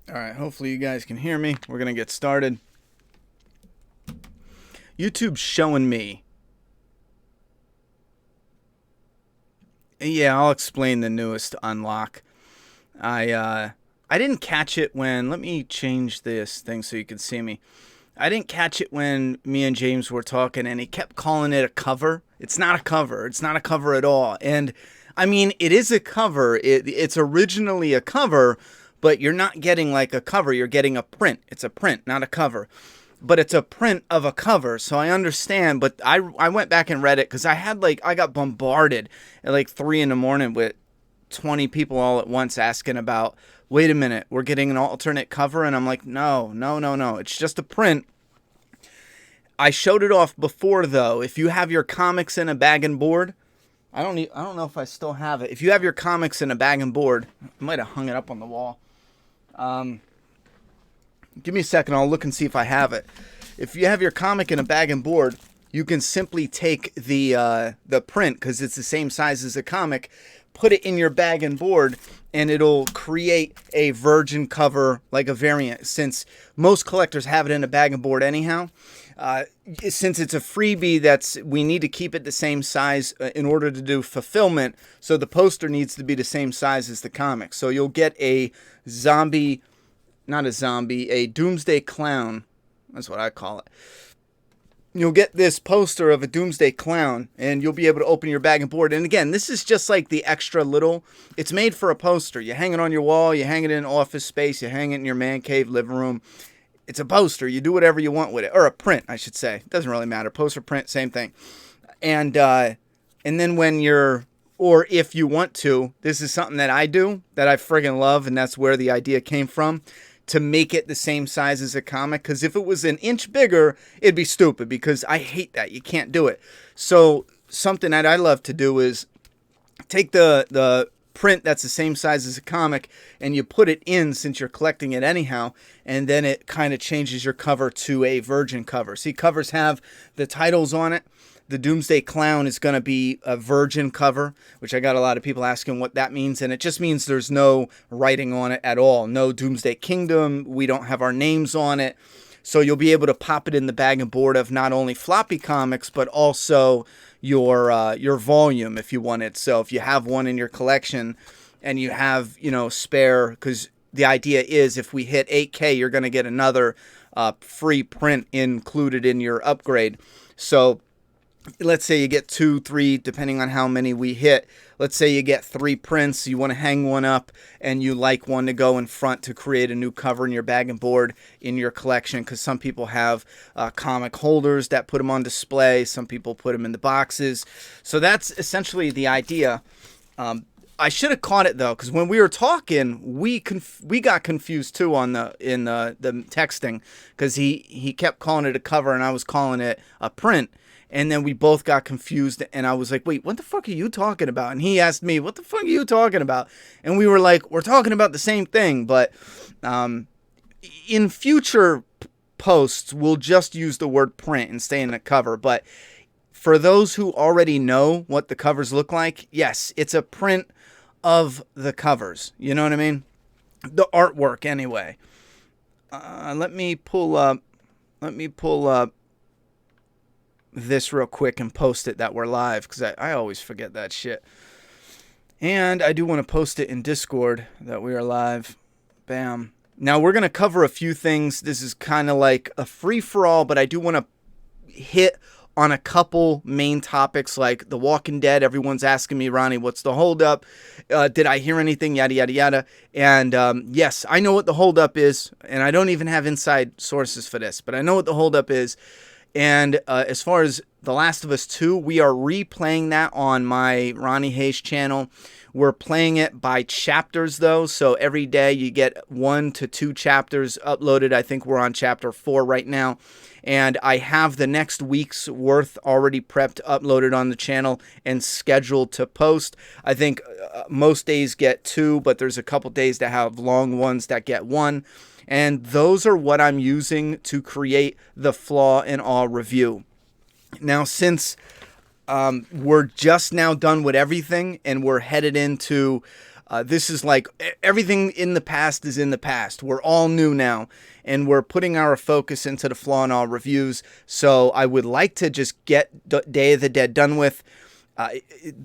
All right, hopefully you guys can hear me. We're going to get started. YouTube's showing me. Yeah, I'll explain the newest unlock. I didn't catch it when, let me change this thing so you can see me. I didn't catch it when me and James were talking and he kept calling it a cover. It's not a cover. It's not a cover at all. And I mean, it is a cover. It's originally a cover, but you're not getting like a cover. You're getting a print. It's a print, not a cover. But it's a print of a cover, so I understand. But I went back and read it because I got bombarded at like 3 in the morning with 20 people all at once asking about, wait a minute, we're getting an alternate cover? And I'm like, no, it's just a print. I showed it off before, though. If you have your comics in a bag and board, I don't know if I still have it. If you have your comics in a bag and board, I might have hung it up on the wall. Give me a second, I'll look and see if I have it. If you have your comic in a bag and board, you can simply take the print, because it's the same size as a comic, put it in your bag and board, and it'll create a virgin cover, like a variant. Since most collectors have it in a bag and board anyhow, since it's a freebie, we need to keep it the same size in order to do fulfillment, so the poster needs to be the same size as the comic. So you'll get a a Doomsday Clown. That's what I call it. You'll get this poster of a Doomsday Clown, and you'll be able to open your bag and board. And again, this is just like the extra little. It's made for a poster. You hang it on your wall. You hang it in office space. You hang it in your man cave, living room. It's a poster. You do whatever you want with it. Or a print, I should say. It doesn't really matter. Poster, print, same thing. And then or if you want to, this is something that I do that I friggin' love, and that's where the idea came from, to make it the same size as a comic. Because if it was an inch bigger, it'd be stupid, because I hate that. You can't do it. So something that I love to do is take the print that's the same size as a comic, and you put it in, since you're collecting it anyhow, and then it kind of changes your cover to a virgin cover. See, covers have the titles on it. The Doomsday Clown is going to be a virgin cover, which I got a lot of people asking what that means. And it just means there's no writing on it at all. No Doomsday Kingdom. We don't have our names on it. So you'll be able to pop it in the bag and board of not only floppy comics, but also your volume if you want it. So if you have one in your collection and you have, spare, because the idea is if we hit 8K, you're going to get another free print included in your upgrade. So let's say you get 2, 3, depending on how many we hit. Let's say you get 3 prints, you want to hang one up, and you like one to go in front to create a new cover in your bag and board in your collection, because some people have comic holders that put them on display. Some people put them in the boxes. So that's essentially the idea. I should have caught it, though, because when we were talking, we got confused, too, in the texting, because he kept calling it a cover, and I was calling it a print. And then we both got confused, and I was like, wait, what the fuck are you talking about? And he asked me, what the fuck are you talking about? And we were like, we're talking about the same thing, but in future posts, we'll just use the word print and stay in the cover. But for those who already know what the covers look like, yes, it's a print of the covers. You know what I mean? The artwork, anyway. Let me pull up this real quick and post it that we're live, because I always forget that shit. And I do want to post it in Discord that we are live. Bam. Now we're going to cover a few things. This is kind of like a free-for-all, but I do want to hit on a couple main topics, like The Walking Dead. Everyone's asking me, Ronnie, what's the holdup? Did I hear anything? Yada, yada, yada. And yes, I know what the holdup is, and I don't even have inside sources for this, but I know what the holdup is. And as far as The Last of Us 2, we are replaying that on my Ronnie Hayes channel. We're playing it by chapters, though, so every day you get 1 to 2 chapters uploaded. I think we're on chapter 4 right now. And I have the next week's worth already prepped, uploaded on the channel, and scheduled to post. I think most days get 2, but there's a couple days that have long ones that get 1. And those are what I'm using to create the Flaw in All review. Now, since we're just now done with everything and we're headed into This is like everything in the past is in the past. We're all new now, and we're putting our focus into the Flaw in All reviews. So I would like to just get Day of the Dead done with.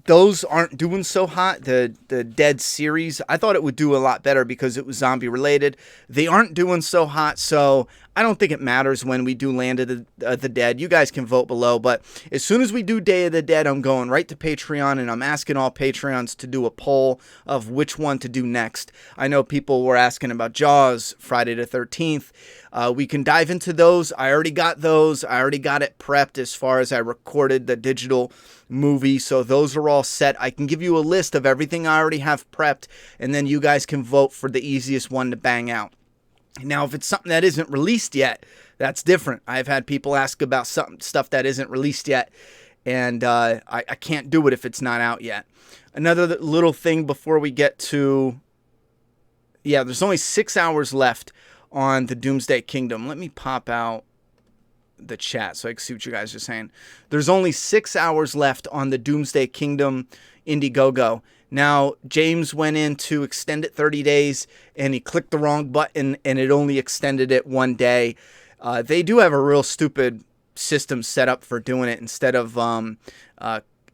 Those aren't doing so hot. The Dead series, I thought it would do a lot better because it was zombie related. They aren't doing so hot, so I don't think it matters when we do Land of the Dead. You guys can vote below, but as soon as we do Day of the Dead, I'm going right to Patreon, and I'm asking all Patreons to do a poll of which one to do next. I know people were asking about Jaws, Friday the 13th. We can dive into those. I already got those. I already got it prepped as far as I recorded the digital movie, so those are all set. I can give you a list of everything I already have prepped, and then you guys can vote for the easiest one to bang out. Now, if it's something that isn't released yet, that's different. I've had people ask about stuff that isn't released yet, and I can't do it if it's not out yet. Another little thing before we get to... Yeah, there's only 6 hours left on the Doomsday Kingdom. Let me pop out the chat so I can see what you guys are saying. There's only 6 hours left on the Doomsday Kingdom IndieGoGo. Now, James went in to extend it 30 days, and he clicked the wrong button, and it only extended it 1 day. They do have a real stupid system set up for doing it. Instead of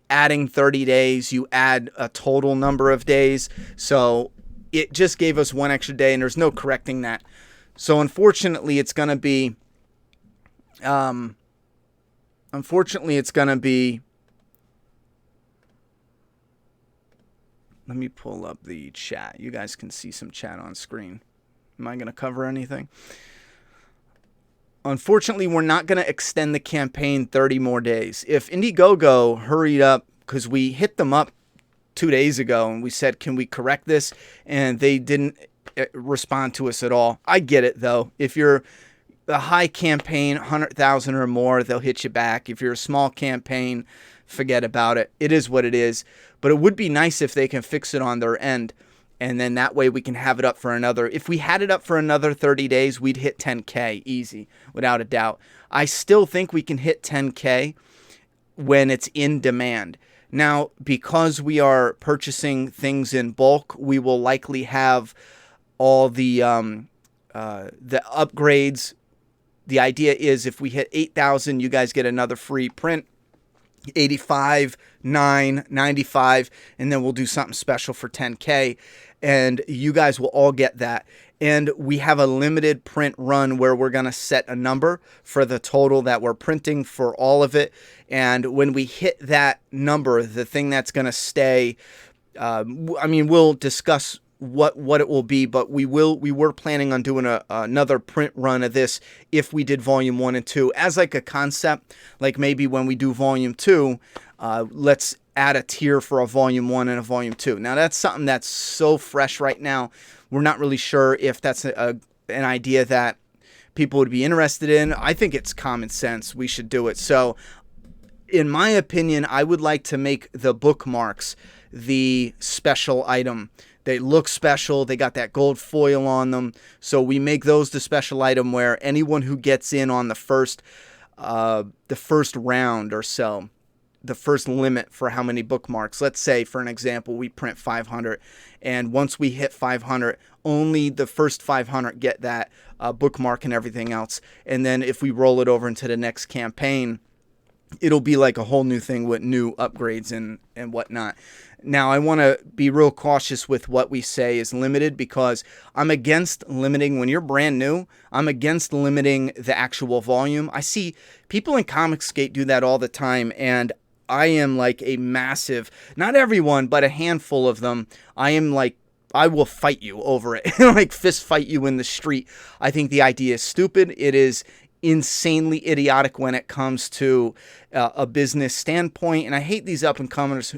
adding 30 days, you add a total number of days. So it just gave us 1 extra day, and there's no correcting that. So unfortunately, it's going to be... Let me pull up the chat. You guys can see some chat on screen. Am I going to cover anything? Unfortunately, we're not going to extend the campaign 30 more days. If IndieGoGo hurried up, because we hit them up 2 days ago and we said, can we correct this? And they didn't respond to us at all. I get it, though. If you're a high campaign, 100,000 or more, they'll hit you back. If you're a small campaign, forget about it. It is what it is. But it would be nice if they can fix it on their end. And then that way we can have it up for another. If we had it up for another 30 days, we'd hit 10K easy, without a doubt. I still think we can hit 10K when it's in demand. Now, because we are purchasing things in bulk, we will likely have all the upgrades. The idea is if we hit 8,000, you guys get another free print. 85, 9, 95, and then we'll do something special for 10K, and you guys will all get that. And we have a limited print run where we're going to set a number for the total that we're printing for all of it. And when we hit that number, the thing that's going to stay, we'll discuss what it will be, but we were planning on doing another print run of this if we did volume 1 and 2 as like a concept. Like maybe when we do volume 2, let's add a tier for a volume 1 and a volume 2. Now that's something that's so fresh right now. We're not really sure if that's an idea that people would be interested in. I think it's common sense. We should do it. So in my opinion, I would like to make the bookmarks the special item. They look special. They got that gold foil on them. So we make those the special item where anyone who gets in on the first round or so, the first limit for how many bookmarks. Let's say, for an example, we print 500. And once we hit 500, only the first 500 get that bookmark and everything else. And then if we roll it over into the next campaign, it'll be like a whole new thing with new upgrades and whatnot. Now, I want to be real cautious with what we say is limited because I'm against limiting, when you're brand new, I'm against limiting the actual volume. I see people in Comicsgate do that all the time, and I am like a massive, not everyone, but a handful of them, I will fight you over it, like fist fight you in the street. I think the idea is stupid. It is insanely idiotic when it comes to a business standpoint, and I hate these up and comers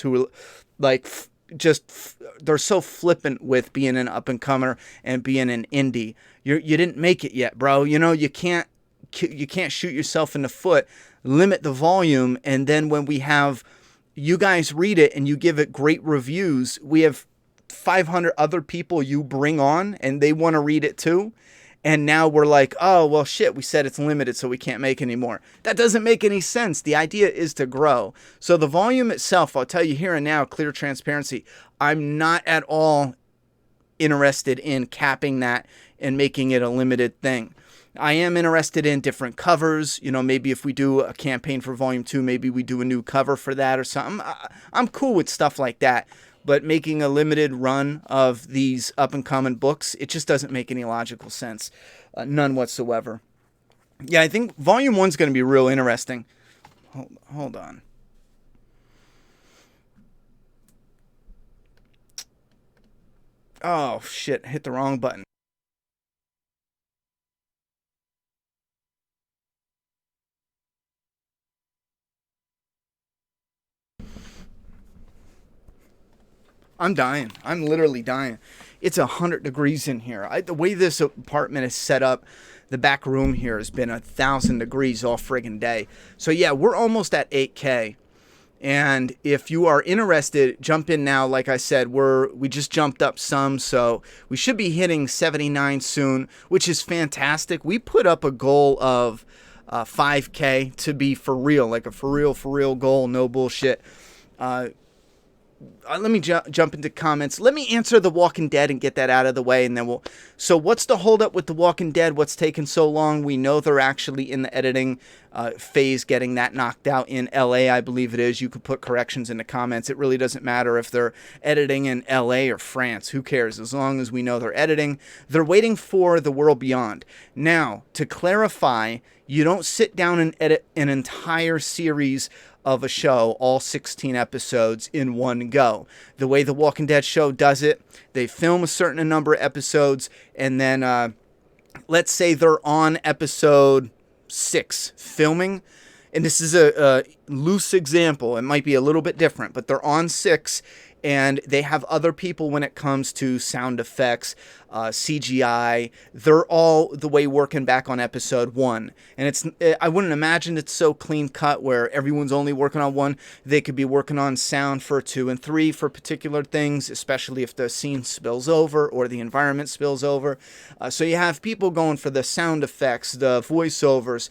who like they're so flippant with being an up and comer and being an indie. You didn't make it yet, bro. You know, you can't shoot yourself in the foot. Limit the volume, and then when we have you guys read it and you give it great reviews, we have 500 other people you bring on and they want to read it too. And now we're like, oh, well, shit, we said it's limited, so we can't make anymore. That doesn't make any sense. The idea is to grow. So the volume itself, I'll tell you here and now, clear transparency, I'm not at all interested in capping that and making it a limited thing. I am interested in different covers. You know, maybe if we do a campaign for Volume 2, maybe we do a new cover for that or something. I'm cool with stuff like that. But making a limited run of these up-and-coming books, it just doesn't make any logical sense. None whatsoever. Yeah, I think Volume 1's going to be real interesting. Hold on. Oh, shit. Hit the wrong button. I'm dying. I'm literally dying. It's 100 degrees in here. The way this apartment is set up, the back room here has been 1,000 degrees all friggin' day. So yeah, we're almost at 8K. And if you are interested, jump in now. Like I said, we just jumped up some, so we should be hitting 79 soon, which is fantastic. We put up a goal of 5K to be for real, like a for real goal, no bullshit. Let me jump into comments. Let me answer The Walking Dead and get that out of the way, and then we'll... So what's the holdup with The Walking Dead? What's taken so long? We know they're actually in the editing phase, getting that knocked out in LA, I believe it is. You could put corrections in the comments. It really doesn't matter if they're editing in LA or France. Who cares? As long as we know they're editing. They're waiting for The World Beyond. Now, to clarify, you don't sit down and edit an entire series of a show, all 16 episodes in one go. The way The Walking Dead show does it, they film a certain number of episodes, and then let's say they're on episode 6 filming, and this is a loose example, it might be a little bit different, but they're on 6, and they have other people when it comes to sound effects, CGI. They're all the way working back on episode 1. And I wouldn't imagine it's so clean cut where everyone's only working on 1. They could be working on sound for 2 and 3 for particular things, especially if the scene spills over or the environment spills over. So you have people going for the sound effects, the voiceovers,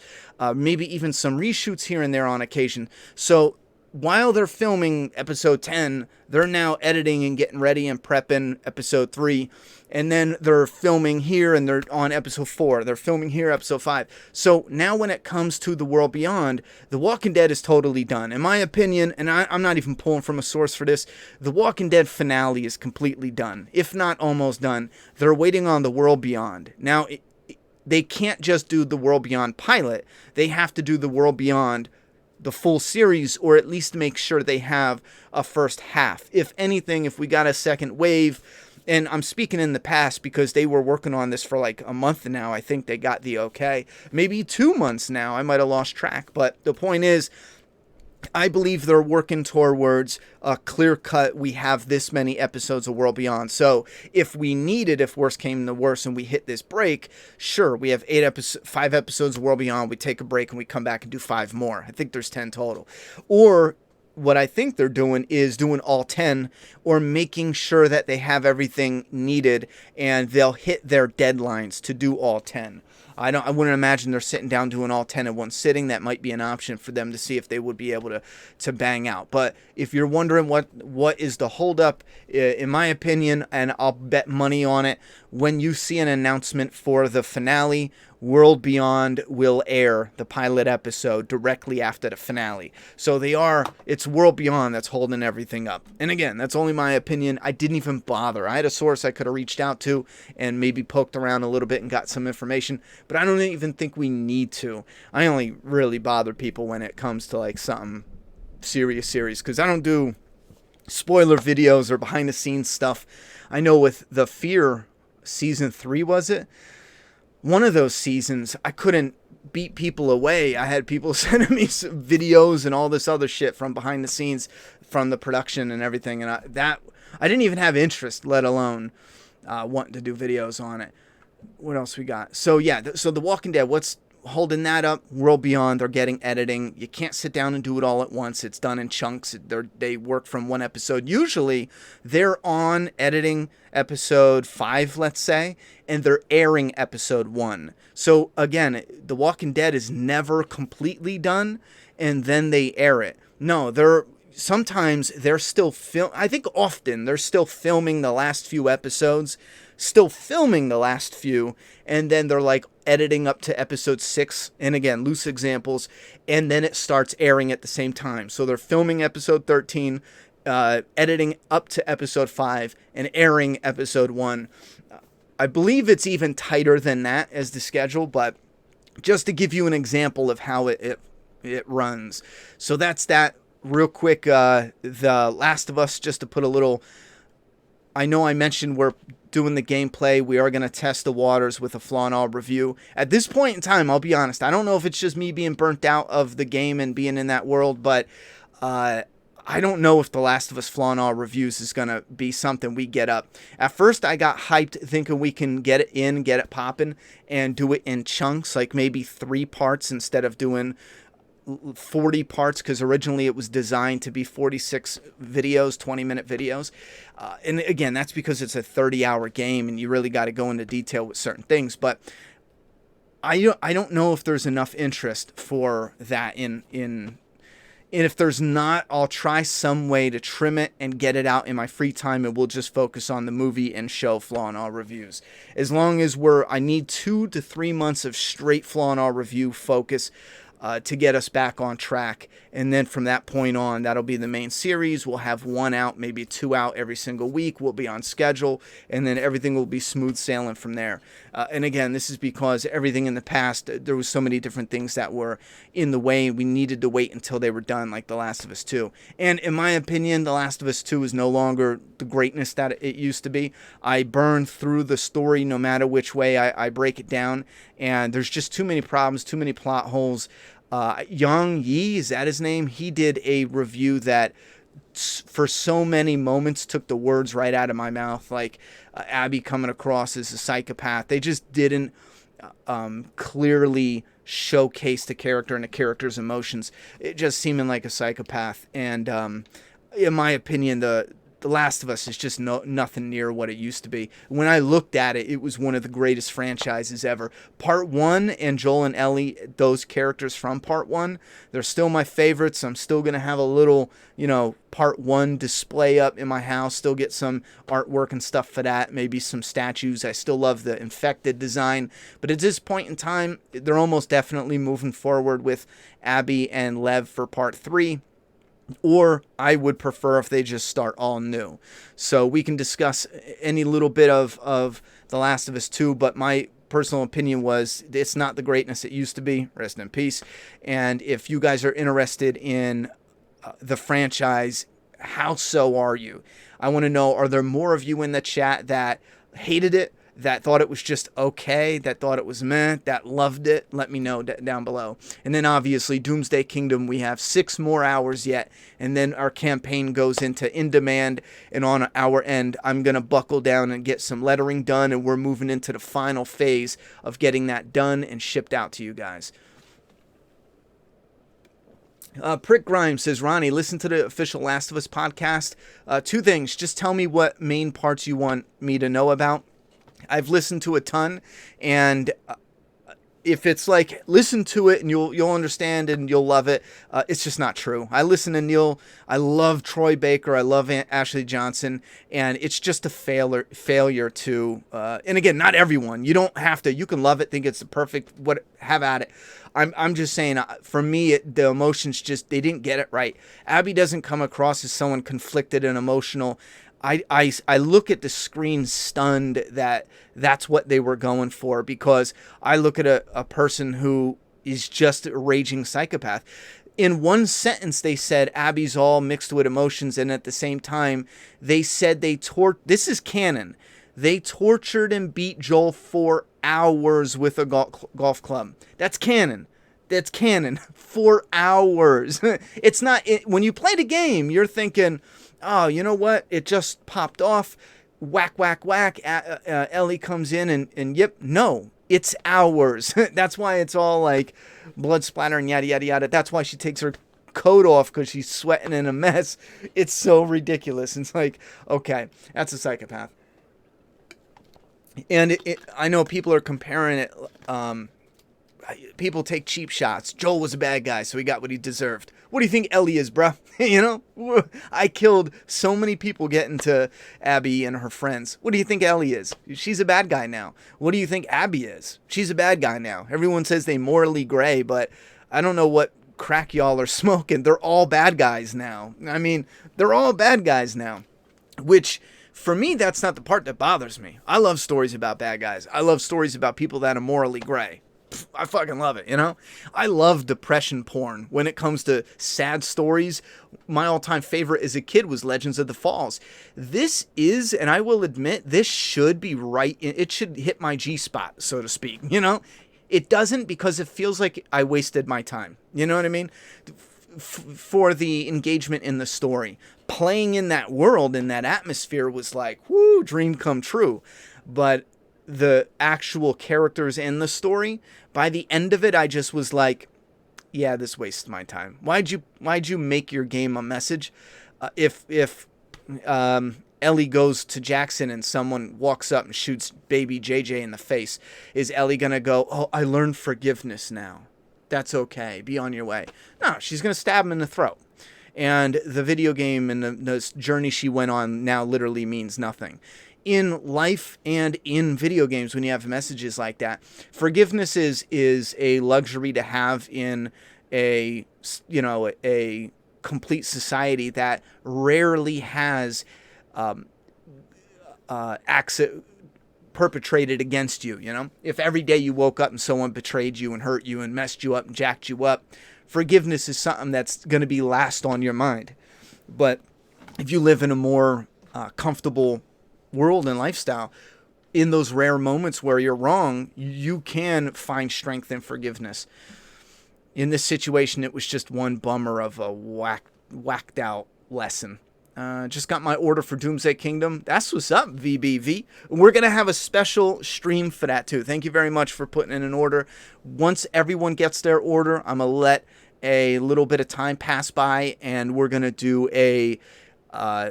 maybe even some reshoots here and there on occasion. So while they're filming episode 10, they're now editing and getting ready and prepping episode 3. And then they're filming here and they're on episode 4. They're filming here, episode 5. So now when it comes to The World Beyond, The Walking Dead is totally done. In my opinion, and I'm not even pulling from a source for this, The Walking Dead finale is completely done, if not almost done. They're waiting on The World Beyond. Now, they can't just do The World Beyond pilot. They have to do The World Beyond the full series, or at least make sure they have a first half. If anything, if we got a second wave, and I'm speaking in the past because they were working on this for like a month now. I think they got the okay. Maybe 2 months now. I might have lost track. But the point is, I believe they're working towards a clear cut. We have this many episodes of World Beyond. So if we need it, if worse came to worse and we hit this break, sure, we have 5 episodes of World Beyond. We take a break and we come back and do 5 more. I think there's 10 total. Or what I think they're doing is doing all 10, or making sure that they have everything needed and they'll hit their deadlines to do all 10. I wouldn't imagine they're sitting down doing all 10 in one sitting. That might be an option for them to see if they would be able to bang out. But if you're wondering what is the holdup, in my opinion, and I'll bet money on it, when you see an announcement for the finale, World Beyond will air the pilot episode directly after the finale. So it's World Beyond that's holding everything up. And again, that's only my opinion. I didn't even bother. I had a source I could have reached out to and maybe poked around a little bit and got some information, but I don't even think we need to. I only really bother people when it comes to like something serious, because I don't do spoiler videos or behind the scenes stuff. I know with The Fear season 3, was it? One of those seasons, I couldn't beat people away. I had people sending me some videos and all this other shit from behind the scenes, from the production and everything. And I didn't even have interest, let alone wanting to do videos on it. What else we got? So yeah, so The Walking Dead, holding that up, World Beyond, they're getting editing. You can't sit down and do it all at once. It's done in chunks. They work from one episode. Usually, they're on editing episode 5, let's say, and they're airing episode 1. So, again, The Walking Dead is never completely done, and then they air it. No, sometimes they're still I think often they're still filming the last few episodes, and then they're like editing up to episode 6, and again, loose examples, and then it starts airing at the same time. So they're filming episode 13, editing up to episode 5, and airing episode 1. I believe it's even tighter than that as the schedule, but just to give you an example of how it runs. So that's that. Real quick, The Last of Us, just to put a little... I know I mentioned we're doing the gameplay. We are going to test the waters with a flaw and all review. At this point in time, I'll be honest, I don't know if it's just me being burnt out of the game and being in that world, but I don't know if The Last of Us flaw and all reviews is going to be something we get up. At first, I got hyped thinking we can get it popping, and do it in chunks, like maybe 3 parts instead of doing 40 parts, because originally it was designed to be 46 videos, 20-minute videos. And again, that's because it's a 30-hour game and you really got to go into detail with certain things. But I don't know if there's enough interest for that and if there's not, I'll try some way to trim it and get it out in my free time, and we'll just focus on the movie and show flaw and all reviews. As long as I need 2 to 3 months of straight flaw and all review focus to get us back on track. And then from that point on, that'll be the main series. We'll have 1 out, maybe 2 out every single week. We'll be on schedule, and then everything will be smooth sailing from there. And again, this is because everything in the past, there was so many different things that were in the way. We needed to wait until they were done, like The Last of Us 2. And in my opinion, The Last of Us 2 is no longer the greatness that it used to be. I burn through the story no matter which way I break it down, and there's just too many problems, too many plot holes. Yang Yi, is that his name? He did a review that for so many moments took the words right out of my mouth, like Abby coming across as a psychopath. They just didn't clearly showcase the character and the character's emotions. It just seeming like a psychopath. And in my opinion, The Last of Us is just nothing near what it used to be. When I looked at it, it was one of the greatest franchises ever. Part 1 and Joel and Ellie, those characters from Part 1, they're still my favorites. I'm still going to have a little, Part 1 display up in my house. Still get some artwork and stuff for that. Maybe some statues. I still love the infected design. But at this point in time, they're almost definitely moving forward with Abby and Lev for Part 3. Or I would prefer if they just start all new. So we can discuss any little bit of The Last of Us 2, but my personal opinion was it's not the greatness it used to be. Rest in peace. And if you guys are interested in the franchise, how so are you? I want to know, are there more of you in the chat that hated it, that thought it was just okay, that thought it was meh, that loved it? Let me know down below. And then obviously Doomsday Kingdom, we have 6 more hours yet, and then our campaign goes into in demand, and on our end, I'm going to buckle down and get some lettering done, and we're moving into the final phase of getting that done and shipped out to you guys. Prick Grimes says, Ronnie, listen to the official Last of Us podcast. 2 things. Just tell me what main parts you want me to know about. I've listened to a ton, and if it's like, listen to it and you'll understand and you'll love it, it's just not true. I listen to Neil. I love Troy Baker. I love Ashley Johnson, and it's just a failure to, and again, not everyone. You don't have to. You can love it, think it's the perfect, have at it. I'm just saying, for me, the emotions they didn't get it right. Abby doesn't come across as someone conflicted and emotional. I look at the screen stunned that that's what they were going for, because I look at a person who is just a raging psychopath. In one sentence, they said Abby's all mixed with emotions, and at the same time, they said this is canon. They tortured and beat Joel for hours with a golf club. That's canon. That's canon. 4 hours. It's not, when you play the game, you're thinking, oh, you know what? It just popped off. Whack, whack, whack. Ellie comes in and yep. No. It's ours. That's why it's all like blood splatter and yada, yada, yada. That's why she takes her coat off because she's sweating in a mess. It's so ridiculous. It's like, okay, that's a psychopath. And I know people are comparing it. People take cheap shots. Joel was a bad guy, so he got what he deserved. What do you think Ellie is, bruh? You know? I killed so many people getting to Abby and her friends. What do you think Ellie is? She's a bad guy now. What do you think Abby is? She's a bad guy now. Everyone says they morally gray, but I don't know what crack y'all are smoking. They're all bad guys now. I mean, they're all bad guys now. Which, for me, that's not the part that bothers me. I love stories about bad guys. I love stories about people that are morally gray. I fucking love it, you know? I love depression porn. When it comes to sad stories, my all-time favorite as a kid was Legends of the Falls. This is, and I will admit, this should be right, it should hit my G-spot, so to speak, you know? It doesn't because it feels like I wasted my time. You know what I mean? For the engagement in the story. Playing in that world, in that atmosphere was like, whoo, dream come true. But the actual characters in the story, by the end of it, I just was like, yeah, this wasted my time. Why'd you make your game a message? If Ellie goes to Jackson and someone walks up and shoots baby JJ in the face, is Ellie gonna go, oh, I learned forgiveness now. That's okay. Be on your way. No, she's gonna stab him in the throat. And the video game and the journey she went on now literally means nothing. In life and in video games, when you have messages like that, forgiveness is a luxury to have in a complete society that rarely has acts perpetrated against you. You know, if every day you woke up and someone betrayed you and hurt you and messed you up and jacked you up, forgiveness is something that's going to be last on your mind. But if you live in a more comfortable world and lifestyle, in those rare moments where you're wrong, you can find strength and forgiveness. In this situation, it was just one bummer of a whacked out lesson. Just got my order for Doomsday Kingdom. That's what's up, VBV. We're going to have a special stream for that too. Thank you very much for putting in an order. Once everyone gets their order, I'm going to let a little bit of time pass by, and we're going to do a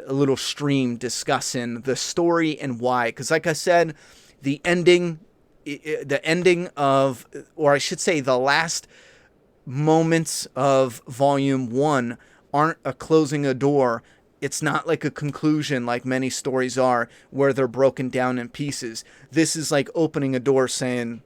little stream discussing the story and why. Because like I said, the ending of, or I should say the last moments of Volume 1 aren't a closing a door. It's not like a conclusion like many stories are where they're broken down in pieces. This is like opening a door saying,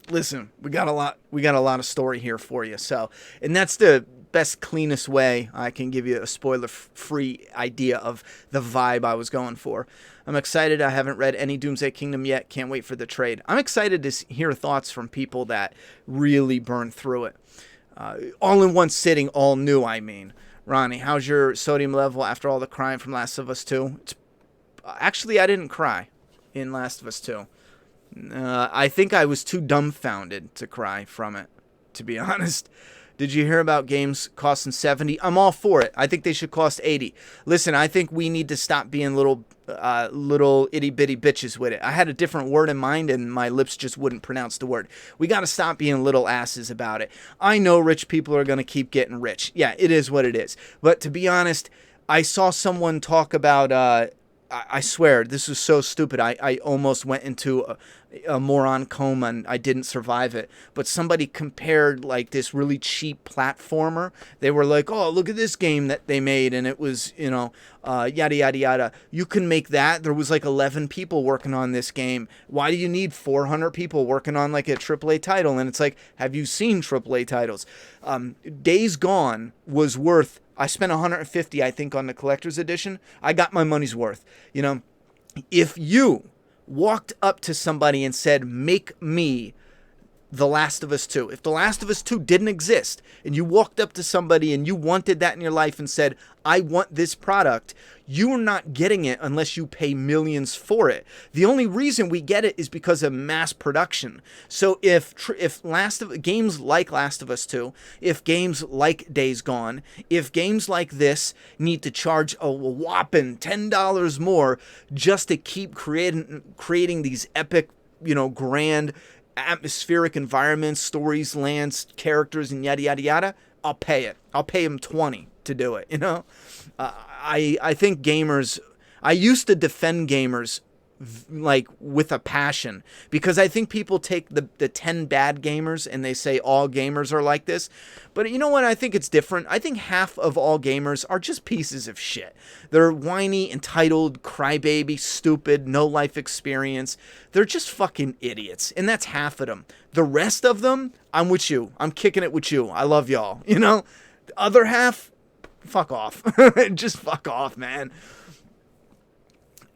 listen, we got a lot of story here for you. So, and that's the best, cleanest way I can give you a spoiler-free idea of the vibe I was going for. I'm excited. I haven't read any Doomsday Kingdom yet. Can't wait for the trade. I'm excited to hear thoughts from people that really burn through it. All in one sitting, all new, I mean. Ronnie, how's your sodium level after all the crying from Last of Us 2? Actually, I didn't cry in Last of Us 2. I think I was too dumbfounded to cry from it, to be honest. Did you hear about games costing $70? I'm all for it. I think they should cost $80. Listen, I think we need to stop being little itty-bitty bitches with it. I had a different word in mind, and my lips just wouldn't pronounce the word. We got to stop being little asses about it. I know rich people are going to keep getting rich. Yeah, it is what it is. But to be honest, I saw someone talk about... I swear, this was so stupid. I almost went into a moron coma and I didn't survive it. But somebody compared like this really cheap platformer. They were like, oh, look at this game that they made. And it was, yada, yada, yada. You can make that. There was like 11 people working on this game. Why do you need 400 people working on like a AAA title? And it's like, have you seen AAA titles? Days Gone was worth... I spent $150, I think, on the collector's edition. I got my money's worth. You know, if you walked up to somebody and said, make me The Last of Us 2. If The Last of Us 2 didn't exist and you walked up to somebody and you wanted that in your life and said, I want this product, you are not getting it unless you pay millions for it. The only reason we get it is because of mass production. So if games like Last of Us 2, if games like Days Gone, if games like this need to charge a whopping $10 more just to keep creating these epic grand atmospheric environments, stories, lands, characters, and yada, yada, yada, I'll pay it. I'll pay him 20 to do it, I think gamers, I used to defend gamers like with a passion, because I think people take the 10 bad gamers and they say all gamers are like this. But you know what? I think it's different. I think half of all gamers are just pieces of shit. They're whiny, entitled, crybaby, stupid, no life experience. They're just fucking idiots. And that's half of them. The rest of them, I'm with you. I'm kicking it with you. I love y'all. The other half, fuck off. Just fuck off, man.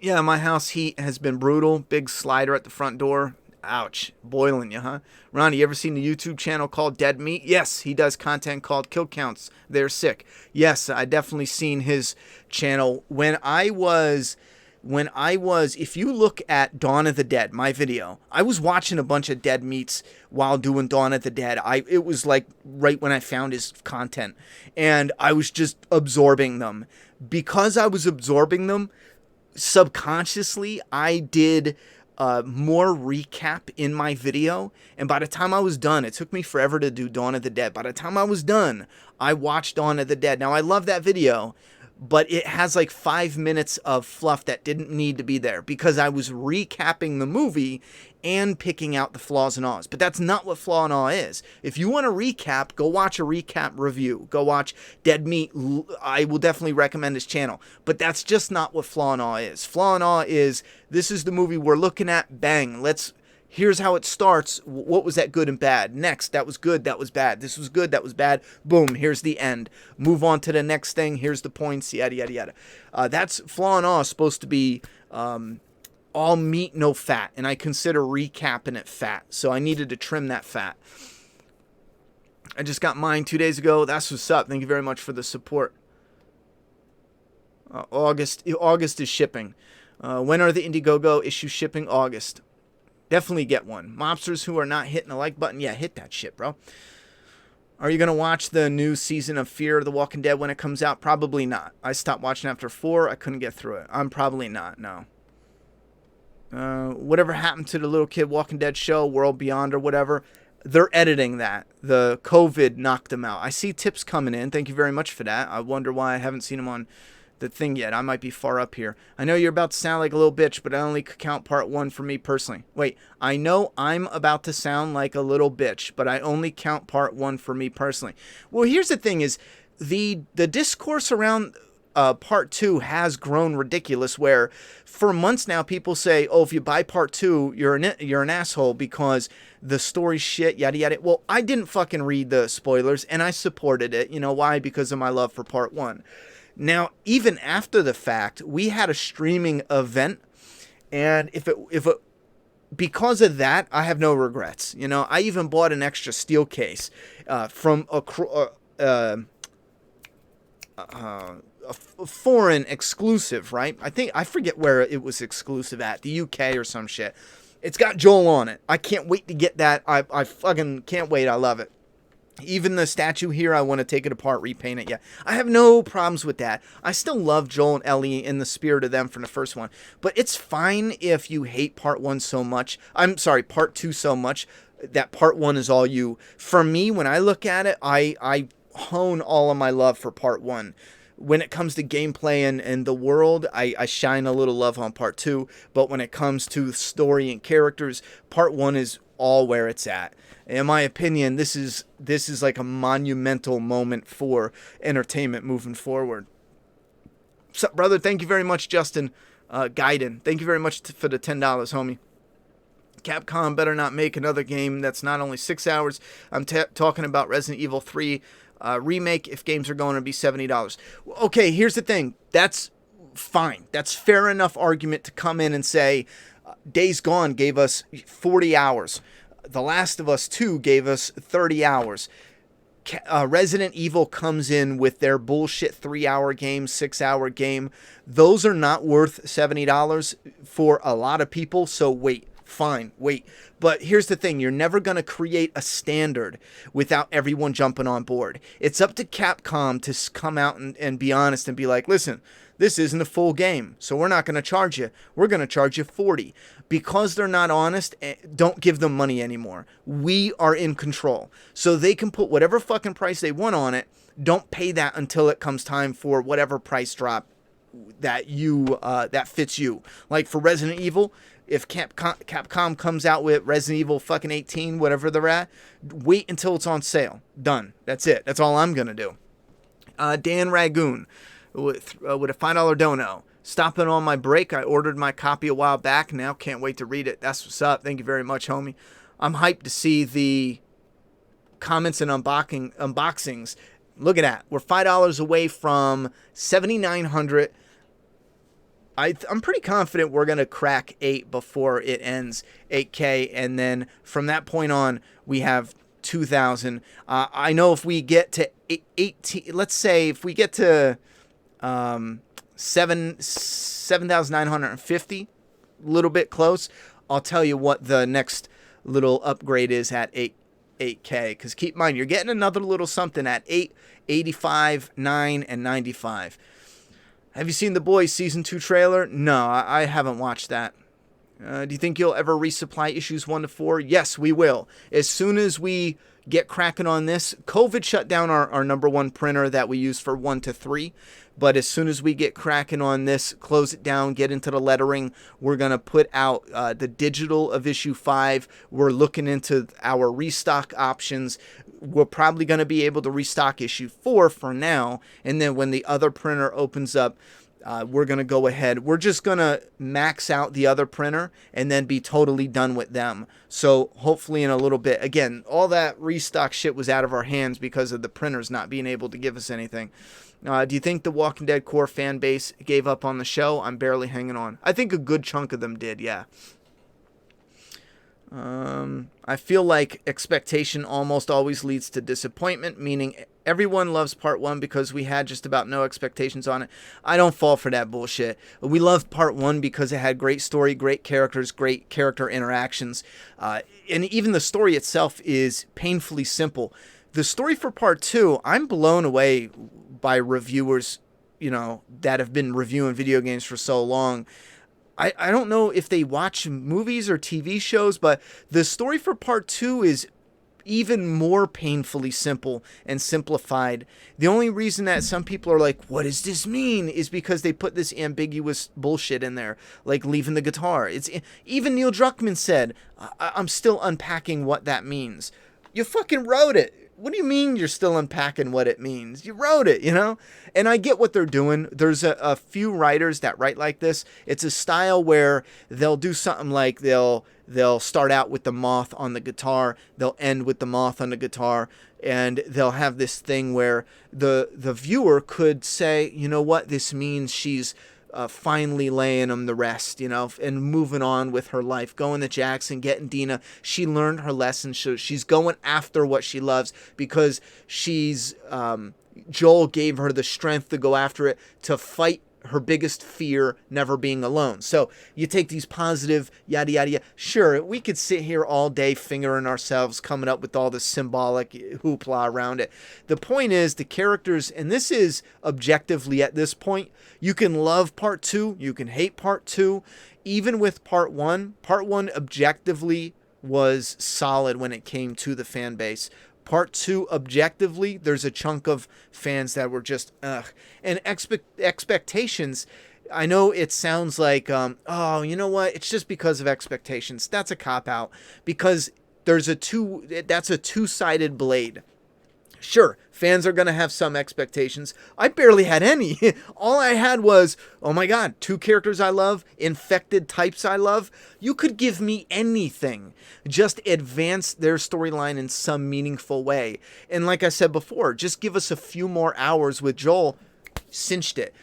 Yeah, my house heat has been brutal. Big slider at the front door. Ouch. Boiling you, huh? Ronnie, you ever seen the YouTube channel called Dead Meat? Yes, he does content called Kill Counts. They're sick. Yes, I definitely seen his channel. When I was, if you look at Dawn of the Dead, my video, I was watching a bunch of Dead Meats while doing Dawn of the Dead. It was like right when I found his content, and I was just absorbing them. Because I was absorbing them, subconsciously, I did more recap in my video, and by the time I was done, it took me forever to do Dawn of the Dead. By the time I was done, I watched Dawn of the Dead. Now, I love that video, but it has like 5 minutes of fluff that didn't need to be there, because I was recapping the movie and picking out the flaws and ahs. But that's not what Flaw and Awe is. If you want to recap, go watch a recap review. Go watch Dead Meat. I will definitely recommend his channel. But that's just not what Flaw and Awe is. Flaw and Awe is, this is the movie we're looking at. Bang. Here's how it starts. What was that good and bad? Next, that was good, that was bad. This was good, that was bad. Boom, here's the end. Move on to the next thing. Here's the points, yada, yada, yada. That's Flaw and Awe is supposed to be all meat, no fat. And I consider recapping it fat. So I needed to trim that fat. I just got mine 2 days ago. That's what's up. Thank you very much for the support. August is shipping. When are the IndieGoGo issues shipping? August. Definitely get one. Mobsters who are not hitting the like button, yeah, hit that shit, bro. Are you going to watch the new season of Fear of the Walking Dead when it comes out? Probably not. I stopped watching after 4. I couldn't get through it. I'm probably not, no. Whatever happened to the little kid Walking Dead show, World Beyond or whatever, they're editing that. The COVID knocked them out. I see tips coming in. Thank you very much for that. I wonder why I haven't seen them on the thing yet. I might be far up here. I know you're about to sound like a little bitch, but I only could count part 1 for me personally. Wait, I know I'm about to sound like a little bitch, but I only count part 1 for me personally. Well, here's the thing is, the discourse around part 2 has grown ridiculous, where for months now people say, oh, if you buy part 2, you're an asshole because the story's shit, yada yada. Well, I didn't fucking read the spoilers and I supported it. You know why? Because of my love for part 1. Now, even after the fact, we had a streaming event, and if it because of that, I have no regrets. I even bought an extra steel case from a foreign exclusive, right? I forget where it was exclusive at, the UK or some shit. It's got Joel on it. I can't wait to get that. I fucking can't wait. I love it. Even the statue here, I want to take it apart, repaint it. Yeah, I have no problems with that. I still love Joel and Ellie in the spirit of them from the first one. But it's fine if you hate part 1 so much. I'm sorry, part 2 so much that part 1 is all you. For me, when I look at it, I hone all of my love for part 1. When it comes to gameplay and the world, I shine a little love on part 2. But when it comes to story and characters, part 1 is all where it's at. In my opinion, this is like a monumental moment for entertainment moving forward. What's up, brother? Thank you very much, Justin Gaiden. Thank you very much for the $10, homie. Capcom better not make another game that's not only 6 hours. I'm talking about Resident Evil 3 remake if games are going to be $70. Okay, here's the thing. That's fine. That's fair enough argument to come in and say Days Gone gave us 40 hours. The Last of Us 2 gave us 30 hours. Resident Evil comes in with their bullshit 3-hour game, 6-hour game. Those are not worth $70 for a lot of people, so wait. fine, wait. But here's the thing, you're never going to create a standard without everyone jumping on board. It's up to Capcom to come out and be honest and be like, listen, this isn't a full game, so we're not going to charge you. We're going to charge you $40. Because they're not honest, don't give them money anymore. We are in control. So they can put whatever fucking price they want on it. Don't pay that until it comes time for whatever price drop that that fits you. Like for Resident Evil, if Capcom comes out with Resident Evil fucking 18, whatever they're at, wait until it's on sale. Done. That's it. That's all I'm going to do. Dan Ragoon with a $5 dono. Stopping on my break. I ordered my copy a while back. Now can't wait to read it. That's what's up. Thank you very much, homie. I'm hyped to see the comments and unboxings. Look at that. We're $5 away from 7,900. I'm pretty confident we're going to crack 8 before it ends, 8K. And then from that point on, we have 2,000. I know if we get to 18, let's say if we get to 7,950, a little bit close, I'll tell you what the next little upgrade is at 8K. Because keep in mind, you're getting another little something at 8, 85, 9, and 95. Have you seen The Boys Season 2 trailer? No, I haven't watched that. Do you think you'll ever resupply issues 1 to 4? Yes, we will. As soon as we get cracking on this, COVID shut down our number one printer that we use for 1 to 3. But as soon as we get cracking on this, close it down, get into the lettering, we're going to put out the digital of issue 5. We're looking into our restock options. We're probably going to be able to restock issue 4 for now. And then when the other printer opens up, we're going to go ahead. We're just going to max out the other printer and then be totally done with them. So hopefully in a little bit, again, all that restock shit was out of our hands because of the printers not being able to give us anything. Do you think the Walking Dead core fan base gave up on the show? I'm barely hanging on. I think a good chunk of them did, yeah. I feel like expectation almost always leads to disappointment, meaning everyone loves part 1 because we had just about no expectations on it. I don't fall for that bullshit. We loved part 1 because it had great story, great characters, great character interactions. And even the story itself is painfully simple. The story for part 2, I'm blown away by reviewers, that have been reviewing video games for so long. I don't know if they watch movies or TV shows, but the story for part 2 is even more painfully simple and simplified. The only reason that some people are like, what does this mean? Is because they put this ambiguous bullshit in there, like leaving the guitar. Even Neil Druckmann said, I'm still unpacking what that means. You fucking wrote it. What do you mean you're still unpacking what it means? You wrote it, And I get what they're doing. There's a few writers that write like this. It's a style where they'll do something like they'll start out with the moth on the guitar. They'll end with the moth on the guitar. And they'll have this thing where the viewer could say, you know what, this means she's finally laying them the rest, and moving on with her life, going to Jackson, getting Dina. She learned her lesson. She's going after what she loves because Joel gave her the strength to go after it, to fight her biggest fear, never being alone. So you take these positive yada yada yada. Sure, we could sit here all day fingering ourselves, coming up with all this symbolic hoopla around it. The point is the characters, and this is objectively at this point, you can love part 2, you can hate part 2. Even with part 1 objectively was solid when it came to the fan base. Part 2, objectively, there's a chunk of fans that were just, ugh. And expectations, I know it sounds like, oh, you know what? It's just because of expectations. That's a cop-out. Because that's a two-sided blade. Sure, fans are going to have some expectations. I barely had any. All I had was, oh my god, 2 characters I love, infected types I love. You could give me anything. Just advance their storyline in some meaningful way. And like I said before, just give us a few more hours with Joel. Cinched it.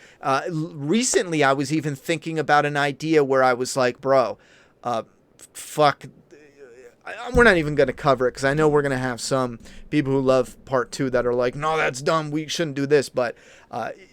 Recently, I was even thinking about an idea where I was like, bro, fuck. we're not even going to cover it because I know we're going to have some people who love part 2 that are like, no, that's dumb. We shouldn't do this. But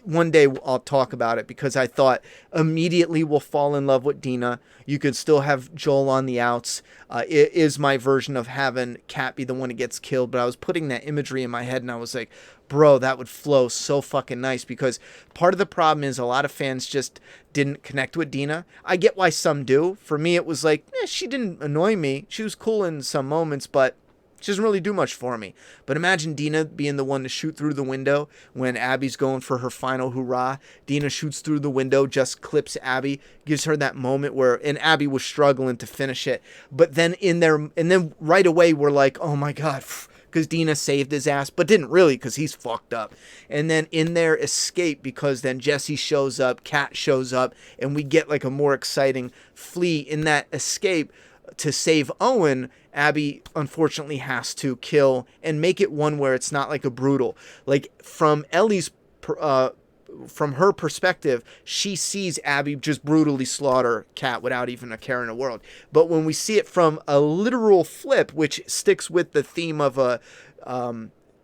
one day I'll talk about it because I thought immediately we'll fall in love with Dina. You could still have Joel on the outs. It is my version of having Kat be the one who gets killed. But I was putting that imagery in my head and I was like, bro, that would flow so fucking nice, because part of the problem is a lot of fans just didn't connect with Dina. I get why some do. For me, it was like, she didn't annoy me. She was cool in some moments, but she doesn't really do much for me. But imagine Dina being the one to shoot through the window when Abby's going for her final hurrah. Dina shoots through the window, just clips Abby, gives her that moment where, and Abby was struggling to finish it. But then in there, and then right away we're like, oh my God, because Dina saved his ass, but didn't really because he's fucked up. And then in their escape, because then Jesse shows up, Kat shows up, and we get like a more exciting flee in that escape to save Owen. Abby unfortunately has to kill and make it one where it's not like a brutal, like from Ellie's from her perspective, she sees Abby just brutally slaughter Kat without even a care in the world. But when we see it from a literal flip, which sticks with the theme of a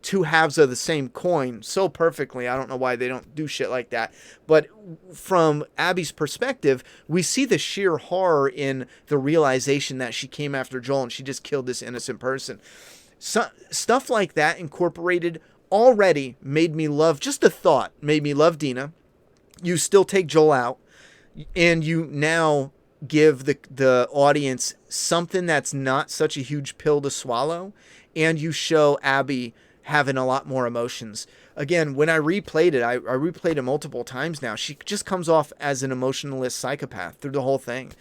two halves of the same coin so perfectly, I don't know why they don't do shit like that. But from Abby's perspective, we see the sheer horror in the realization that she came after Joel and she just killed this innocent person. So, stuff like that incorporated already made me love, just the thought made me love Dina. You still take Joel out, and you now give the audience something that's not such a huge pill to swallow, and you show Abby having a lot more emotions. Again, when I replayed it, I replayed it multiple times now. She just comes off as an emotionless psychopath through the whole thing.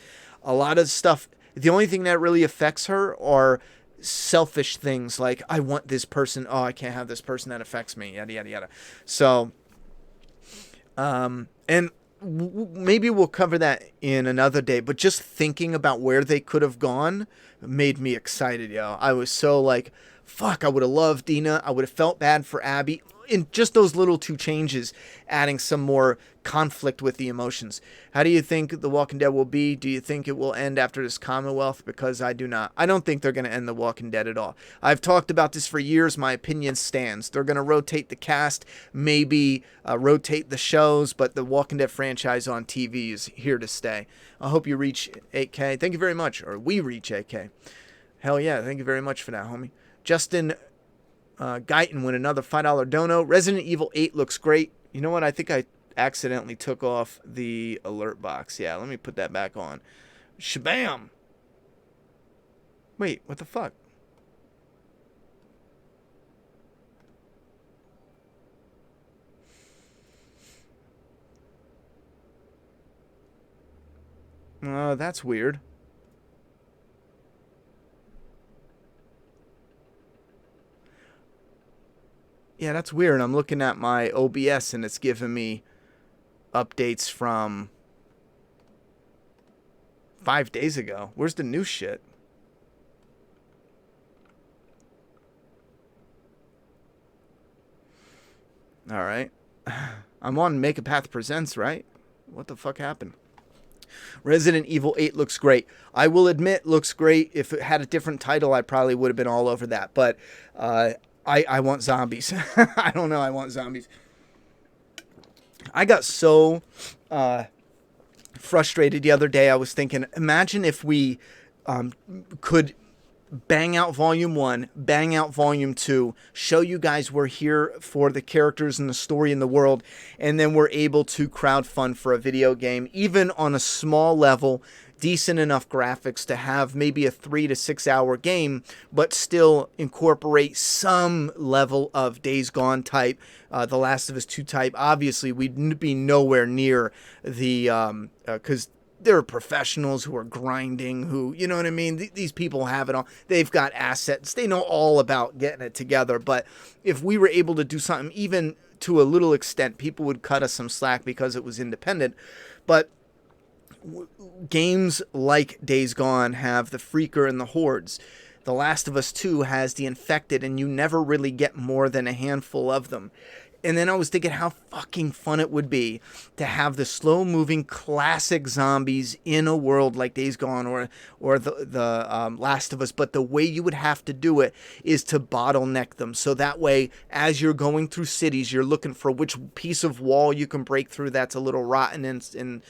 A lot of stuff, the only thing that really affects her are selfish things like, I want this person, oh, I can't have this person, that affects me, yada yada yada. So and maybe we'll cover that in another day, but just thinking about where they could have gone made me excited, yo. I was so like, fuck, I would have loved Dina. I would have felt bad for Abby. In just those little 2 changes, adding some more conflict with the emotions. How do you think The Walking Dead will be? Do you think it will end after this Commonwealth? Because I do not. I don't think they're going to end The Walking Dead at all. I've talked about this for years. My opinion stands. They're going to rotate the cast, maybe rotate the shows, but The Walking Dead franchise on TV is here to stay. I hope you reach 8K. Thank you very much. Or we reach 8K. Hell yeah. Thank you very much for that, homie. Justin Guyton with another $5 dono. Resident Evil 8 looks great. You know what? I think I accidentally took off the alert box. Yeah, let me put that back on. Shabam! Wait, what the fuck? That's weird. Yeah, that's weird. I'm looking at my OBS and it's giving me updates from 5 days ago. Where's the new shit? All right. I'm on Make a Path Presents, right? What the fuck happened? Resident Evil 8 looks great. I will admit, looks great. If it had a different title, I probably would have been all over that. But I want zombies. I don't know. I want zombies. I got so frustrated the other day. I was thinking, imagine if we could bang out Volume 1, bang out Volume 2, show you guys we're here for the characters and the story and the world, and then we're able to crowdfund for a video game, even on a small level, decent enough graphics to have maybe a 3 to 6 hour game, but still incorporate some level of Days Gone type, The Last of Us 2 type. Obviously, we'd be nowhere near the, because there are professionals who are grinding, who, you know what I mean? These people have it all. They've got assets. They know all about getting it together. But if we were able to do something, even to a little extent, people would cut us some slack because it was independent. But games like Days Gone have the Freaker and the Hordes. The Last of Us 2 has the Infected, and you never really get more than a handful of them. And then I was thinking how fucking fun it would be to have the slow-moving classic zombies in a world like Days Gone or the Last of Us. But the way you would have to do it is to bottleneck them. So that way, as you're going through cities, you're looking for which piece of wall you can break through that's a little rotten and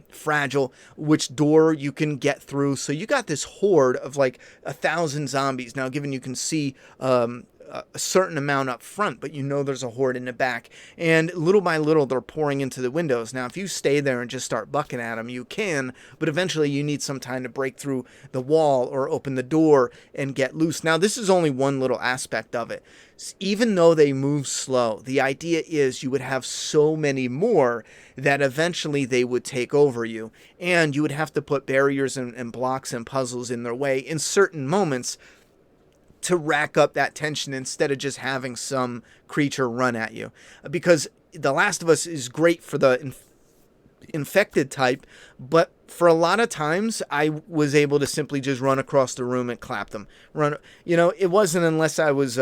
fragile, which door you can get through. So you got this horde of like 1,000 zombies. Now, given you can see a certain amount up front, but you know there's a horde in the back, and little by little they're pouring into the windows. Now if you stay there and just start bucking at them, you can, but eventually you need some time to break through the wall or open the door and get loose. Now this is only one little aspect of it. Even though they move slow, the idea is you would have so many more that eventually they would take over you, and you would have to put barriers and blocks and puzzles in their way in certain moments to rack up that tension instead of just having some creature run at you. Because The Last of Us is great for the infected type, but for a lot of times I was able to simply just run across the room and clap them. It wasn't unless I was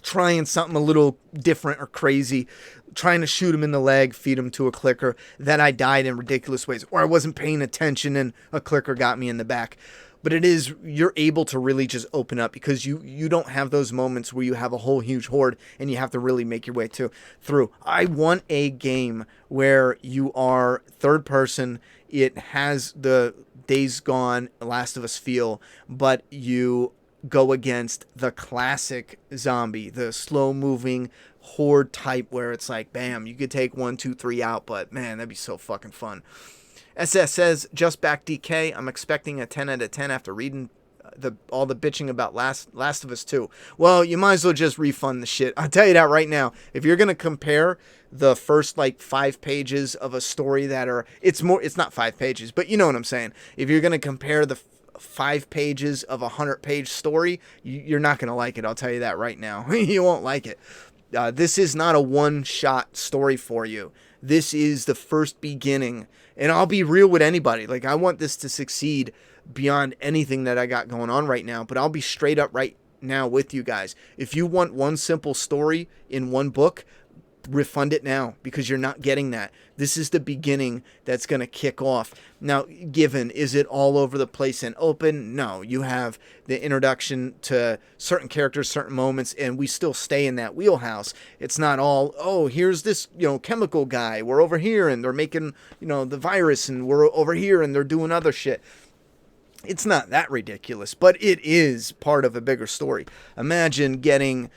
trying something a little different or crazy, trying to shoot him in the leg, feed him to a clicker, that I died in ridiculous ways, or I wasn't paying attention and a clicker got me in the back. But you're able to really just open up because you don't have those moments where you have a whole huge horde and you have to really make your way through. I want a game where you are third person. It has the Days Gone, Last of Us feel, but you go against the classic zombie, the slow moving horde type where it's like, bam, you could take 1, 2, 3 out, but man, that'd be so fucking fun. SS says, just back DK. I'm expecting a 10 out of 10 after reading all the bitching about Last of Us 2. Well, you might as well just refund the shit. I'll tell you that right now. If you're going to compare the first 5 pages of a story it's not 5 pages, but you know what I'm saying. If you're going to compare the 5 pages of a 100-page story, you're not going to like it. I'll tell you that right now. You won't like it. This is not a one-shot story for you. This is the first beginning. And I'll be real with anybody. I want this to succeed beyond anything that I got going on right now. But I'll be straight up right now with you guys. If you want one simple story in one book, refund it now because you're not getting that. This is the beginning that's going to kick off. Now, is it all over the place and open? No, you have the introduction to certain characters, certain moments, and we still stay in that wheelhouse. It's not all, here's this, chemical guy. We're over here and they're making, the virus, and we're over here and they're doing other shit. It's not that ridiculous, but it is part of a bigger story. Imagine getting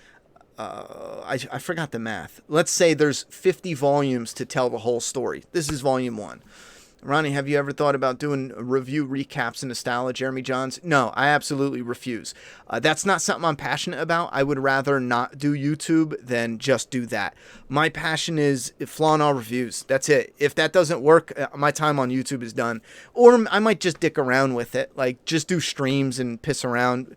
I forgot the math. Let's say there's 50 volumes to tell the whole story. This is volume 1. Ronnie, have you ever thought about doing review recaps in the style of Jeremy Johns? No, I absolutely refuse. That's not something I'm passionate about. I would rather not do YouTube than just do that. My passion is flaw in all reviews. That's it. If that doesn't work, my time on YouTube is done. Or I might just dick around with it. Just do streams and piss around,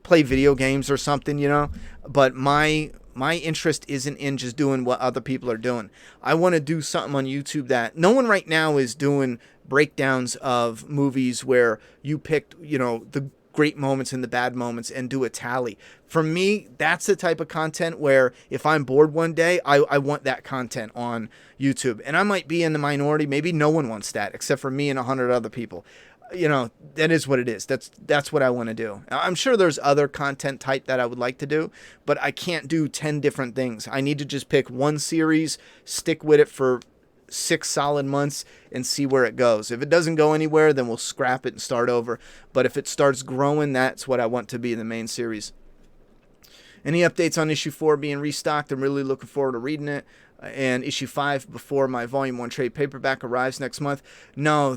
play video games or something, But my interest isn't in just doing what other people are doing. I want to do something on YouTube that no one right now is doing breakdowns of movies where you picked, the great moments and the bad moments and do a tally. For me, that's the type of content where if I'm bored one day, I want that content on YouTube. And I might be in the minority. Maybe no one wants that except for me and 100 other people. That is what it is. That's what I want to do. I'm sure there's other content type that I would like to do, but I can't do 10 different things. I need to just pick one series, stick with it for 6 solid months, and see where it goes. If it doesn't go anywhere, then we'll scrap it and start over. But if it starts growing, that's what I want to be the main series. Any updates on issue 4 being restocked? I'm really looking forward to reading it. And issue 5 before my volume 1 trade paperback arrives next month. No,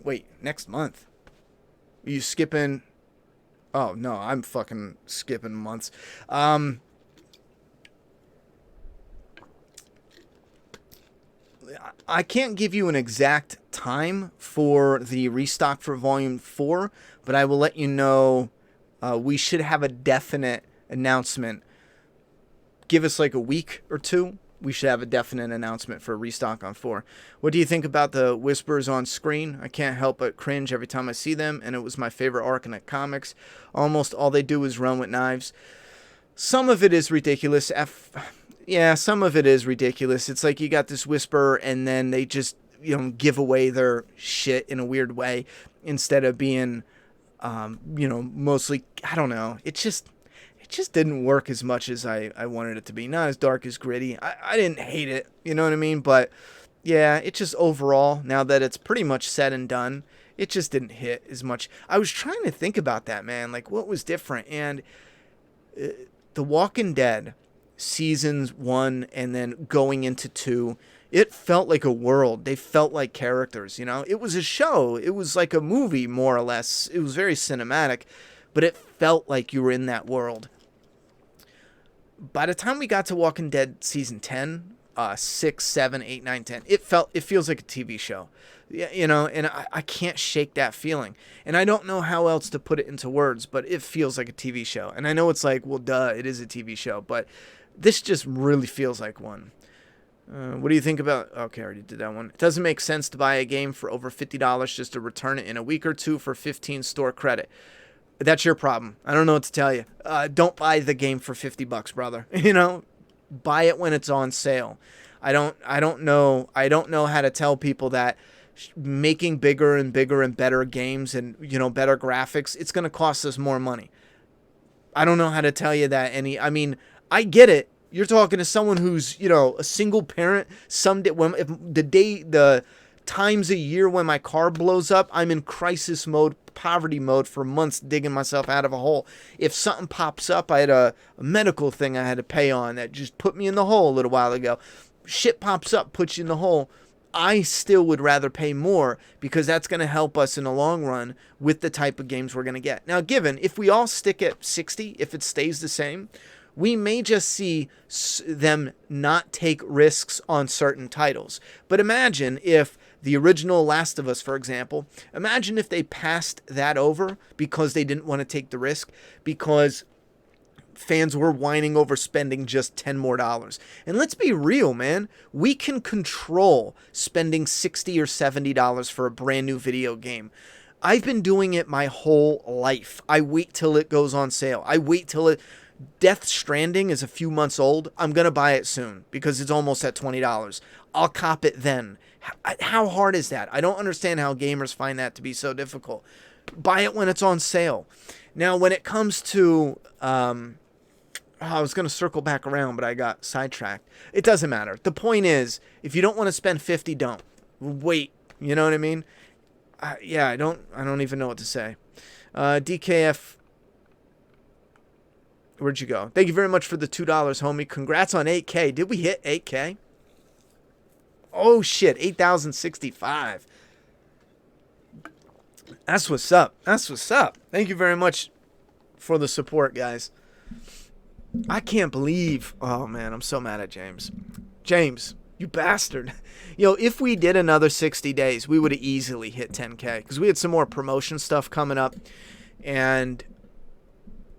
wait, next month? Are you skipping? Oh, no, I'm fucking skipping months. I can't give you an exact time for the restock for Volume 4, but I will let you know we should have a definite announcement. Give us a week or two. We should have a definite announcement for a restock on 4. What do you think about the whispers on screen? I can't help but cringe every time I see them, and it was my favorite arc in the comics. Almost all they do is run with knives. Some of it is ridiculous. Yeah, some of it is ridiculous. It's like you got this whisper and then they just, give away their shit in a weird way instead of being, mostly, I don't know. It just didn't work as much as I wanted it to be. Not as dark as gritty. I didn't hate it, you know what I mean? But yeah, it just overall, now that it's pretty much said and done, it just didn't hit as much. I was trying to think about that, man. Like, what was different? And The Walking Dead seasons 1 and then going into 2, it felt like a world. They felt like characters, It was a show. It was like a movie, more or less. It was very cinematic, but it felt like you were in that world. By the time we got to Walking Dead season 10, 6, 7, 8, 9, 10, it feels like a TV show. Yeah, and I can't shake that feeling. And I don't know how else to put it into words, but it feels like a TV show. And I know it's like, well, duh, it is a TV show, but this just really feels like one. What do you think about... Okay, I already did that one. It doesn't make sense to buy a game for over $50 just to return it in a week or two for 15 store credit. That's your problem. I don't know what to tell you. Don't buy the game for $50, brother. Buy it when it's on sale. I don't know how to tell people that making bigger and bigger and better games and better graphics, it's going to cost us more money. I don't know how to tell you that I get it. You're talking to someone who's, a single parent. The times a year when my car blows up, I'm in crisis mode, poverty mode for months, digging myself out of a hole. If something pops up, I had a medical thing I had to pay on that just put me in the hole a little while ago. Shit pops up, puts you in the hole. I still would rather pay more because that's going to help us in the long run with the type of games we're going to get. Now, given if we all stick at 60, if it stays the same, we may just see them not take risks on certain titles. But imagine if the original Last of Us, for example, imagine if they passed that over because they didn't want to take the risk, because fans were whining over spending just $10 more. And let's be real, man. We can control spending $60 or $70 for a brand new video game. I've been doing it my whole life. I wait till it goes on sale. I wait till it... Death Stranding is a few months old. I'm going to buy it soon because it's almost at $20. I'll cop it then. How hard is that? I don't understand how gamers find that to be so difficult. Buy it when it's on sale. Now, when it comes to... I was going to circle back around, but I got sidetracked. It doesn't matter. The point is, if you don't want to spend $50, don't. Wait. You know what I mean? I don't even know what to say. DKF... Where'd you go? Thank you very much for the $2, homie. Congrats on 8K. Did we hit 8K? Oh, shit. 8,065. That's what's up. That's what's up. Thank you very much for the support, guys. I can't believe... Oh, man. I'm so mad at James. James, you bastard. If we did another 60 days, we would have easily hit 10K. Because we had some more promotion stuff coming up. And...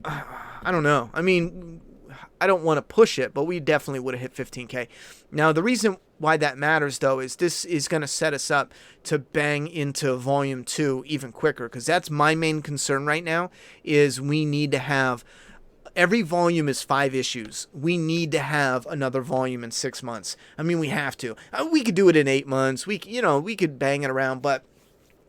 I don't know. I don't want to push it, but we definitely would have hit 15K. Now, the reason why that matters, though, is this is going to set us up to bang into Volume 2 even quicker, because that's my main concern right now, is we need to have... Every volume is 5 issues. We need to have another volume in 6 months. We have to. We could do it in 8 months. We could bang it around, but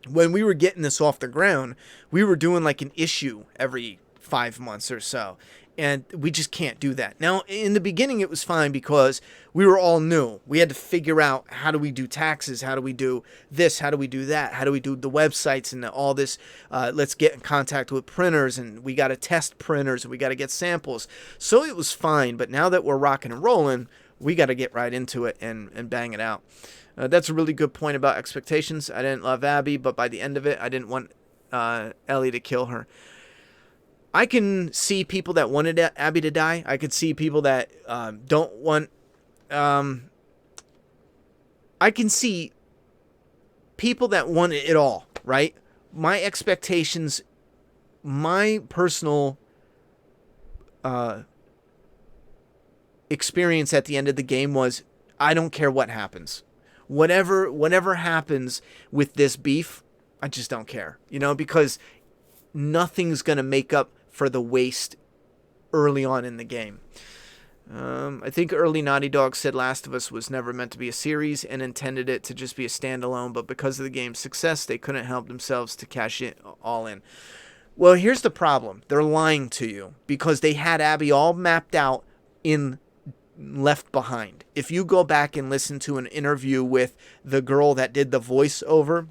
when we were getting this off the ground, we were doing like an issue every 5 months or so, and we just can't do that. Now, in the beginning, it was fine because we were all new. We had to figure out, how do we do taxes? How do we do this? How do we do that? How do we do the websites and all this? Let's get in contact with printers, and we got to test printers, and we got to get samples. So it was fine, but now that we're rocking and rolling, we got to get right into it and bang it out. That's a really good point about expectations. I didn't love Abby, but by the end of it, I didn't want Ellie to kill her. I can see people that wanted Abby to die. I could see people that don't want... I can see people that want it all, right? My expectations, my personal experience at the end of the game was, I don't care what happens. Whatever happens with this beef, I just don't care. Because nothing's going to make up for the waste early on in the game. I think early Naughty Dog said Last of Us was never meant to be a series and intended it to just be a standalone, but because of the game's success, they couldn't help themselves to cash it all in. Well, here's the problem. They're lying to you because they had Abby all mapped out in Left Behind. If you go back and listen to an interview with the girl that did the voiceover,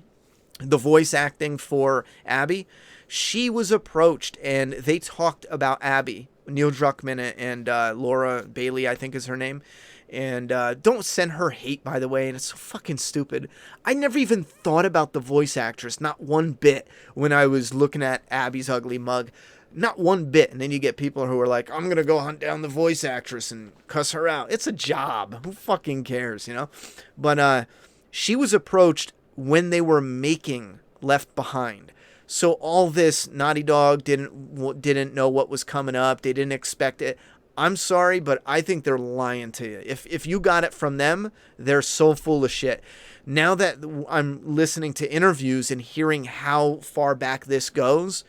the voice acting for Abby, she was approached and they talked about Abby. Neil Druckmann and Laura Bailey, I think is her name. And don't send her hate, by the way. And it's so fucking stupid. I never even thought about the voice actress, not one bit, when I was looking at Abby's ugly mug. Not one bit. And then you get people who are like, I'm going to go hunt down the voice actress and cuss her out. It's a job. Who fucking cares, you know? But she was approached when they were making Left Behind. So all this, Naughty Dog didn't know what was coming up. They didn't expect it. I'm sorry, but I think they're lying to you. If you got it from them, they're so full of shit. Now that I'm listening to interviews and hearing how far back this goes,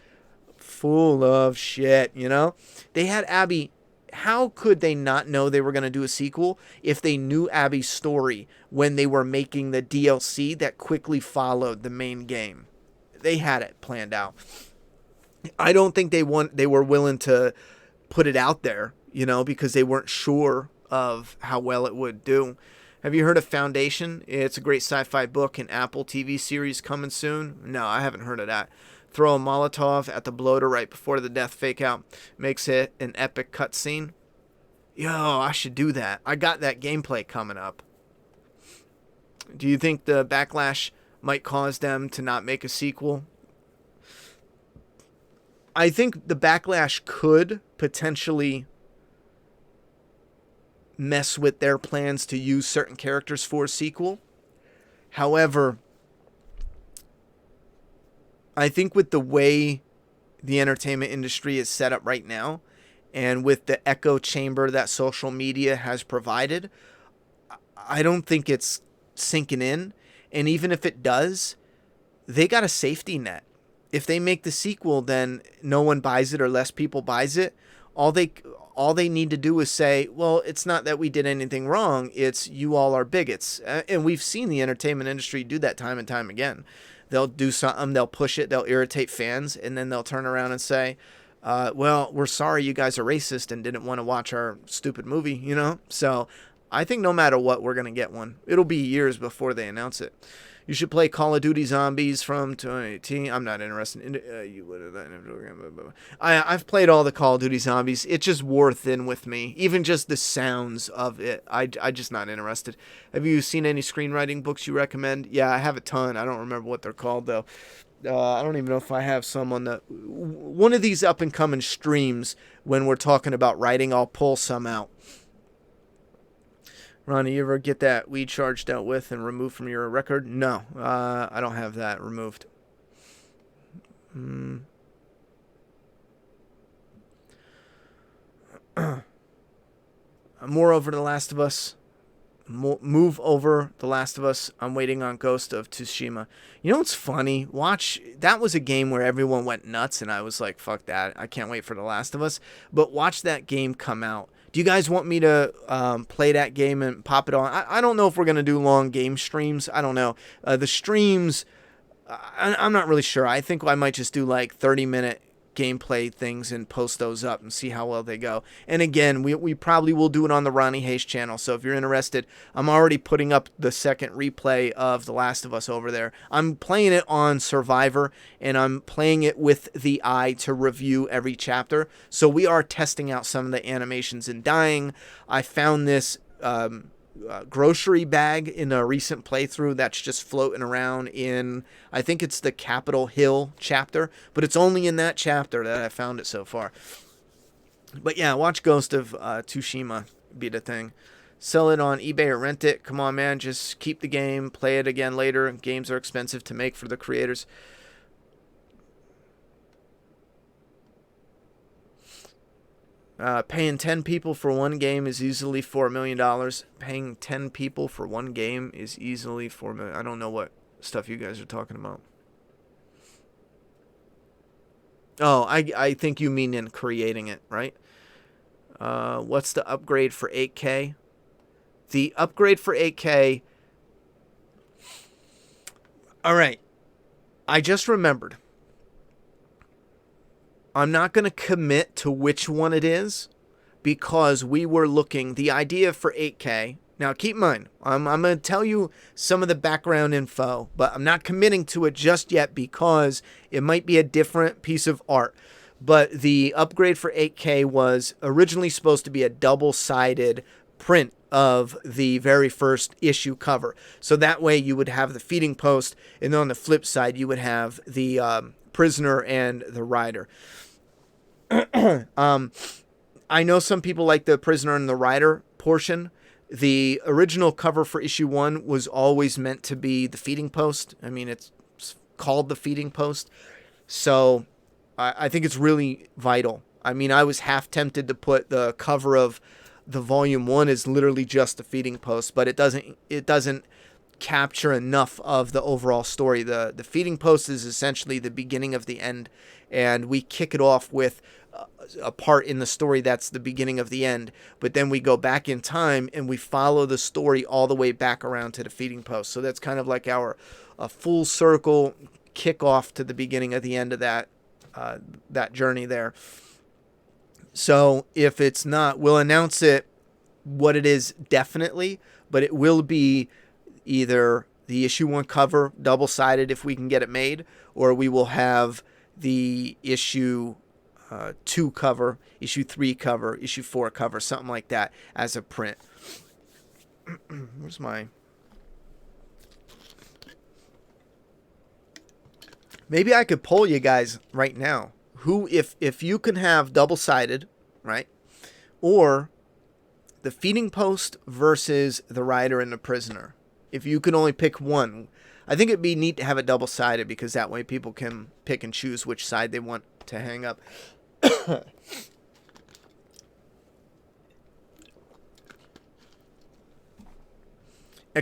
full of shit, you know? They had Abby. How could they not know they were going to do a sequel if they knew Abby's story when they were making the DLC that quickly followed the main game? They had it planned out. I don't think they were willing to put it out there, you know, because they weren't sure of how well it would do. Have you heard of Foundation? It's a great sci-fi book and Apple TV series coming soon. No, I haven't heard of that. Throw a Molotov at the bloater right before the death fake out. Makes it an epic cutscene. Yo, I should do that. I got that gameplay coming up. Do you think the backlash might cause them to not make a sequel? I think the backlash could potentially mess with their plans to use certain characters for a sequel. However, I think with the way the entertainment industry is set up right now, and with the echo chamber that social media has provided, I don't think it's sinking in. And even if it does, they got a safety net. If they make the sequel, then no one buys it or less people buys it. All they need to do is say, well, it's not that we did anything wrong. It's you all are bigots. And we've seen the entertainment industry do that time and time again. They'll do something, they'll push it, they'll irritate fans, and then they'll turn around and say, well, we're sorry you guys are racist and didn't want to watch our stupid movie, you know? So I think no matter what, we're going to get one. It'll be years before they announce it. You should play Call of Duty Zombies from 2018. I'm not interested in I've played all the Call of Duty Zombies. It just wore thin with me. Even just the sounds of it. I just not interested. Have you seen any screenwriting books you recommend? Yeah, I have a ton. I don't remember what they're called, though. I don't even know if I have some on one of these up-and-coming streams when we're talking about writing. I'll pull some out. Ronnie, you ever get that weed charge dealt with and removed from your record? No, I don't have that removed. More over The Last of Us. Move over The Last of Us. I'm waiting on Ghost of Tsushima. You know what's funny? That was a game where everyone went nuts, and I was like, fuck that. I can't wait for The Last of Us. But watch that game come out. Do you guys want me to play that game and pop it on? I don't know if we're going to do long game streams. I don't know. The streams, I'm not really sure. I think I might just do like 30-minute gameplay things and post those up and see how well they go. And again, we probably will do it on the Ronnie Hayes channel. So if you're interested, I'm already putting up the second replay of The Last of Us over there. I'm playing it on Survivor, and I'm playing it with the eye to review every chapter. So we are testing out some of the animations and dying. I found this grocery bag in a recent playthrough that's just floating around in, I think it's the Capitol Hill chapter, but it's only in that chapter that I found it so far. But yeah, watch Ghost of Tsushima be the thing. Sell it on eBay or rent it. Come on, man, just keep the game, play it again later. Games are expensive to make for the creators. Paying 10 people for one game is easily $4 million. Paying 10 people for one game is easily $4 million. I don't know what stuff you guys are talking about. Oh, I think you mean in creating it, right? What's the upgrade for 8K? The upgrade for 8K. All right. I just remembered. I'm not going to commit to which one it is because we were looking. The idea for 8K. Now, keep in mind, I'm going to tell you some of the background info, but I'm not committing to it just yet because it might be a different piece of art. But the upgrade for 8K was originally supposed to be a double-sided print of the very first issue cover. So that way you would have the feeding post, and then on the flip side you would have the prisoner and the rider. I know some people like the prisoner and the rider portion. The original cover for issue 1 was always meant to be the feeding post. I mean, it's called the feeding post. So I think it's really vital. I mean, I was half tempted to put the cover of the volume 1 is literally just the feeding post, but it doesn't capture enough of the overall story. The feeding post is essentially the beginning of the end, and we kick it off with a part in the story that's the beginning of the end, but then we go back in time and we follow the story all the way back around to the feeding post. So that's kind of like our full circle kickoff to the beginning of the end of that journey there. So if it's not, we'll announce it what it is definitely, but it will be either the issue 1 cover double-sided if we can get it made, or we will have the issue 2 cover, issue 3 cover, issue 4 cover, something like that as a print. Where's my... Maybe I could poll you guys right now. Who, if you can have double-sided, right, or the feeding post versus the rider and the prisoner. If you could only pick one, I think it'd be neat to have it double-sided because that way people can pick and choose which side they want to hang up.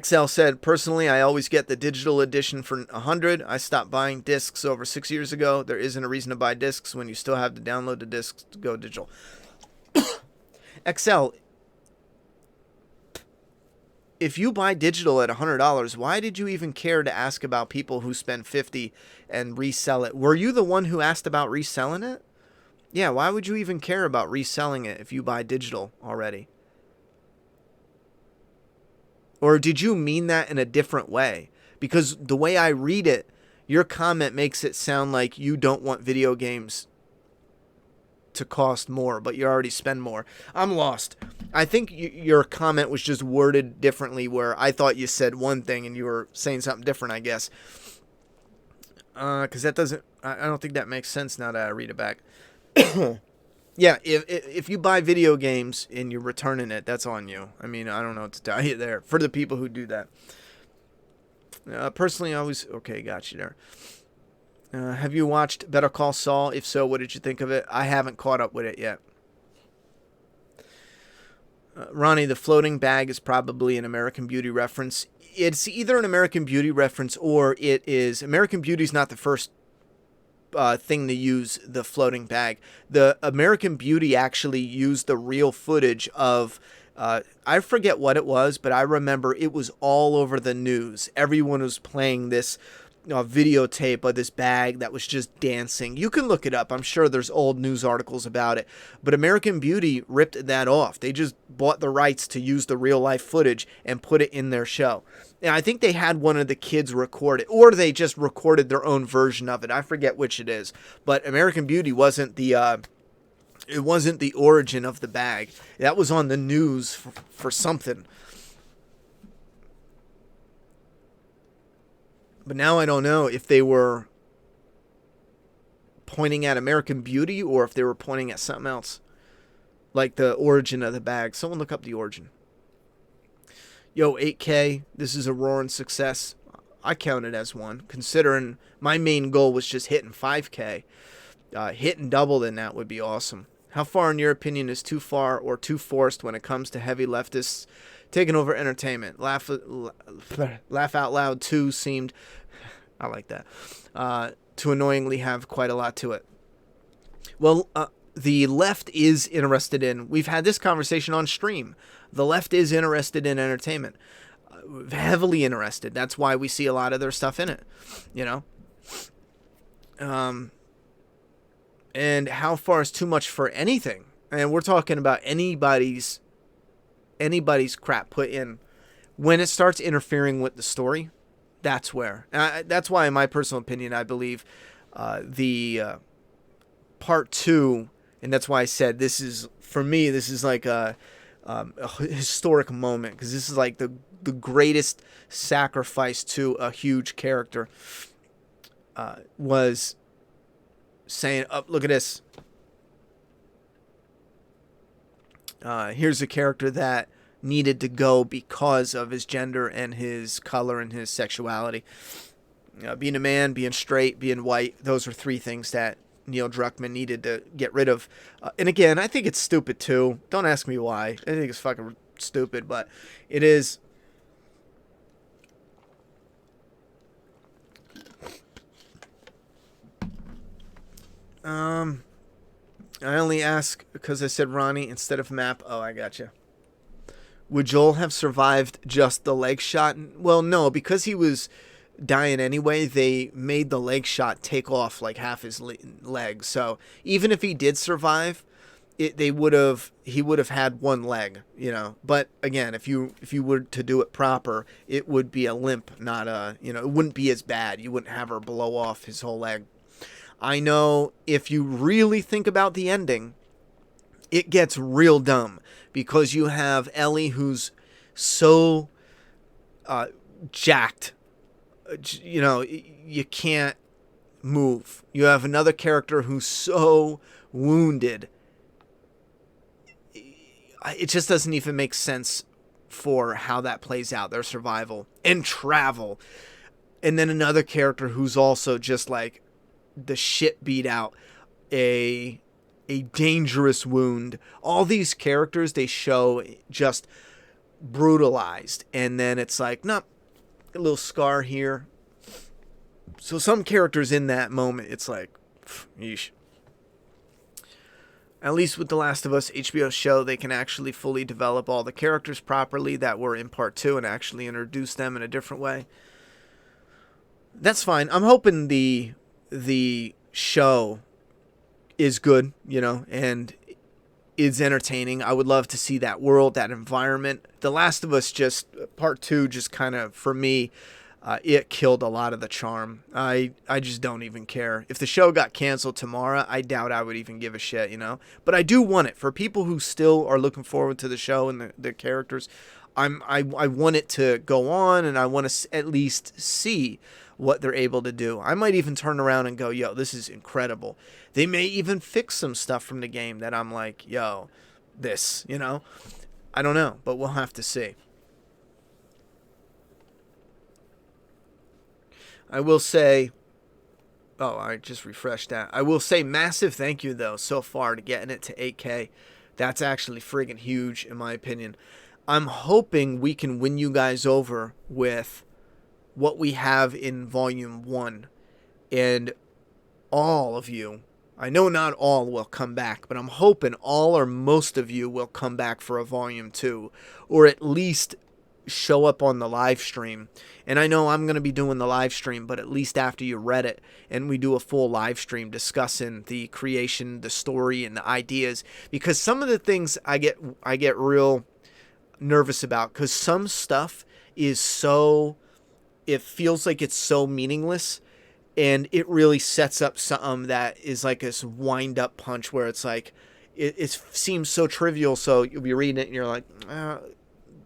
XL said, personally, I always get the digital edition for $100. I stopped buying discs over 6 years ago. There isn't a reason to buy discs when you still have to download the discs to go digital. XL, if you buy digital at $100, why did you even care to ask about people who spend $50 and resell it? Were you the one who asked about reselling it? Yeah, why would you even care about reselling it if you buy digital already? Or did you mean that in a different way? Because the way I read it, your comment makes it sound like you don't want video games to cost more, but you already spend more. I'm lost. I think your comment was just worded differently where I thought you said one thing and you were saying something different, I guess. Because that doesn't... I don't think that makes sense now that I read it back. Yeah, if you buy video games and you're returning it, that's on you. I mean, I don't know what to tell you there. For the people who do that. Personally, I always... Okay, got you there. Have you watched Better Call Saul? If so, what did you think of it? I haven't caught up with it yet. Ronnie, the floating bag is probably an American Beauty reference. It's either an American Beauty reference or it is... American Beauty's not the first thing to use the floating bag. The American Beauty actually used the real footage of... I forget what it was, but I remember it was all over the news. Everyone was playing this videotape of this bag that was just dancing. You can look it up. I'm sure there's old news articles about it. But American Beauty ripped that off. They just bought the rights to use the real life footage and put it in their show. And I think they had one of the kids record it, or they just recorded their own version of it. I forget which it is. But American Beauty wasn't the it wasn't the origin of the bag. That was on the news for something. But now I don't know if they were pointing at American Beauty or if they were pointing at something else. Like the origin of the bag. Someone look up the origin. Yo, 8K. This is a roaring success. I count it as one. Considering my main goal was just hitting 5K. Hitting double than that would be awesome. How far, in your opinion, is too far or too forced when it comes to heavy leftists taking over entertainment? Laugh Out Loud 2 seemed, I like that, to annoyingly have quite a lot to it. Well, the left is interested in. We've had this conversation on stream. The left is interested in entertainment, heavily interested. That's why we see a lot of their stuff in it, you know. And how far is too much for anything? And we're talking about anybody's crap put in. When it starts interfering with the story, that's where. That's why, in my personal opinion, I believe the part 2, and that's why I said this is, for me, this is like a historic moment, because this is like the greatest sacrifice to a huge character. Was saying, oh, look at this. Here's a character that needed to go because of his gender and his color and his sexuality. Being a man, being straight, being white, those are 3 things that Neil Druckmann needed to get rid of. And again, I think it's stupid too. Don't ask me why. I think it's fucking stupid, but it is. I only ask because I said Ronnie instead of Map. Oh, I gotcha. Would Joel have survived just the leg shot? Well, no, because he was dying anyway. They made the leg shot take off like half his leg. So even if he did survive, he would have had one leg, you know. But again, if you were to do it proper, it would be a limp, not a, you know, it wouldn't be as bad. You wouldn't have her blow off his whole leg. I know if you really think about the ending, it gets real dumb, because you have Ellie, who's so jacked, you know, you can't move. You have another character who's so wounded. It just doesn't even make sense for how that plays out, their survival and travel. And then another character who's also just like the shit beat out, a dangerous wound. All these characters, they show just brutalized, and then it's like, nope, a little scar here. So some characters in that moment, it's like, yeesh. At least with The Last of Us HBO show, they can actually fully develop all the characters properly that were in part 2 and actually introduce them in a different way. That's fine. I'm hoping the show is good, you know, and is entertaining. I would love to see that world, that environment. The Last of Us, just part 2, just kind of, for me, it killed a lot of the charm. I just don't even care. If the show got canceled tomorrow, I doubt I would even give a shit, you know. But I do want it. For people who still are looking forward to the show and the characters, I want it to go on, and I want to at least see what they're able to do. I might even turn around and go, yo, this is incredible. They may even fix some stuff from the game that I'm like, yo, this, you know. I don't know, but we'll have to see. I will say, oh, I just refreshed that. I will say massive thank you, though, so far to getting it to 8K. That's actually friggin' huge, in my opinion. I'm hoping we can win you guys over with what we have in Volume 1. And all of you, I know not all will come back, but I'm hoping all or most of you will come back for a Volume 2. Or at least show up on the live stream. And I know I'm going to be doing the live stream, but at least after you read it and we do a full live stream discussing the creation, the story, and the ideas. Because some of the things I get real nervous about, because some stuff is so, it feels like it's so meaningless, and it really sets up something that is like this wind up punch where it's like it seems so trivial, so you'll be reading it and you're like,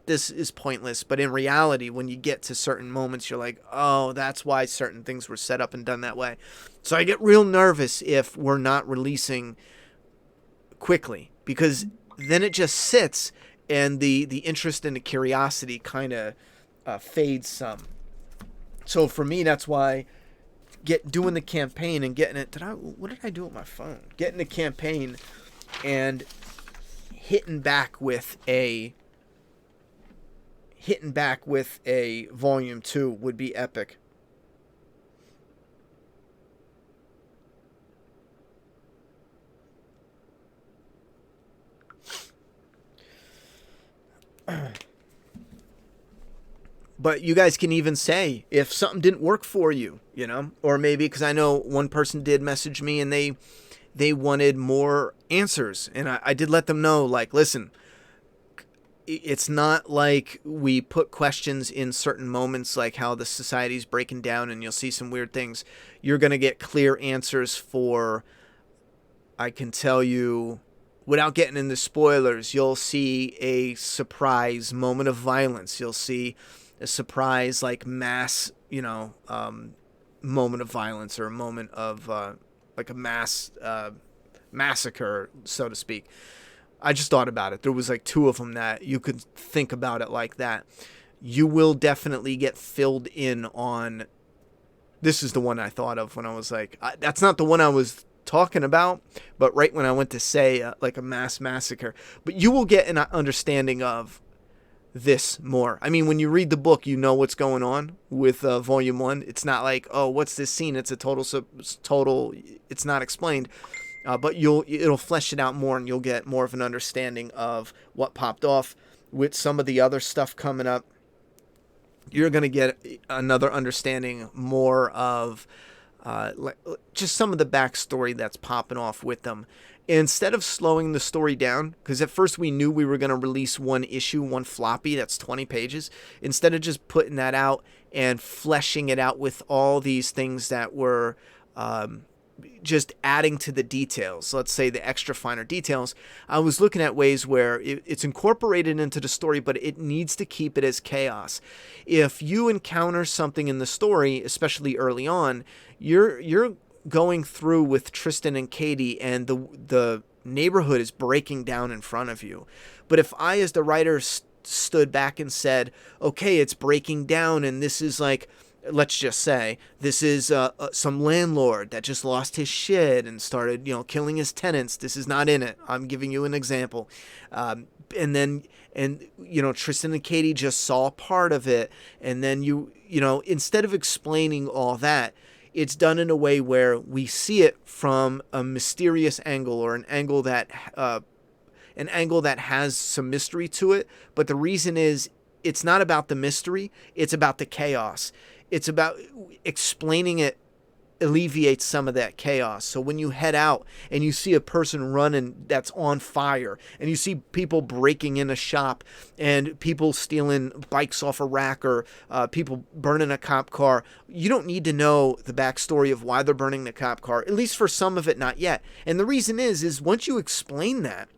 this is pointless. But in reality, when you get to certain moments, you're like, oh, that's why certain things were set up and done that way. So I get real nervous if we're not releasing quickly, because then it just sits and the interest and the curiosity kind of fades some. So for me, that's why doing the campaign and getting it. What did I do with my phone? Getting the campaign and hitting back with a Volume 2 would be epic. But you guys can even say if something didn't work for you, or maybe because I know one person did message me and they wanted more answers, and I did let them know, like, listen, it's not like we put questions in certain moments, like how the society's breaking down and you'll see some weird things. You're going to get clear answers for, I can tell you, without getting into spoilers, you'll see a surprise moment of violence. You'll see a surprise, like, mass, moment of violence, or a moment of, like, a mass massacre, so to speak. I just thought about it. There was like 2 of them that you could think about it like that. You will definitely get filled in on. This is the one I thought of when I was like, that's not the one I was talking about, but right when I went to say like a mass massacre. But you will get an understanding of this more. I mean, when you read the book, you know what's going on with Volume 1. It's not like, oh, what's this scene? It's a total. It's not explained. But it'll flesh it out more, and you'll get more of an understanding of what popped off. With some of the other stuff coming up, you're going to get another understanding more of just some of the backstory that's popping off with them. Instead of slowing the story down, because at first we knew we were going to release one issue, one floppy, that's 20 pages. Instead of just putting that out and fleshing it out with all these things that were just adding to the details, let's say the extra finer details, I was looking at ways where it's incorporated into the story, but it needs to keep it as chaos. If you encounter something in the story, especially early on, you're going through with Tristan and Katie, and the neighborhood is breaking down in front of you. But if I, as the writer, stood back and said, okay, it's breaking down, and this is like, let's just say this is some landlord that just lost his shit and started, killing his tenants. This is not in it. I'm giving you an example. And Tristan and Katie just saw part of it. And then instead of explaining all that, it's done in a way where we see it from a mysterious angle, or an angle that has some mystery to it. But the reason is, it's not about the mystery. It's about the chaos. It's about explaining it alleviates some of that chaos. So when you head out and you see a person running that's on fire, and you see people breaking in a shop, and people stealing bikes off a rack, or people burning a cop car, you don't need to know the backstory of why they're burning the cop car, at least for some of it, not yet. And the reason is once you explain that,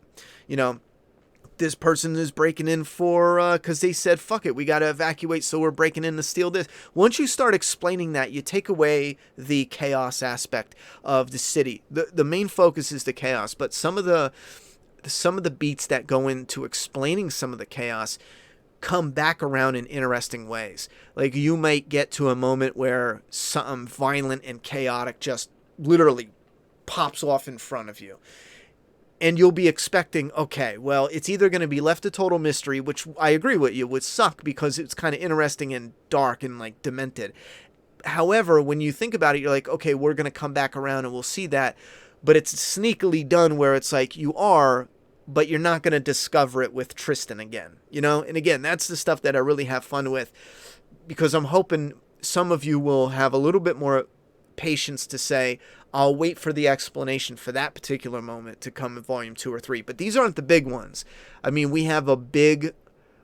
this person is breaking in for, because they said, fuck it, we got to evacuate, so we're breaking in to steal this. Once you start explaining that, you take away the chaos aspect of the city. The main focus is the chaos, but some of the beats that go into explaining some of the chaos come back around in interesting ways. Like, you might get to a moment where something violent and chaotic just literally pops off in front of you. And you'll be expecting, okay, well, it's either going to be left a total mystery, which I agree with you, would suck because it's kind of interesting and dark and like demented. However, when you think about it, you're like, okay, we're going to come back around and we'll see that. But it's sneakily done where it's like but you're not going to discover it with Tristan again, And again, that's the stuff that I really have fun with, because I'm hoping some of you will have a little bit more patience to say, I'll wait for the explanation for that particular moment to come in volume 2 or 3. But these aren't the big ones. I mean, we have a big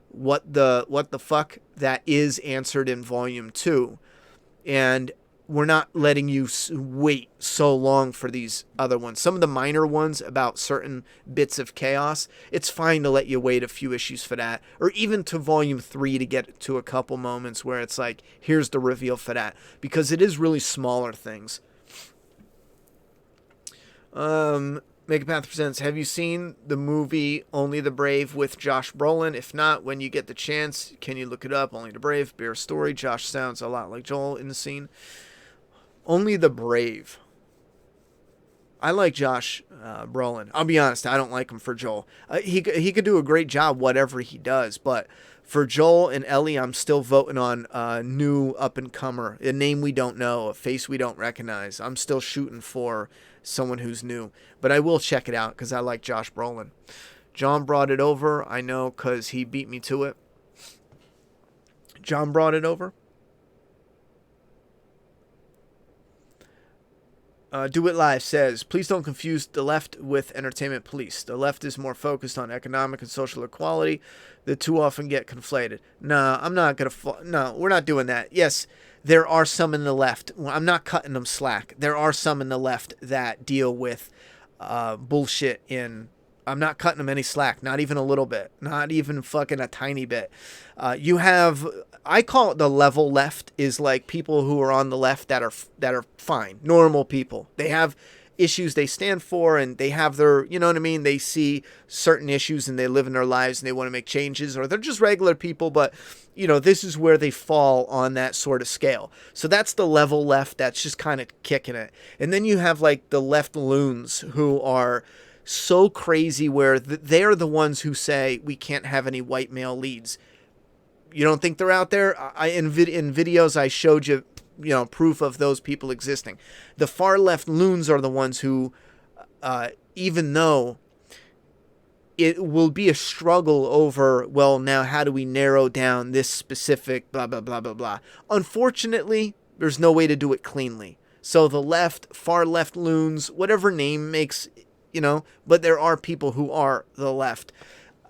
what the fuck that is answered in volume 2. And we're not letting you wait so long for these other ones. Some of the minor ones about certain bits of chaos, it's fine to let you wait a few issues for that. Or even to volume 3 to get to a couple moments where it's like, here's the reveal for that. Because it is really smaller things. Megapath presents, have you seen the movie Only the Brave with Josh Brolin? If not, when you get the chance, can you look it up? Only the Brave, bear story. Josh sounds a lot like Joel in the scene. Only the Brave. I like Josh Brolin. I'll be honest, I don't like him for Joel. He could do a great job whatever he does, but for Joel and Ellie, I'm still voting on a new up-and-comer, a name we don't know, a face we don't recognize. I'm still shooting for someone who's new, but I will check it out because I like Josh Brolin. John brought it over. I know because he beat me to it. John brought it over. Do It Live says, please don't confuse the left with entertainment police. The left is more focused on economic and social equality. The two often get conflated. No, I'm not going to... No, we're not doing that. Yes, there are some in the left. I'm not cutting them slack. There are some in the left that deal with bullshit in... I'm not cutting them any slack. Not even a little bit. Not even fucking a tiny bit. You have... I call it the level left, is like people who are on the left that are fine, normal people. They have issues they stand for, and they have their, you know what I mean? They see certain issues and they live in their lives and they want to make changes, or they're just regular people, but you know, this is where they fall on that sort of scale. So that's the level left that's just kind of kicking it. And then you have like the left loons who are so crazy where they're the ones who say we can't have any white male leads. You don't think they're out there? In videos I showed you, you know, proof of those people existing. The far left loons are the ones who, even though it will be a struggle over, well, now how do we narrow down this specific blah, blah, blah, blah, blah. Unfortunately, there's no way to do it cleanly. So the left, far left loons, whatever name makes, you know, but there are people who are the left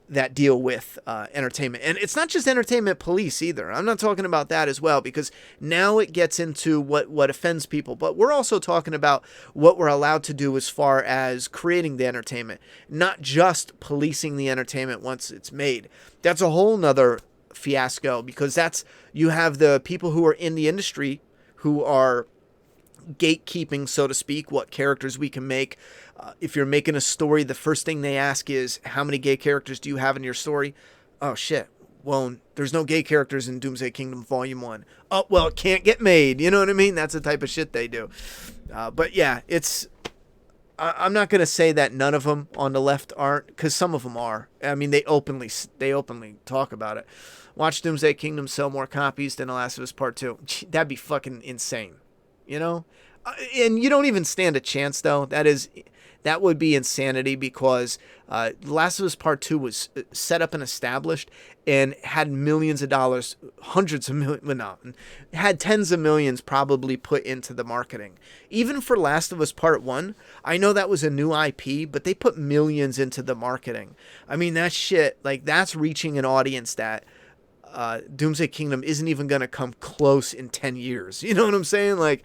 that deal with entertainment. And it's not just entertainment police either. I'm not talking about that as well, because now it gets into what offends people. But we're also talking about what we're allowed to do as far as creating the entertainment, not just policing the entertainment once it's made. That's a whole nother fiasco, because that's, you have the people who are in the industry who are gatekeeping, so to speak, what characters we can make. If you're making a story, the first thing they ask is, how many gay characters do you have in your story? Oh, shit. Well, there's no gay characters in Doomsday Kingdom Volume 1. Oh, well, it can't get made. You know what I mean? That's the type of shit they do. But yeah, it's... I'm not going to say that none of them on the left aren't, because some of them are. I mean, they openly talk about it. Watch Doomsday Kingdom sell more copies than The Last of Us Part 2. That'd be fucking insane. You know? And you don't even stand a chance, though. That would be insanity, because The Last of Us Part 2 was set up and established and had millions of dollars, hundreds of millions, well, no, had tens of millions probably put into the marketing. Even for Last of Us Part 1, I know that was a new IP, but they put millions into the marketing. I mean, that shit, like, that's reaching an audience that Doomsday Kingdom isn't even going to come close in 10 years. You know what I'm saying? Like,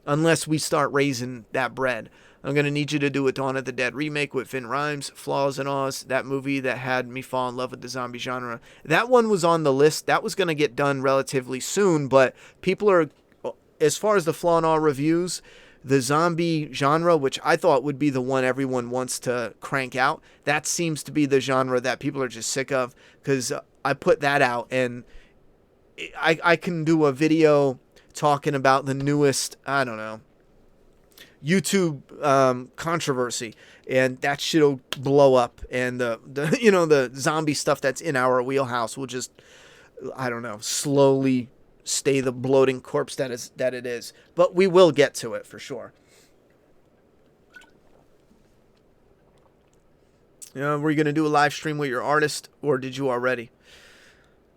unless we start raising that bread. I'm going to need you to do a Dawn of the Dead remake with Vin Rhames, Flaws and Awes, that movie that had me fall in love with the zombie genre. That one was on the list. That was going to get done relatively soon, but people are, as far as the Flaw and Awe reviews, the zombie genre, which I thought would be the one everyone wants to crank out, that seems to be the genre that people are just sick of, because I put that out, and I can do a video talking about the newest, I don't know, YouTube controversy, and that shit'll blow up, and the you know, the zombie stuff that's in our wheelhouse will just, I don't know, slowly stay the bloating corpse that it is. But we will get to it for sure. Were you gonna do a live stream with your artist, or did you already?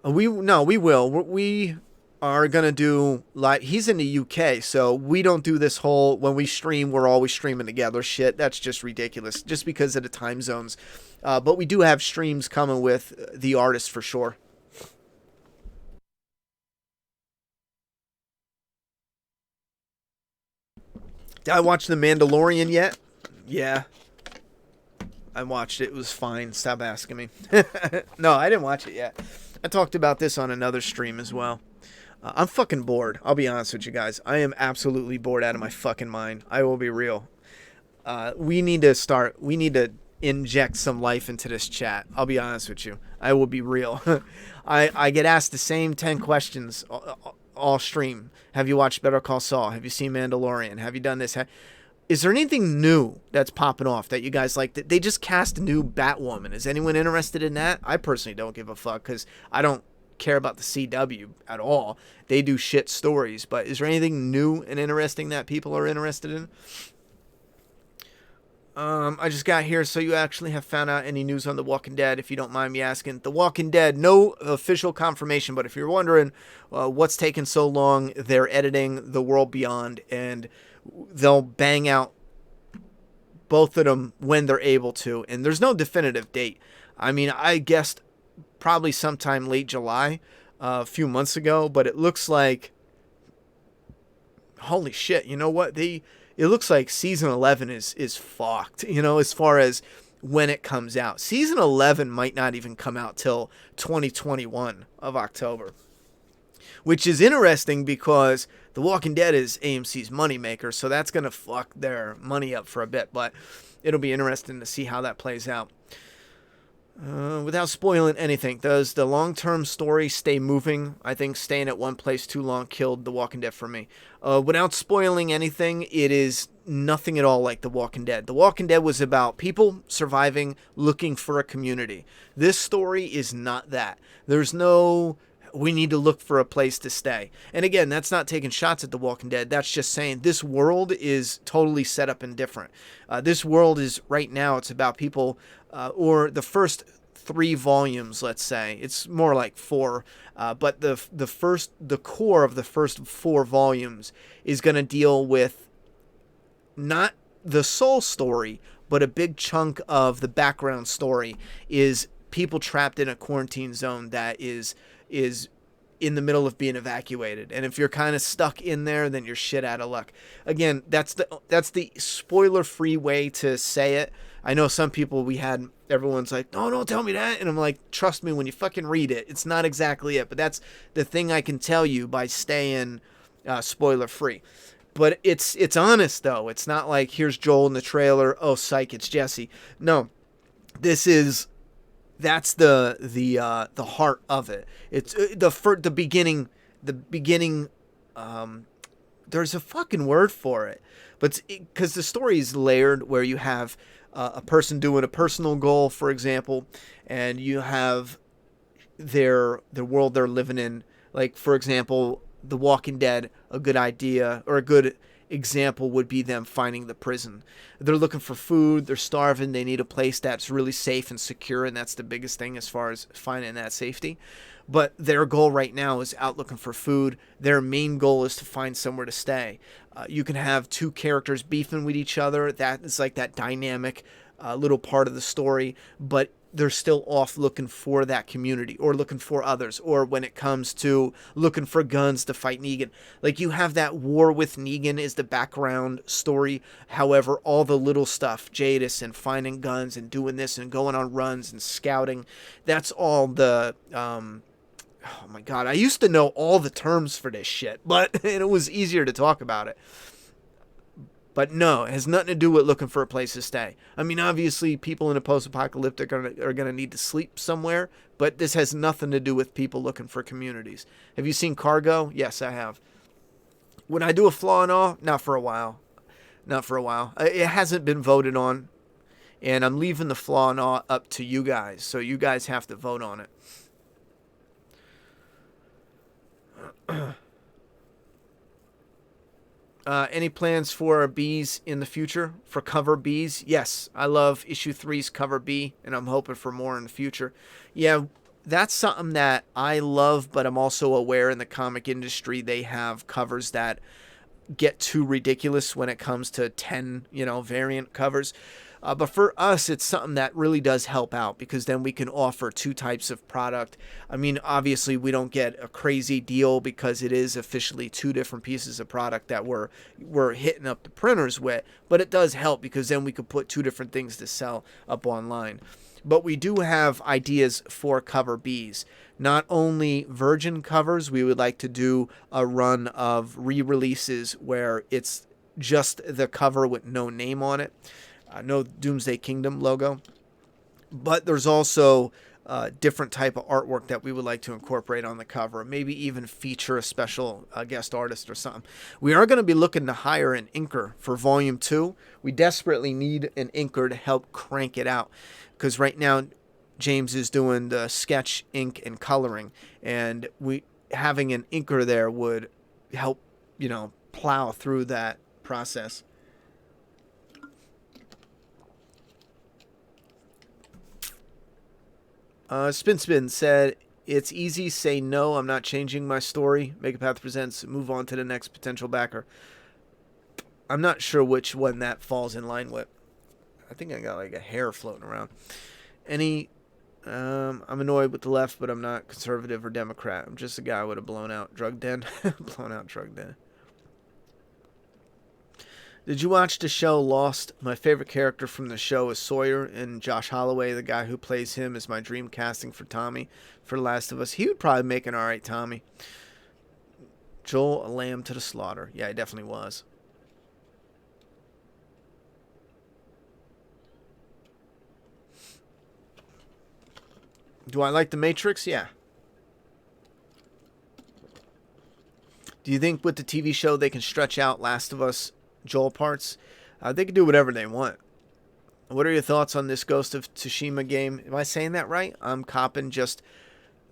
We will. We are going to do, like, he's in the UK, so we don't do this whole, when we stream, we're always streaming together shit. That's just ridiculous, just because of the time zones. But we do have streams coming with the artist for sure. Did I watch The Mandalorian yet? Yeah. I watched it. It was fine. Stop asking me. No, I didn't watch it yet. I talked about this on another stream as well. I'm fucking bored. I'll be honest with you guys. I am absolutely bored out of my fucking mind. I will be real. We need to inject some life into this chat. I'll be honest with you. I will be real. I get asked the same 10 questions all stream. Have you watched Better Call Saul? Have you seen Mandalorian? Have you done this? Is there anything new that's popping off that you guys like? They just cast a new Batwoman. Is anyone interested in that? I personally don't give a fuck, because I don't care about the CW at all. They do shit stories. But is there anything new and interesting that people are interested in? I just got here, so you actually have found out any news on The Walking Dead, if you don't mind me asking. The Walking Dead, no official confirmation, but if you're wondering what's taking so long, they're editing The World Beyond, and they'll bang out both of them when they're able to, and there's no definitive date. I mean, I guessed probably sometime late July, a few months ago, but it looks like, holy shit, you know what? It looks like season 11 is fucked, as far as when it comes out. Season 11 might not even come out till 2021 of October, which is interesting because The Walking Dead is AMC's moneymaker, so that's going to fuck their money up for a bit, but it'll be interesting to see how that plays out. Without spoiling anything, does the long-term story stay moving? I think staying at one place too long killed The Walking Dead for me. Without spoiling anything, it is nothing at all like The Walking Dead. The Walking Dead was about people surviving, looking for a community. This story is not that. There's no, we need to look for a place to stay. And again, that's not taking shots at The Walking Dead. That's just saying this world is totally set up and different. This world is, right now, it's about people, or the first 3 volumes, let's say. It's more like 4, but the core of the first 4 volumes is going to deal with not the sole story, but a big chunk of the background story is people trapped in a quarantine zone that is in the middle of being evacuated. And if you're kind of stuck in there, then you're shit out of luck. Again, that's the spoiler-free way to say it. I know some people everyone's like, no, don't tell me that. And I'm like, trust me, when you fucking read it, it's not exactly it. But that's the thing I can tell you by staying spoiler-free. But it's honest, though. It's not like, here's Joel in the trailer, oh, psych, it's Jesse. No, that's the heart of it. It's the beginning. There's a fucking word for it, but because the story is layered, where you have a person doing a personal goal, for example, and you have the world they're living in. Like, for example, The Walking Dead. A good idea or a good example would be them finding the prison. They're looking for food, they're starving, they need a place that's really safe and secure, and that's the biggest thing as far as finding that safety. But their goal right now is out looking for food. Their main goal is to find somewhere to stay. You can have 2 characters beefing with each other. That is like that dynamic little part of the story, but they're still off looking for that community or looking for others, or when it comes to looking for guns to fight Negan. Like, you have that war with Negan is the background story. However, all the little stuff, Jadis and finding guns and doing this and going on runs and scouting, that's all the oh my god, I used to know all the terms for this shit, but it was easier to talk about it. But no, it has nothing to do with looking for a place to stay. I mean, obviously, people in a post-apocalyptic are gonna need to sleep somewhere, but this has nothing to do with people looking for communities. Have you seen Cargo? Yes, I have. Would I do a flaw and all? Not for a while. Not for a while. It hasn't been voted on, and I'm leaving the flaw and all up to you guys, so you guys have to vote on it. Any plans for bees in the future? For cover bees? Yes, I love issue 3's cover bee, and I'm hoping for more in the future. Yeah, that's something that I love, but I'm also aware in the comic industry they have covers that get too ridiculous when it comes to 10, variant covers. But for us, it's something that really does help out, because then we can offer 2 types of product. I mean, obviously, we don't get a crazy deal because it is officially 2 different pieces of product that we're hitting up the printers with, but it does help because then we could put 2 different things to sell up online. But we do have ideas for cover bees. Not only virgin covers, we would like to do a run of re-releases where it's just the cover with no name on it. No Doomsday Kingdom logo, but there's also different type of artwork that we would like to incorporate on the cover, maybe even feature a special guest artist or something. We are going to be looking to hire an inker for Volume 2. We desperately need an inker to help crank it out, because right now James is doing the sketch, ink, and coloring, and having an inker there would help, plow through that process. Spin said, it's easy, say no, I'm not changing my story. Megapath presents, move on to the next potential backer. I'm not sure which one that falls in line with. I think I got like a hair floating around. I'm annoyed with the left, but I'm not conservative or Democrat. I'm just a guy with a blown out drug den. Blown out drug den. Did you watch the show Lost? My favorite character from the show is Sawyer, and Josh Holloway, the guy who plays him, is my dream casting for Tommy for The Last of Us. He would probably make an alright Tommy. Joel, a lamb to the slaughter. Yeah, he definitely was. Do I like The Matrix? Yeah. Do you think with the TV show they can stretch out Last of Us Joel parts? They can do whatever they want. What are your thoughts on this Ghost of Tsushima game? Am I saying that right? I'm copping just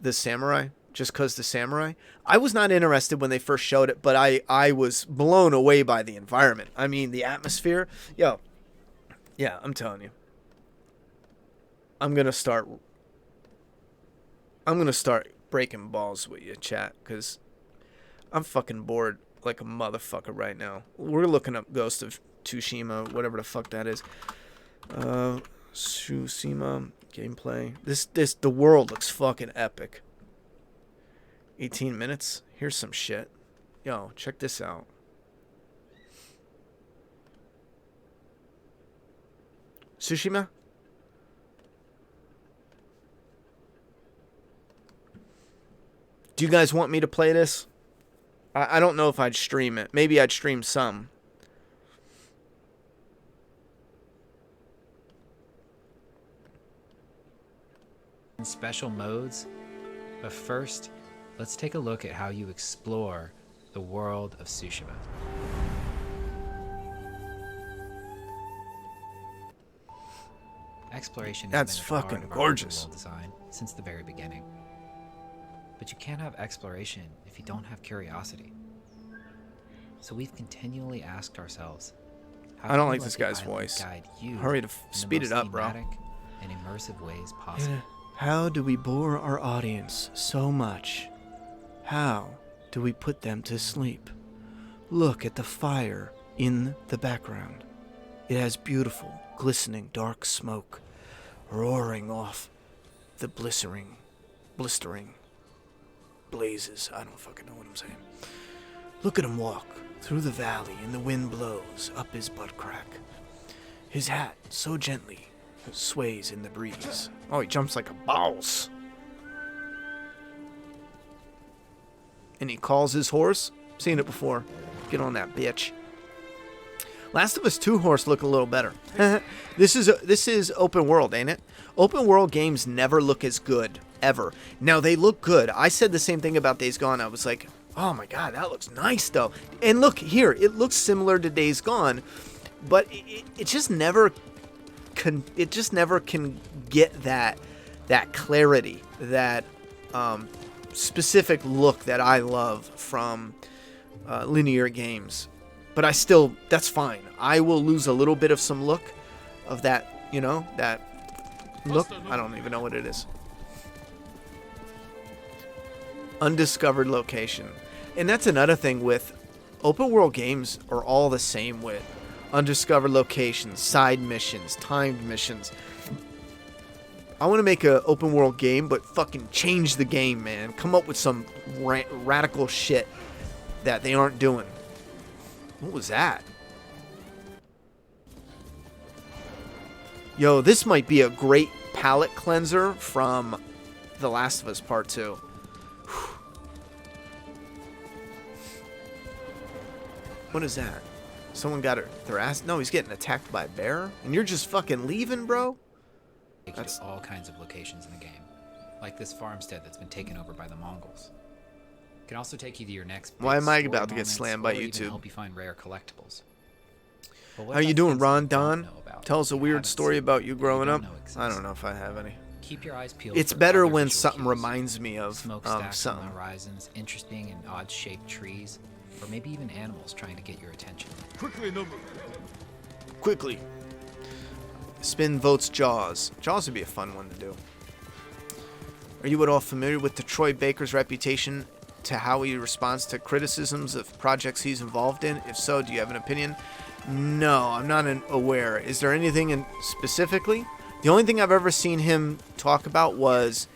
the samurai. Just because the samurai. I was not interested when they first showed it, but I was blown away by the environment. I mean, the atmosphere. Yo. Yeah, I'm telling you. I'm going to start breaking balls with you, chat, because I'm fucking bored like a motherfucker right now. We're looking up Ghost of Tsushima, whatever the fuck that is. Tsushima gameplay. The world looks fucking epic. 18 minutes. Here's some shit. Yo, check this out. Tsushima? Do you guys want me to play this? I don't know if I'd stream it. Maybe I'd stream some. Special modes, but first, let's take a look at how you explore the world of Tsushima. Exploration That's has been at the fucking heart of our gorgeous. world design since the very beginning. But you can't have exploration if you don't have curiosity. So we've continually asked ourselves, how I don't can we like let this the guy's island voice. guide you Hurry to in the speed it most up, bro. thematic and immersive ways possible. How do we bore our audience so much? How do we put them to sleep? Look at the fire in the background. It has beautiful, glistening dark smoke roaring off the blistering blazes. I don't fucking know what I'm saying. Look at him walk through the valley and the wind blows up his butt crack. His hat so gently sways in the breeze. Oh, he jumps like a boss. And he calls his horse. Seen it before. Get on that bitch. Last of Us 2 horse look a little better. This is open world, ain't it? Open world games never look as good, ever. Now, they look good. I said the same thing about Days Gone. I was like, oh my god, that looks nice, though. And look, here, it looks similar to Days Gone, but it just never can get that clarity, that specific look that I love from linear games. But that's fine. I will lose a little bit of some look of that, that look. I don't even know what it is. Undiscovered location. And that's another thing with open world games are all the same with undiscovered locations, side missions, timed missions. I want to make an open world game, but fucking change the game, man. Come up with some radical shit that they aren't doing. What was that? Yo, this might be a great palate cleanser from The Last of Us Part 2. What is that? Someone got their ass... No, he's getting attacked by a bear? And you're just fucking leaving, bro? Take you to all kinds of locations in the game, like this farmstead that's been taken over by the Mongols. It can also take you to your next. Why am I story about to get moments, slammed by or even YouTube? help you find rare collectibles. But what How you about doing, things Ron you don't Don? know about, Tell us a you weird haven't story seen, about you that growing don't up. know exist? I don't know if I have any. Keep your eyes peeled. It's for better other when visual something cues. reminds me of Smokestacks on something. the horizons, interesting and odd-shaped trees, or maybe even animals trying to get your attention. Quickly. Spin votes Jaws. Jaws would be a fun one to do. Are you at all familiar with Troy Baker's reputation to how he responds to criticisms of projects he's involved in? If so, do you have an opinion? No, I'm not aware. Is there anything specifically? The only thing I've ever seen him talk about was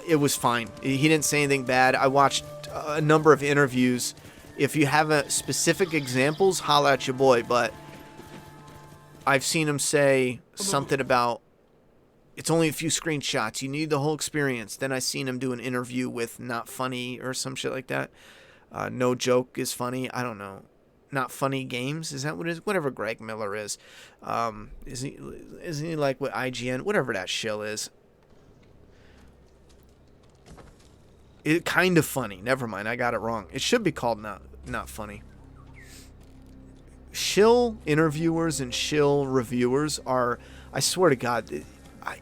it was fine. He didn't say anything bad. I watched a number of interviews. If you have specific examples, holla at your boy. But I've seen him say something about it's only a few screenshots. You need the whole experience. Then I seen him do an interview with Not Funny or some shit like that. No Joke is Funny. I don't know. Not Funny Games, is that what it is? Whatever Greg Miller is. Isn't he like what IGN? Whatever that shill is. It kind of funny. Never mind, I got it wrong. It should be called not funny. Shill interviewers and shill reviewers are, I swear to God,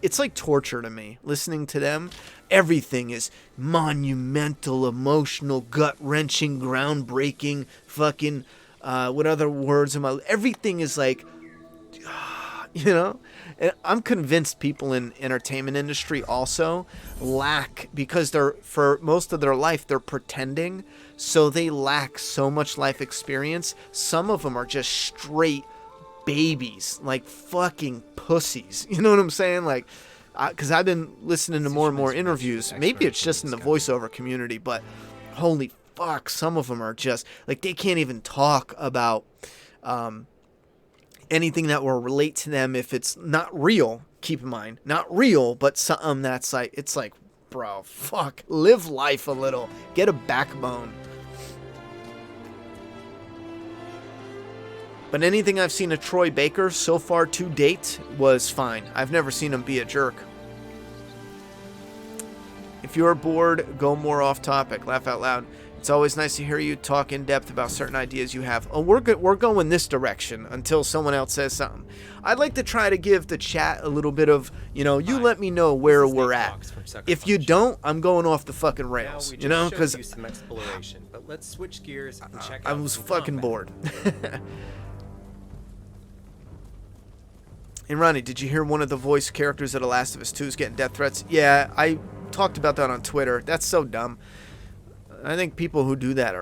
it's like torture to me listening to them. Everything is monumental, emotional, gut-wrenching, groundbreaking, fucking, what other words am I? Everything is like, you know? And I'm convinced people in entertainment industry also lack, because for most of their life, they're pretending, so they lack so much life experience. Some of them are just straight babies, like fucking pussies. You know what I'm saying? Like, because I've been listening to more and more interviews. Maybe it's just in the voiceover community, but holy fuck, some of them are just like, they can't even talk about anything that will relate to them if it's not real. Keep in mind, not real, but something that's like, it's like, bro, fuck, live life a little, get a backbone. But anything I've seen of Troy Baker so far to date was fine. I've never seen him be a jerk. If you're bored, go more off topic. Laugh out loud. It's always nice to hear you talk in depth about certain ideas you have. Oh, we're going this direction until someone else says something. I'd like to try to give the chat a little bit of, you know, you let me know where we're at. If you don't, I'm going off the fucking rails, you know, because but let's switch gears and check I was fucking bored. And Ronnie, did you hear one of the voice characters of The Last of Us 2 is getting death threats? Yeah, I talked about that on Twitter. That's so dumb. I think people who do that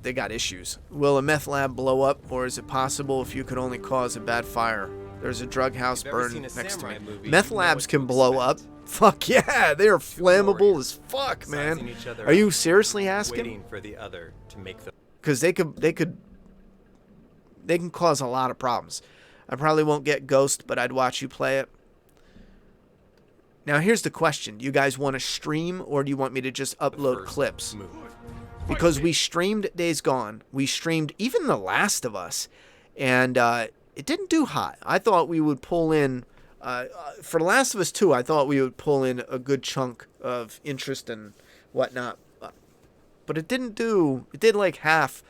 they got issues. Will a meth lab blow up, or is it possible if you could only cause a bad fire? There's a drug house burned next to me. Meth labs can blow up. Fuck yeah, they are flammable as fuck, man. Are you seriously asking? Waiting for the other to make the. Because they can cause a lot of problems. I probably won't get Ghost, but I'd watch you play it. Now, here's the question. Do you guys want to stream, or do you want me to just upload clips? Because we streamed Days Gone. We streamed even The Last of Us, and it didn't do hot. I thought we would pull in, for The Last of Us 2, I thought we would pull in a good chunk of interest and whatnot. But it didn't do, it did like half,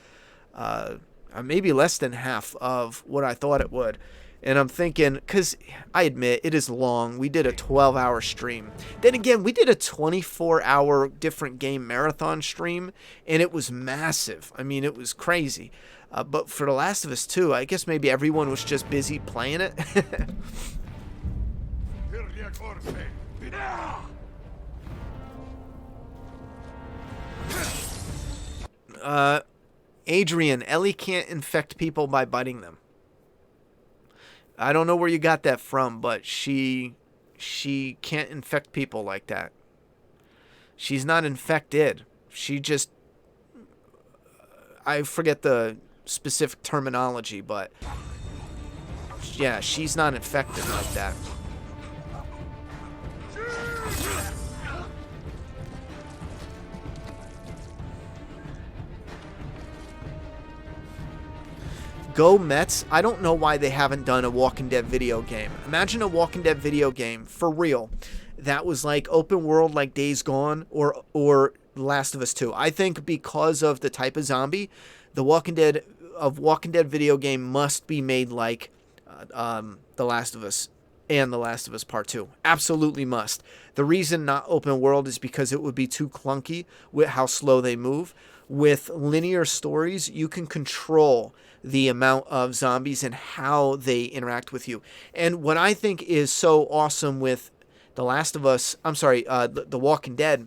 maybe less than half of what I thought it would. And I'm thinking, because I admit it is long. We did a 12-hour stream. Then again, we did a 24-hour different game marathon stream, and it was massive. I mean, it was crazy. But for The Last of Us 2, I guess maybe everyone was just busy playing it. Adrian, Ellie can't infect people by biting them. I don't know where you got that from, but she can't infect people like that. She's not infected. She just, I forget the specific terminology, but yeah, she's not infected like that. Go Mets. I don't know why they haven't done a Walking Dead video game. Imagine a Walking Dead video game, for real, that was like open world like Days Gone or Last of Us 2. I think because of the type of zombie, the Walking Dead video game must be made like The Last of Us and The Last of Us Part 2. Absolutely must. The reason not open world is because it would be too clunky with how slow they move. With linear stories, you can control the amount of zombies and how they interact with you. And what I think is so awesome with The Last of Us, The Walking Dead,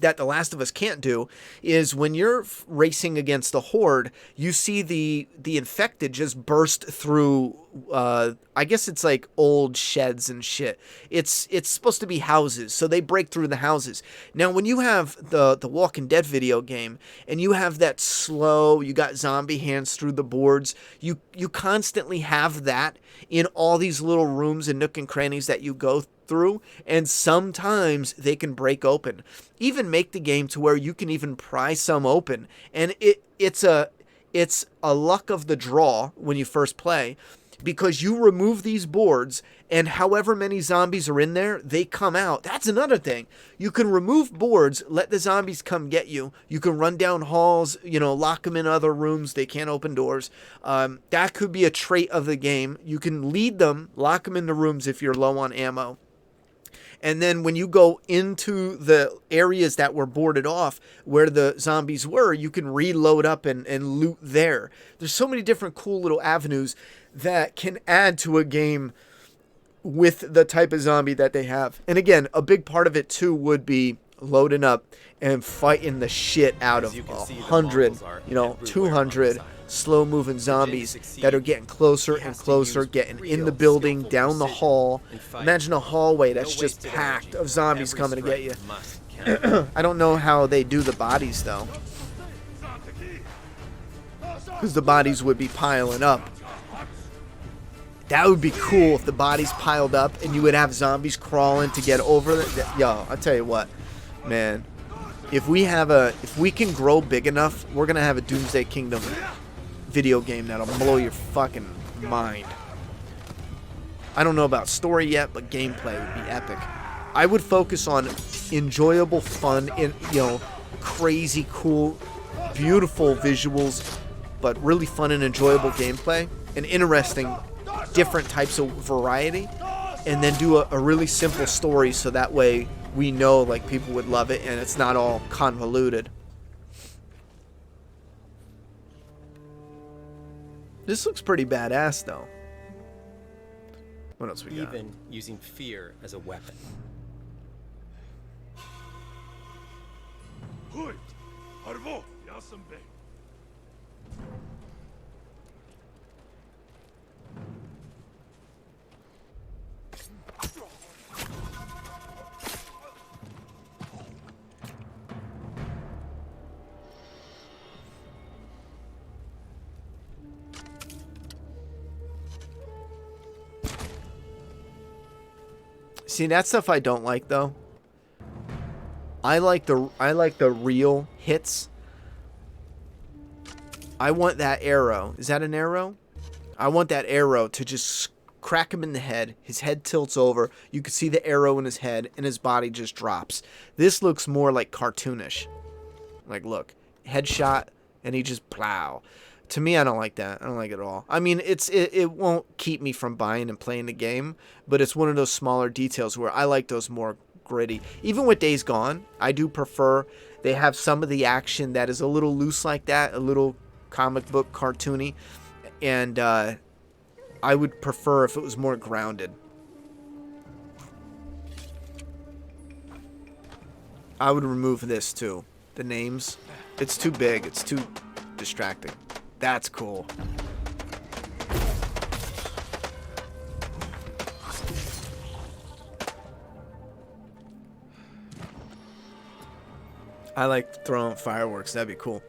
that The Last of Us can't do, is when you're racing against a horde, you see the infected just burst through, I guess it's like old sheds and shit. It's supposed to be houses, so they break through the houses. Now, when you have the Walking Dead video game, and you have that slow, you got zombie hands through the boards, you constantly have that in all these little rooms and nook and crannies that you go through, and sometimes they can break open. Even make the game to where you can even pry some open, and it's a luck of the draw when you first play, because you remove these boards, and however many zombies are in there, they come out. That's another thing. You can remove boards, let the zombies come get you. You can run down halls, lock them in other rooms. They can't open doors. That could be a trait of the game. You can lead them, lock them into rooms if you're low on ammo. And then when you go into the areas that were boarded off where the zombies were, you can reload up and loot there. There's so many different cool little avenues that can add to a game with the type of zombie that they have. And again, a big part of it too would be loading up and fighting the shit out of 100, 200 slow-moving zombies that are getting closer and closer, getting in the building, down the hall. Imagine a hallway that's just packed of zombies coming to get you. I don't know how they do the bodies, though, because the bodies would be piling up. That would be cool if the bodies piled up and you would have zombies crawling to get over it. Yo, I'll tell you what, man. If we can grow big enough, we're gonna have a Doomsday Kingdom video game that'll blow your fucking mind. I don't know about story yet, but gameplay would be epic. I would focus on enjoyable fun, crazy cool, beautiful visuals, but really fun and enjoyable gameplay, and interesting, different types of variety, and then do a really simple story so that way we know like people would love it and it's not all convoluted. This looks pretty badass, though. What else we got? Even using fear as a weapon. See, that stuff I don't like, though. I like the real hits. I want that arrow. Is that an arrow? I want that arrow to just crack him in the head. His head tilts over. You can see the arrow in his head, and his body just drops. This looks more like cartoonish. Like, look, headshot, and he just plow. To me, I don't like that. I don't like it at all. I mean, it won't keep me from buying and playing the game, but it's one of those smaller details where I like those more gritty. Even with Days Gone, I do prefer they have some of the action that is a little loose like that, a little comic book cartoony, and I would prefer if it was more grounded. I would remove this too. The names, it's too big. It's too distracting. That's cool. I like throwing fireworks. That'd be cool.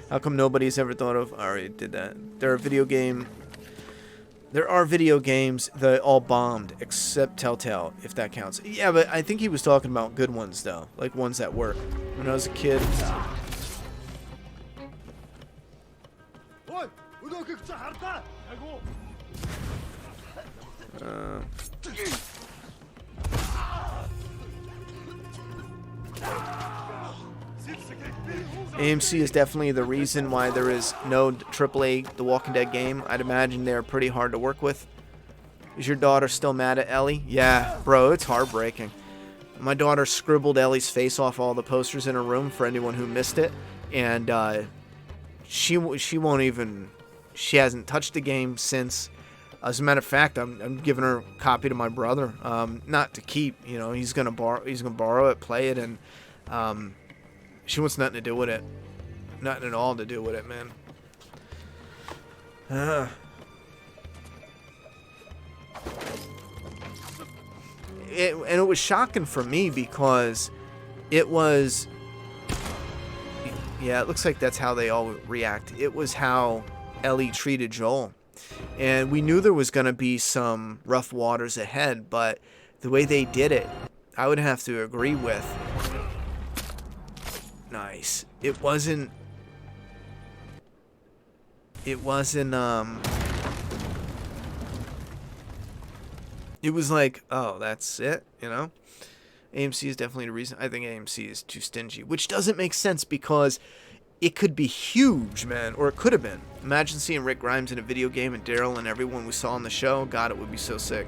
How come nobody's ever thought of... I already did that. There are video games that all bombed, except Telltale, if that counts. Yeah, but I think he was talking about good ones, though. Like ones that work. When I was a kid... AMC is definitely the reason why there is no AAA The Walking Dead game. I'd imagine they're pretty hard to work with. Is your daughter still mad at Ellie? Yeah, bro, it's heartbreaking. My daughter scribbled Ellie's face off all the posters in her room for anyone who missed it, and she won't even... She hasn't touched the game since. As a matter of fact, I'm giving her a copy to my brother, not to keep. You know, he's gonna borrow it, play it, and she wants nothing to do with it. Nothing at all to do with it, man. And it was shocking for me because it was... Yeah, it looks like that's how they all react. It was how Ellie treated Joel. And we knew there was going to be some rough waters ahead, but the way they did it, I would have to agree with. Nice. It wasn't, it was like, oh, that's it, you know? AMC is definitely the reason. I think AMC is too stingy, which doesn't make sense because it could be huge, man, or it could have been. Imagine seeing Rick Grimes in a video game and Daryl and everyone we saw on the show. God, it would be so sick.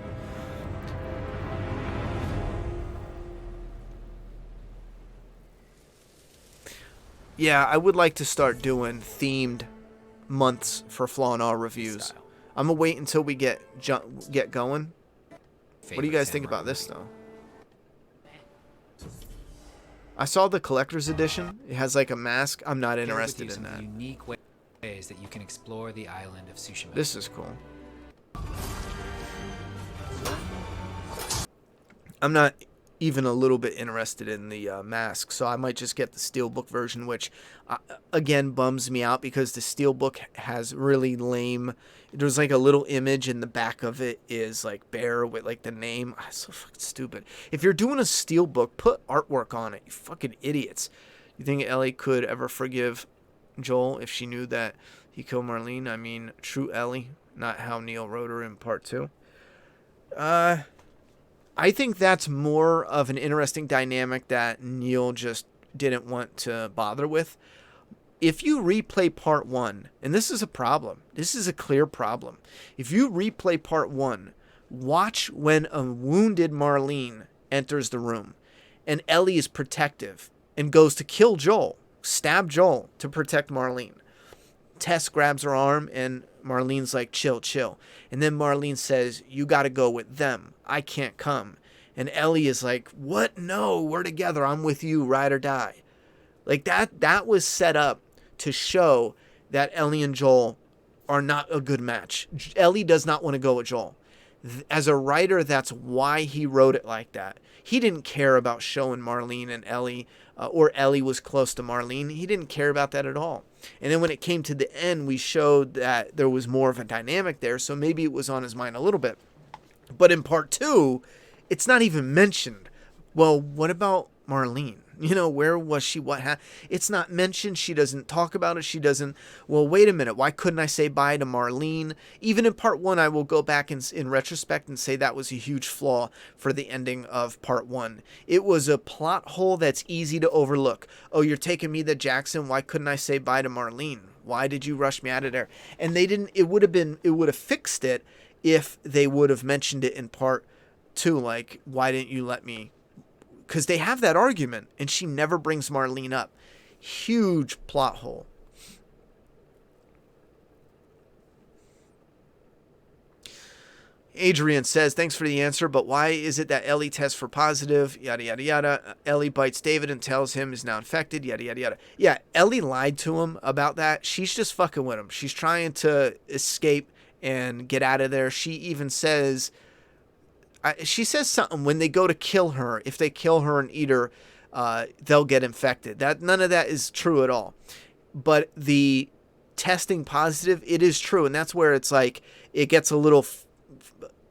Yeah, I would like to start doing themed months for Flaw and All reviews. Style. I'm gonna wait until we get going. What do you guys think Favorite about this, samurai though? I saw the collector's edition. It has like a mask. I'm not movie. Share with interested you in some that. unique ways that you can explore the island of Tsushima. This is cool. I'm not even a little bit interested in the mask, so I might just get the steelbook version, which again bums me out because the steelbook has really lame. There's like a little image in the back of it is like bare with like the name. It's so fucking stupid. If you're doing a steelbook, put artwork on it. You fucking idiots. You think Ellie could ever forgive Joel if she knew that he killed Marlene? I mean, true Ellie, not how Neil wrote her in part 2. I think that's more of an interesting dynamic that Neil just didn't want to bother with. If you replay part 1, and this is a problem, this is a clear problem. If you replay part 1, watch when a wounded Marlene enters the room and Ellie is protective and goes to kill Joel, stab Joel to protect Marlene. Tess grabs her arm and Marlene's like, chill, chill. And then Marlene says, you got to go with them. I can't come. And Ellie is like, what? No, we're together. I'm with you, ride or die. Like that was set up to show that Ellie and Joel are not a good match. Ellie does not want to go with Joel. As a writer, that's why he wrote it like that. He didn't care about showing Marlene and Ellie, or Ellie was close to Marlene. He didn't care about that at all. And then when it came to the end, we showed that there was more of a dynamic there, so maybe it was on his mind a little bit. But in part 2, it's not even mentioned. Well, what about Marlene? You know, where was she? What happened? It's not mentioned. She doesn't talk about it. She doesn't. Well, wait a minute. Why couldn't I say bye to Marlene? Even in part 1, I will go back in retrospect and say that was a huge flaw for the ending of part 1. It was a plot hole that's easy to overlook. Oh, you're taking me to Jackson. Why couldn't I say bye to Marlene? Why did you rush me out of there? And they didn't. It would have fixed it if they would have mentioned it in part 2. Like, why didn't you let me? Because they have that argument, and she never brings Marlene up. Huge plot hole. Adrian says, thanks for the answer, but why is it that Ellie tests for positive? Yada, yada, yada. Ellie bites David and tells him he's now infected. Yada, yada, yada. Yeah, Ellie lied to him about that. She's just fucking with him. She's trying to escape and get out of there. She even says... she says something when they go to kill her. If they kill her and eat her, they'll get infected. None of that is true at all. But the testing positive, it is true, and that's where it's like it gets a little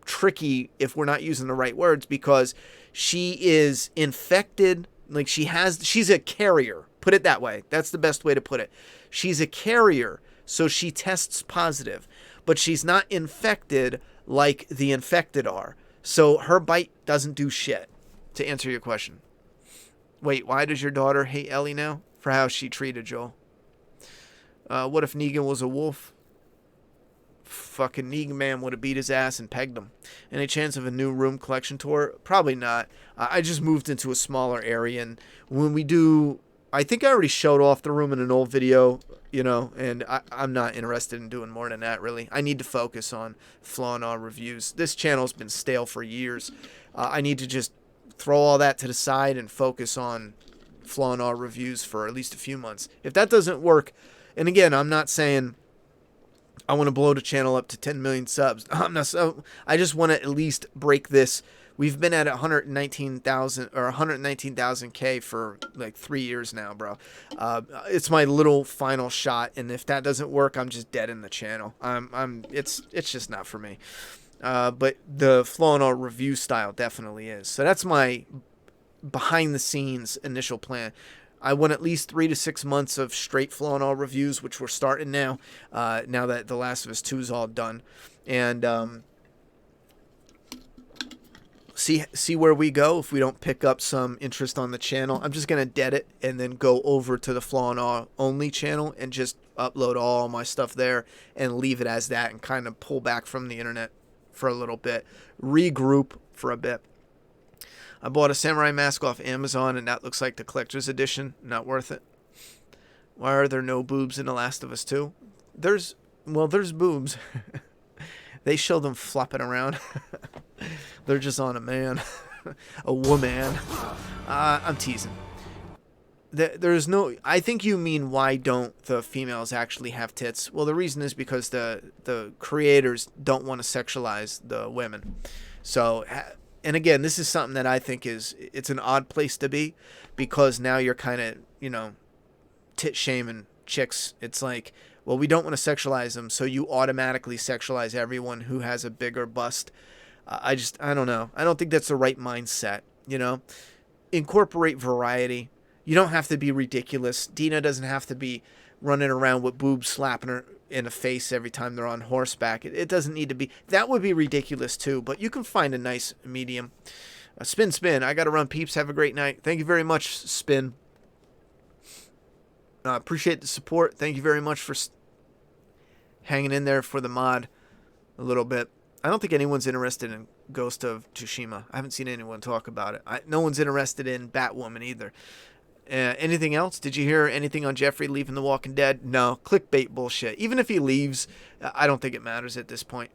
tricky if we're not using the right words, because she is infected. Like she's a carrier. Put it that way. That's the best way to put it. She's a carrier, so she tests positive, but she's not infected like the infected are. So her bite doesn't do shit, to answer your question. Wait, why does your daughter hate Ellie now? For how she treated Joel. What if Negan was a wolf? Fucking Negan man would have beat his ass and pegged him. Any chance of a new room collection tour? Probably not. I just moved into a smaller area, and when we do... I think I already showed off the room in an old video. you know, and I'm not interested in doing more than that, really. I need to focus on Flaw and All reviews. This channel's been stale for years. I need to just throw all that to the side and focus on Flaw and All reviews for at least a few months. If that doesn't work, and again, I'm not saying I want to blow the channel up to 10 million subs. I just want to at least break this. We've been at 119,000 or 119,000K for like 3 years now, bro. It's my little final shot, and if that doesn't work, I'm just dead in the channel. It's just not for me. But the Flaw and All review style definitely is. So that's my behind the scenes initial plan. I want at least 3 to 6 months of straight Flaw and All reviews, which we're starting now. Now that The Last of Us 2 is all done, and see where we go. If we don't pick up some interest on the channel, I'm just gonna dead it and then go over to the Flaw and All only channel and just upload all my stuff there and leave it as that, and kind of pull back from the internet for a little bit, regroup for a bit. I bought a samurai mask off Amazon, and that looks like the collector's edition. Not worth it. Why are there no boobs in The Last of Us 2? There's boobs. They show them flopping around. They're just on a man. A woman. I'm teasing. There's no... I think you mean, why don't the females actually have tits? Well, the reason is because the creators don't want to sexualize the women. So... And again, this is something that I think it's an odd place to be, because now you're kind of, you know, tit shaming chicks. It's like, well, we don't want to sexualize them, so you automatically sexualize everyone who has a bigger bust. I don't know. I don't think that's the right mindset, you know. Incorporate variety. You don't have to be ridiculous. Dina doesn't have to be running around with boobs slapping her in the face every time they're on horseback. It doesn't need to be. That would be ridiculous too, but you can find a nice medium. Spin. I got to run, peeps. Have a great night. Thank you very much, Spin. Appreciate the support. Thank you very much for hanging in there for the mod a little bit. I don't think anyone's interested in Ghost of Tsushima. I haven't seen anyone talk about it. No one's interested in Batwoman either. Anything else? Did you hear anything on Jeffrey leaving The Walking Dead? No, clickbait bullshit. Even if he leaves, I don't think it matters at this point.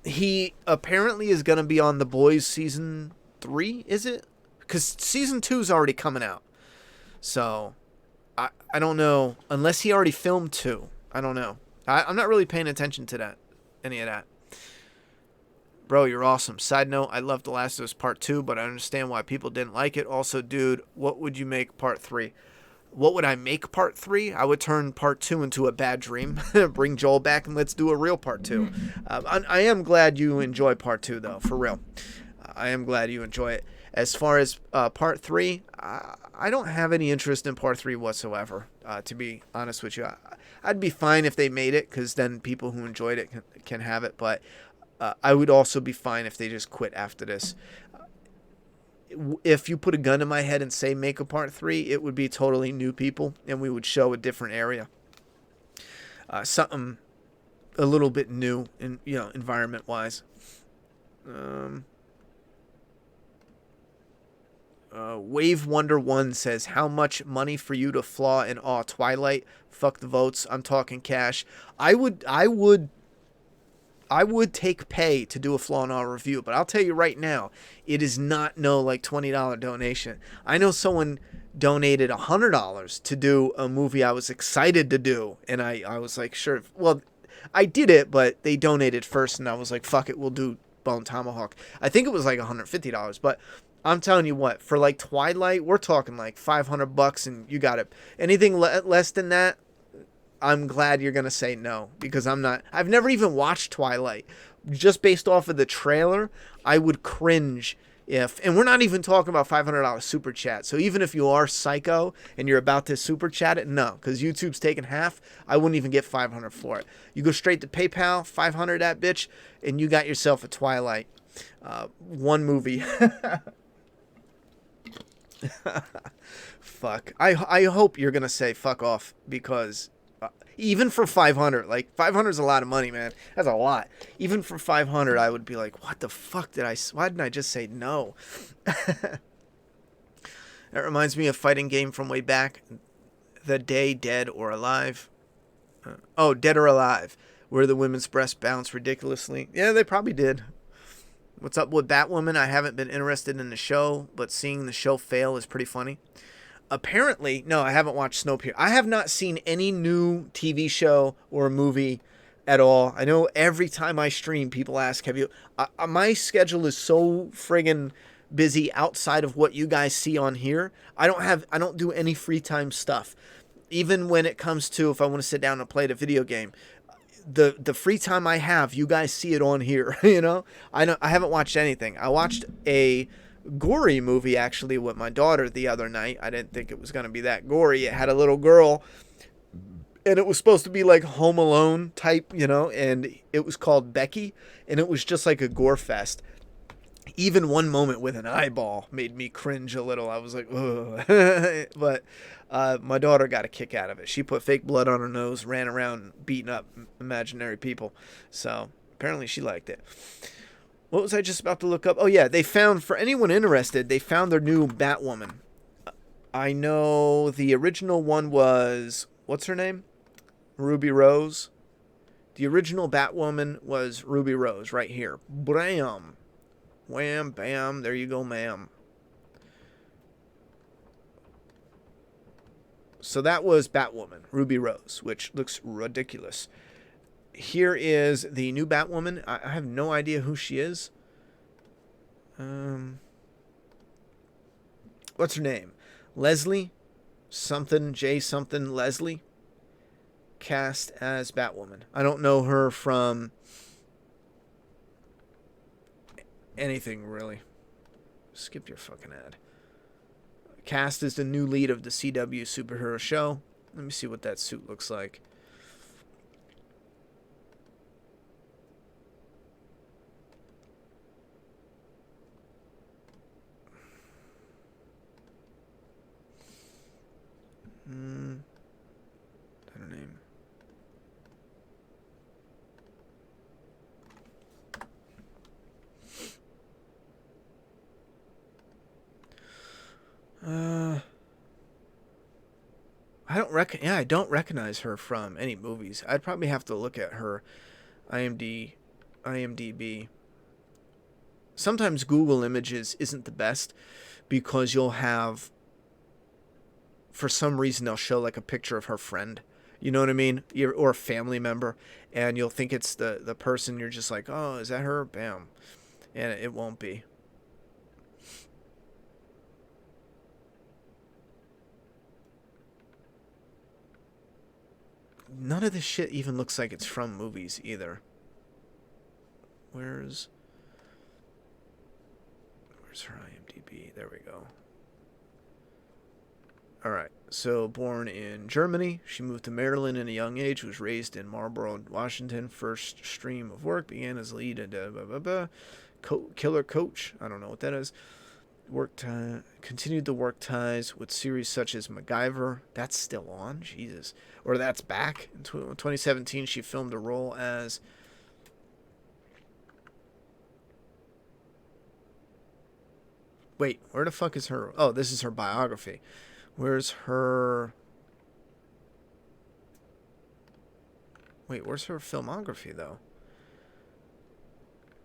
He apparently is going to be on The Boys season 3, is it? Because season 2 is already coming out. So, I don't know. Unless he already filmed 2. I don't know. I'm not really paying attention to any of that. Bro, you're awesome. Side note, I love The Last of Us Part 2, but I understand why people didn't like it. Also, dude, what would you make Part 3? What would I make Part 3? I would turn Part 2 into a bad dream. Bring Joel back and let's do a real Part 2. I am glad you enjoy Part 2, though, for real. I am glad you enjoy it. As far as Part 3, I don't have any interest in Part 3 whatsoever, to be honest with you. I'd be fine if they made it, because then people who enjoyed it can have it, but... I would also be fine if they just quit after this. If you put a gun to my head and say make a Part 3, it would be totally new people, and we would show a different area. Something a little bit new, environment-wise. Wave Wonder 1 says, how much money for you to Flaw and Awe Twilight? Fuck the votes. I'm talking cash. I would take pay to do a Flaw and All review, but I'll tell you right now, it is not no like $20 donation. I know someone donated $100 to do a movie I was excited to do, and I was like, sure. Well, I did it, but they donated first, and I was like, fuck it, we'll do Bone Tomahawk. I think it was like $150, but I'm telling you what, for like Twilight, we're talking like $500, and you got it. Anything less than that, I'm glad you're going to say no, because I've never even watched Twilight. Just based off of the trailer, I would cringe and we're not even talking about $500 super chat. So even if you are psycho and you're about to super chat it, no, because YouTube's taking half. I wouldn't even get $500 for it. You go straight to PayPal, $500 that bitch, and you got yourself a Twilight. One movie. Fuck. I hope you're going to say fuck off, because... even for 500, like 500 is a lot of money, man. That's a lot. Even for 500, I would be like, what the fuck why didn't I just say no? That reminds me of a fighting game from way back. The Day, Dead or Alive. Dead or Alive, where the women's breasts bounce ridiculously. Yeah, they probably did. What's up with Batwoman? I haven't been interested in the show, but seeing the show fail is pretty funny. Apparently, no, I haven't watched Snowpiercer. I have not seen any new TV show or movie at all. I know every time I stream, people ask, have you... my schedule is so friggin' busy outside of what you guys see on here. I don't do any free time stuff. Even when it comes to if I want to sit down and play the video game, the free time I have, you guys see it on here. You know, I haven't watched anything. I watched a gory movie actually with my daughter the other night. I didn't think it was going to be that gory. It had a little girl, and it was supposed to be like Home Alone type, you know, and it was called Becky, and it was just like a gore fest. Even one moment with an eyeball made me cringe a little. I was like, ugh. But my daughter got a kick out of it. She put fake blood on her nose, ran around beating up imaginary people. So apparently she liked it. What was I just about to look up? Oh, yeah. They found, for anyone interested, they found their new Batwoman. I know the original one was, what's her name? Ruby Rose. The original Batwoman was Ruby Rose right here. Bam. Wham, bam, there you go, ma'am. So that was Batwoman, Ruby Rose, which looks ridiculous. Here is the new Batwoman. I have no idea who she is. What's her name? Leslie? Something, J something, Leslie. Cast as Batwoman. I don't know her from... anything really. Skip your fucking ad. Cast is the new lead of the CW superhero show. Let me see what that suit looks like. Her name. I don't recognize her from any movies. I'd probably have to look at her IMDb. Sometimes Google Images isn't the best because you'll have, for some reason, they'll show like a picture of her friend. You know what I mean? Or a family member, and you'll think it's the person. You're just like, oh, is that her? Bam. And it won't be. None of this shit even looks like it's from movies either. Where's her IMDb? There we go. Alright, so born in Germany. She moved to Maryland in a young age. Was raised in Marlboro, Washington. First stream of work began as lead at Killer Coach. I don't know what that is. Continued to work ties with series such as MacGyver. That's still on? Jesus. Or that's back. In 2017, she filmed a role as... Wait, where the fuck is her... Oh, this is her biography. Where's her... Wait, where's her filmography, though?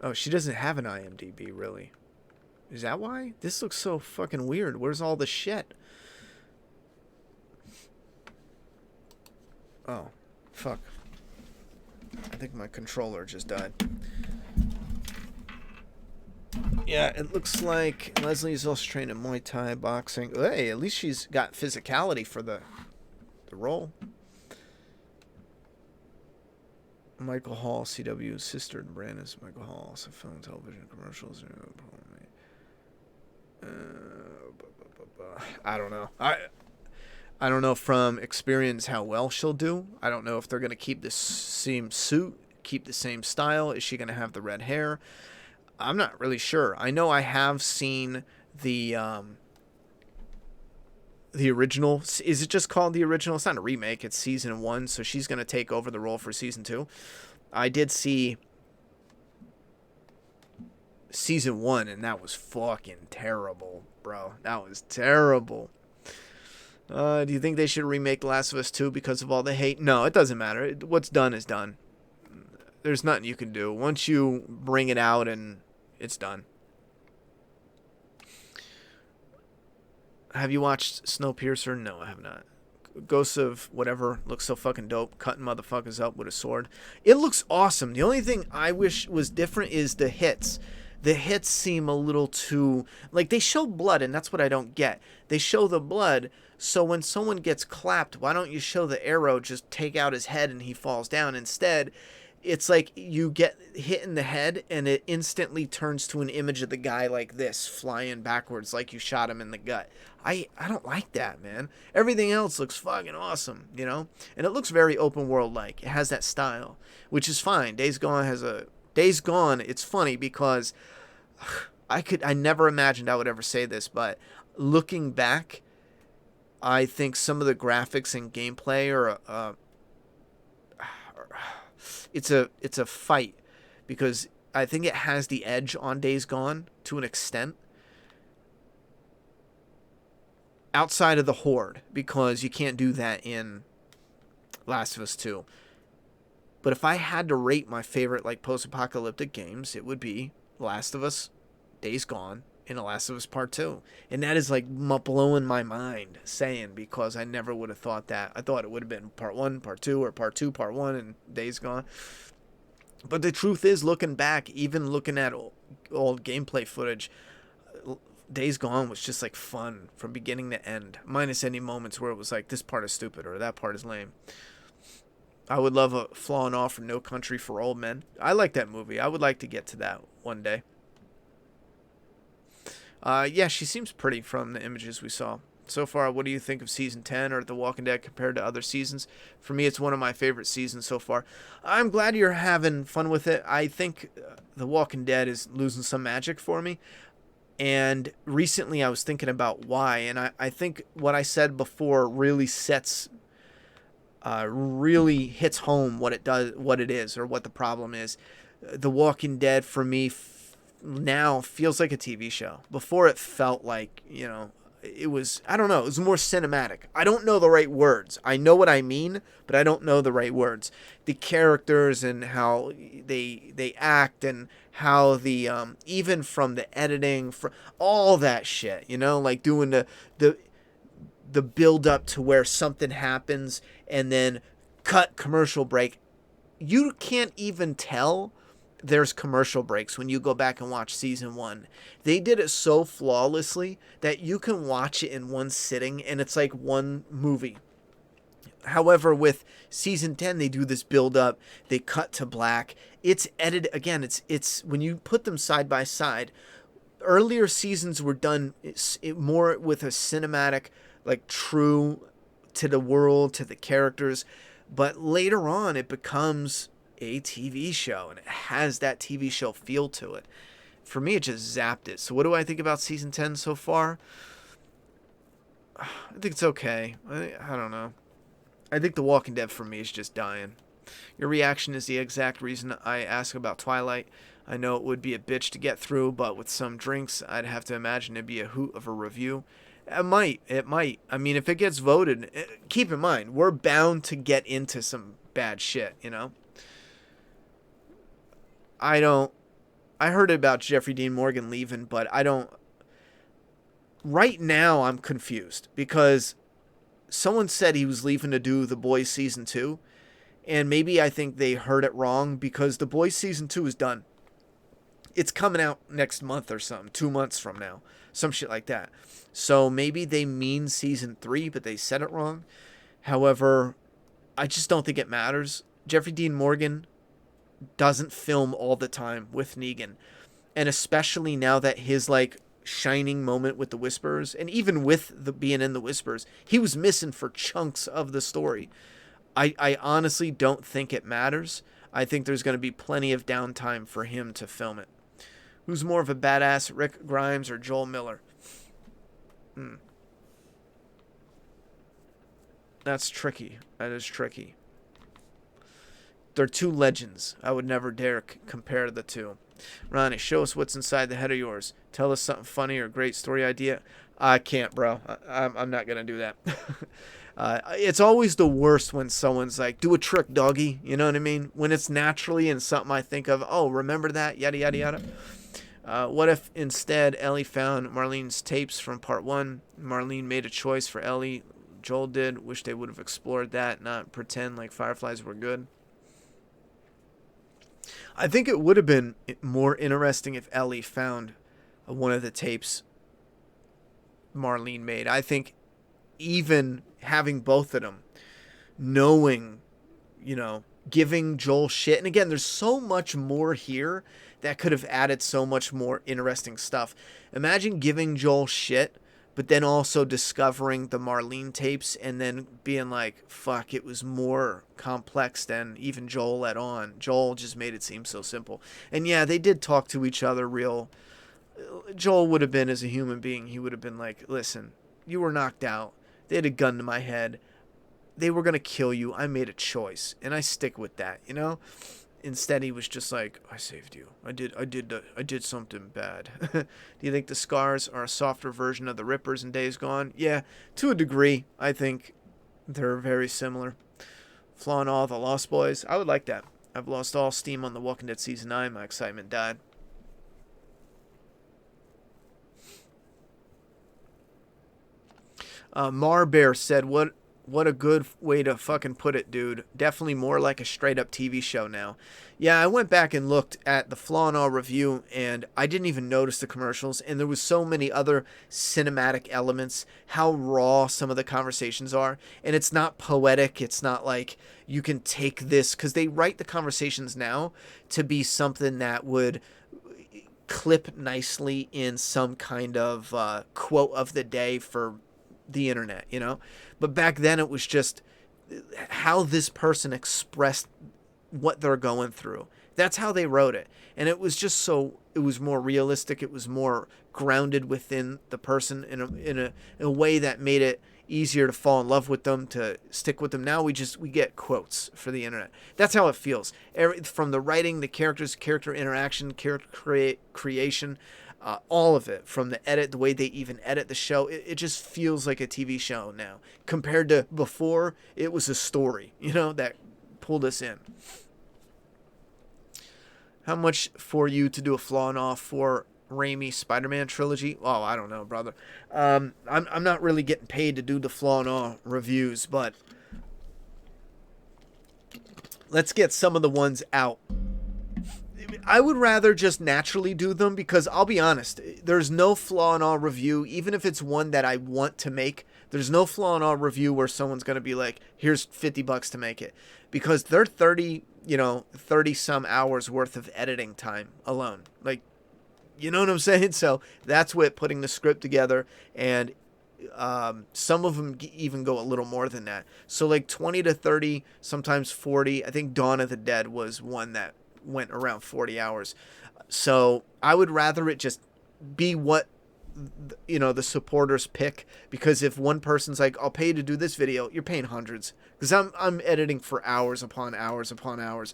Oh, she doesn't have an IMDb, really. Is that why? This looks so fucking weird. Where's all the shit? Oh, fuck. I think my controller just died. Yeah, it looks like Leslie's also trained in Muay Thai, boxing. Hey, at least she's got physicality for the role. Michael Hall, CW's sister and brand is Michael Hall. Also film, television, commercials. I don't know. I don't know from experience how well she'll do. I don't know if they're going to keep the same suit, keep the same style. Is she going to have the red hair? I'm not really sure. I know I have seen the original. Is it just called the original? It's not a remake. It's season 1, so she's going to take over the role for season 2. I did see season 1, and that was fucking terrible, bro. That was terrible. Do you think they should remake The Last of Us 2 because of all the hate? No, it doesn't matter. What's done is done. There's nothing you can do. Once you bring it out and it's done. Have you watched Snowpiercer? No, I have not. Ghosts of whatever looks so fucking dope, cutting motherfuckers up with a sword. It looks awesome. The only thing I wish was different is the hits. The hits seem a little too... Like, they show blood, and that's what I don't get. They show the blood, so when someone gets clapped, why don't you show the arrow just take out his head and he falls down? Instead, it's like you get hit in the head, and it instantly turns to an image of the guy like this, flying backwards like you shot him in the gut. I don't like that, man. Everything else looks fucking awesome, you know? And it looks very open world-like. It has that style, which is fine. Days Gone, it's funny because I never imagined I would ever say this, but looking back, I think some of the graphics and gameplay are it's a fight, because I think it has the edge on Days Gone to an extent. Outside of the Horde, because you can't do that in Last of Us 2. But if I had to rate my favorite like post-apocalyptic games, it would be Last of Us, Days Gone, and The Last of Us Part 2. And that is like blowing my mind saying, because I never would have thought that. I thought it would have been Part 1, Part 2, or Part 2, Part 1, and Days Gone. But the truth is, looking back, even looking at old gameplay footage, Days Gone was just like fun from beginning to end, minus any moments where it was like, this part is stupid or that part is lame. I would love a Falling Off for No Country for Old Men. I like that movie. I would like to get to that one day. Yeah, she seems pretty from the images we saw. So far, what do you think of Season 10 or The Walking Dead compared to other seasons? For me, it's one of my favorite seasons so far. I'm glad you're having fun with it. I think The Walking Dead is losing some magic for me. And recently I was thinking about why, and I think what I said before really really hits home what it is, or what the problem is. The Walking Dead for me now feels like a TV show. Before it felt like, it was, I don't know, it was more cinematic. I don't know the right words. I know what I mean, but I don't know the right words. The characters and how they act, and how the even from the editing, for all that shit, like doing the build up to where something happens and then cut, commercial break. You can't even tell there's commercial breaks when you go back and watch season 1. They did it so flawlessly that you can watch it in one sitting and it's like one movie. However, with season 10, they do this build up, they cut to black. It's edited again. It's when you put them side by side. Earlier seasons were done more with a cinematic, like true to the world, to the characters, but later on it becomes a TV show, and it has that TV show feel to it. For me, it just zapped it. So what do I think about season 10 so far? I think it's okay. I don't know. I think The Walking Dead for me is just dying. Your reaction is the exact reason I ask about Twilight. I know it would be a bitch to get through, but with some drinks, I'd have to imagine it'd be a hoot of a review. It might. I mean, if it gets voted, keep in mind, we're bound to get into some bad shit, I heard about Jeffrey Dean Morgan leaving, but right now I'm confused, because someone said he was leaving to do The Boys Season 2, and maybe I think they heard it wrong, because The Boys Season 2 is done. It's coming out next month or something, 2 months from now, some shit like that. So maybe they mean Season 3, but they said it wrong. However, I just don't think it matters. Jeffrey Dean Morgan doesn't film all the time with Negan, and especially now that his like shining moment with the Whispers, and even with the being in the Whispers, he was missing for chunks of the story. I honestly don't think it matters. I think there's going to be plenty of downtime for him to film it. Who's more of a badass, Rick Grimes or Joel Miller? That's tricky. That is tricky. They're two legends. I would never dare compare the two. Ronnie, show us what's inside the head of yours. Tell us something funny or great story idea. I can't, bro. I'm not gonna do that. It's always the worst when someone's like, "Do a trick, doggy." You know what I mean? When it's naturally and something I think of. Oh, remember that? Yada yada yada. What if instead Ellie found Marlene's tapes from part 1? Marlene made a choice for Ellie. Joel did. Wish they would have explored that, not pretend like Fireflies were good. I think it would have been more interesting if Ellie found one of the tapes Marlene made. I think even having both of them, knowing, giving Joel shit. And again, there's so much more here that could have added so much more interesting stuff. Imagine giving Joel shit, but then also discovering the Marlene tapes and then being like, fuck, it was more complex than even Joel let on. Joel just made it seem so simple. And yeah, they did talk to each other real. Joel would have been, as a human being, he would have been like, listen, you were knocked out. They had a gun to my head. They were going to kill you. I made a choice, and I stick with that, Instead, he was just like, I saved you. I did something bad. Do you think the scars are a softer version of the Rippers in Days Gone? Yeah, to a degree. I think they're very similar. Flaw and all, the Lost Boys. I would like that. I've lost all steam on The Walking Dead Season 9. My excitement died. Marbear said, what a good way to fucking put it, dude. Definitely more like a straight up TV show now. Yeah, I went back and looked at the Flaw and All review, and I didn't even notice the commercials, and there was so many other cinematic elements, how raw some of the conversations are, and it's not poetic, it's not like you can take this, because they write the conversations now to be something that would clip nicely in some kind of quote of the day for the internet, but back then it was just how this person expressed what they're going through. That's how they wrote it, and it was just it was more realistic, it was more grounded within the person in a way that made it easier to fall in love with them, to stick with them. Now we get quotes for the internet. That's how it feels. From the writing, the characters, character interaction, character creation, all of it, from the edit, the way they even edit the show, it just feels like a TV show now. Compared to before, it was a story, that pulled us in. How much for you to do a Flaw and All for Raimi Spider-Man trilogy? Oh, I don't know, brother. I'm not really getting paid to do the Flaw and All reviews, but let's get some of the ones out. I would rather just naturally do them, because I'll be honest, there's no Flaw and All review, even if it's one that I want to make, there's no Flaw and All review where someone's going to be like, here's $50 to make it, because they're 30 some hours worth of editing time alone. Like, you know what I'm saying? So that's what putting the script together, and some of them even go a little more than that. So like 20 to 30, sometimes 40. I think Dawn of the Dead was one that went around 40 hours. So I would rather it just be what the supporters pick, because if one person's like, I'll pay you to do this video, you're paying hundreds, because I'm editing for hours upon hours upon hours.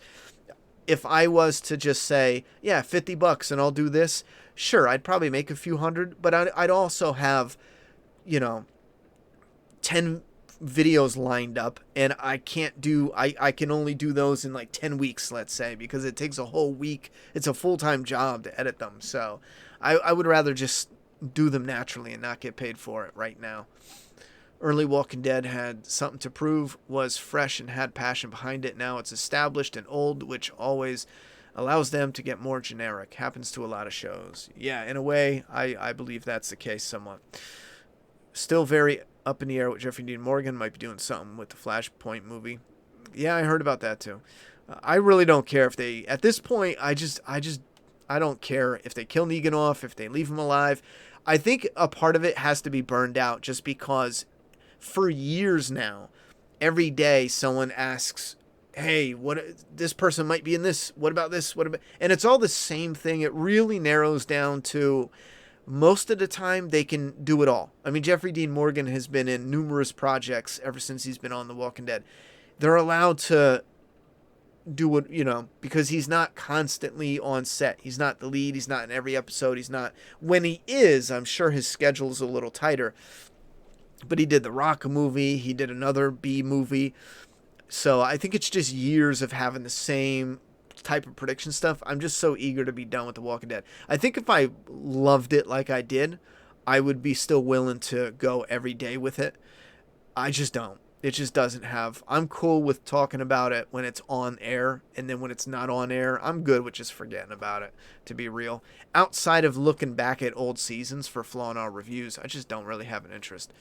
If I was to just say, yeah, $50 and I'll do this, sure, I'd probably make a few hundred, but I'd also have 10 videos lined up, and I can only do those in like 10 weeks, let's say, because it takes a whole week. It's a full-time job to edit them. So I would rather just do them naturally and not get paid for it right now. Early Walking Dead had something to prove, was fresh and had passion behind it. Now it's established and old, which always allows them to get more generic. Happens to a lot of shows. Yeah, in a way, I believe that's the case somewhat. Still very up in the air with Jeffrey Dean Morgan. Might be doing something with the Flashpoint movie. Yeah, I heard about that too. I really don't care if they, at this point, I don't care if they kill Negan off, if they leave him alive. I think a part of it has to be burned out, just because for years now, every day someone asks, hey, this person might be in this, what about this, and it's all the same thing. It really narrows down to, most of the time they can do it all. I mean, Jeffrey Dean Morgan has been in numerous projects ever since he's been on The Walking Dead. They're allowed to do what, because he's not constantly on set. He's not the lead. He's not in every episode. He's not. When he is, I'm sure his schedule is a little tighter. But he did the Rock movie. He did another B movie. So I think it's just years of having the same type of prediction stuff. I'm just so eager to be done with The Walking Dead. I think if I loved it like I did, I would be still willing to go every day with it. I just don't. It just doesn't have. I'm cool with talking about it when it's on air, and then when it's not on air, I'm good with just forgetting about it, to be real. Outside of looking back at old seasons for flaw in our reviews, I just don't really have an interest.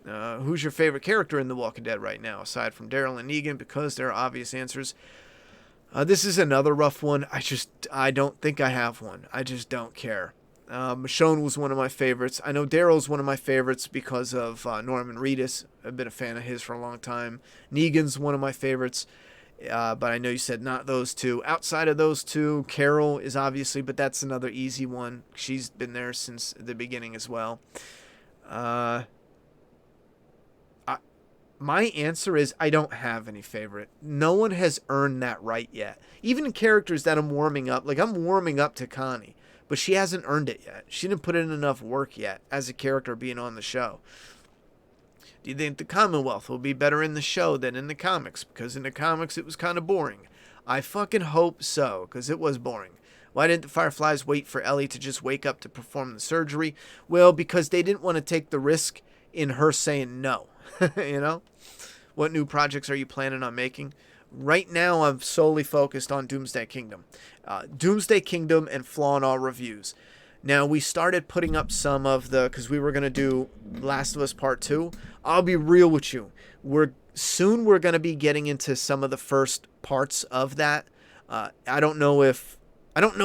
Who's your favorite character in The Walking Dead right now, aside from Daryl and Negan? Because there are obvious answers. This is another rough one. I don't think I have one. I just don't care. Michonne was one of my favorites. I know Daryl's one of my favorites because of Norman Reedus. I've been a fan of his for a long time. Negan's one of my favorites, but I know you said not those two. Outside of those two, Carol is obviously, but that's another easy one. She's been there since the beginning as well. My answer is I don't have any favorite. No one has earned that right yet. Even characters that I'm warming up, like I'm warming up to Connie, but she hasn't earned it yet. She didn't put in enough work yet as a character being on the show. Do you think the Commonwealth will be better in the show than in the comics? Because in the comics it was kind of boring. I fucking hope so, because it was boring. Why didn't the Fireflies wait for Ellie to just wake up to perform the surgery? Well, because they didn't want to take the risk in her saying no. What new projects are you planning on making? Right now, I'm solely focused on Doomsday Kingdom. Doomsday Kingdom and Flaw in All reviews. Now, we started putting up some of because we were going to do Last of Us Part 2. I'll be real with you. We're going to be getting into some of the first parts of that. I don't know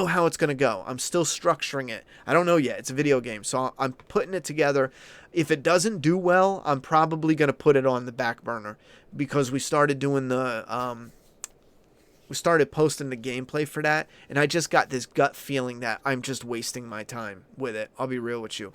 how it's going to go. I'm still structuring it. I don't know yet. It's a video game, so I'm putting it together. If it doesn't do well, I'm probably going to put it on the back burner because we started doing we started posting the gameplay for that, and I just got this gut feeling that I'm just wasting my time with it. I'll be real with you.